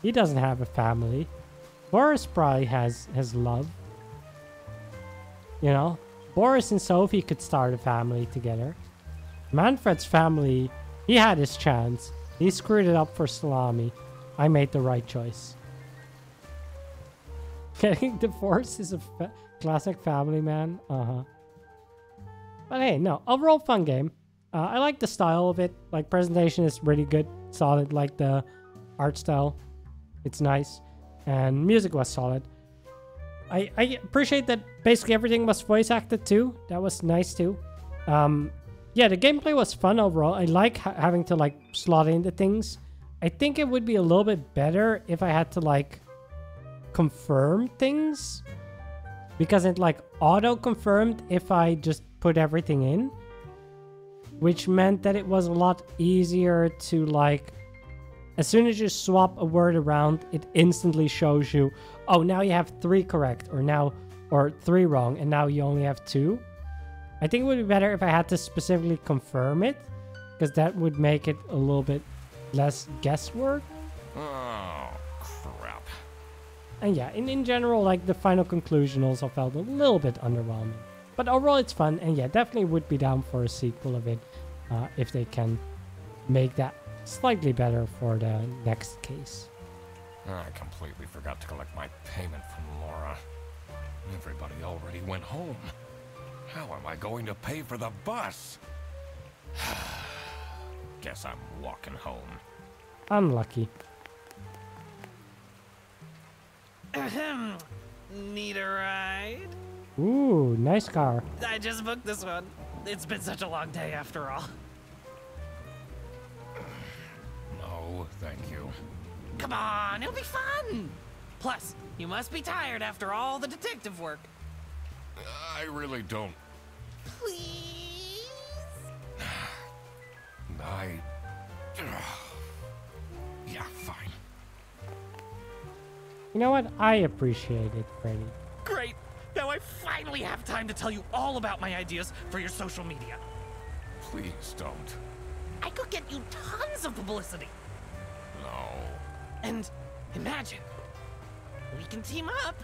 He doesn't have a family. Boris probably has love. You know, Boris and Sophie could start a family together. Manfred's family, he had his chance. He screwed it up for Salami. I made the right choice. Getting divorced is a classic family man. Uh-huh. But hey, no, overall fun game. I like the style of it. Like, presentation is really good, solid. Like the art style. It's nice. And music was solid. I appreciate that basically everything was voice acted too. That was nice too. Yeah, the gameplay was fun overall. I like having to like slot into things. I think it would be a little bit better if I had to like confirm things, because it like auto confirmed if I just put everything in, which meant that it was a lot easier to like, as soon as you swap a word around, it instantly shows you, oh, now you have 3 correct, or 3 wrong, and now you only have 2. I think it would be better if I had to specifically confirm it, because that would make it a little bit less guesswork. Oh, crap. And yeah, in general, like the final conclusion also felt a little bit underwhelming. But overall, it's fun, and yeah, definitely would be down for a sequel of it if they can make that slightly better for the next case. I completely forgot to collect my payment from Laura. Everybody already went home. How am I going to pay for the bus? Guess I'm walking home. Unlucky. Ahem. Need a ride? Ooh, nice car. I just booked this one. It's been such a long day after all. No, thank you. Come on, it'll be fun! Plus, you must be tired after all the detective work. I really don't. Please? Yeah, fine. You know what? I appreciate it, Freddy. Great! Now I finally have time to tell you all about my ideas for your social media. Please don't. I could get you tons of publicity. No. And imagine, we can team up,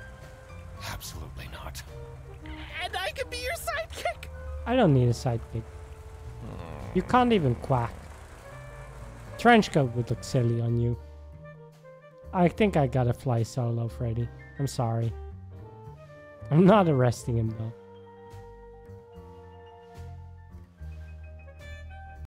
Absolutely not. and I could be your sidekick. I don't need a sidekick. You can't even quack. Trenchcoat would look silly on you. I think I gotta fly solo, Freddy. I'm sorry. I'm not arresting him though.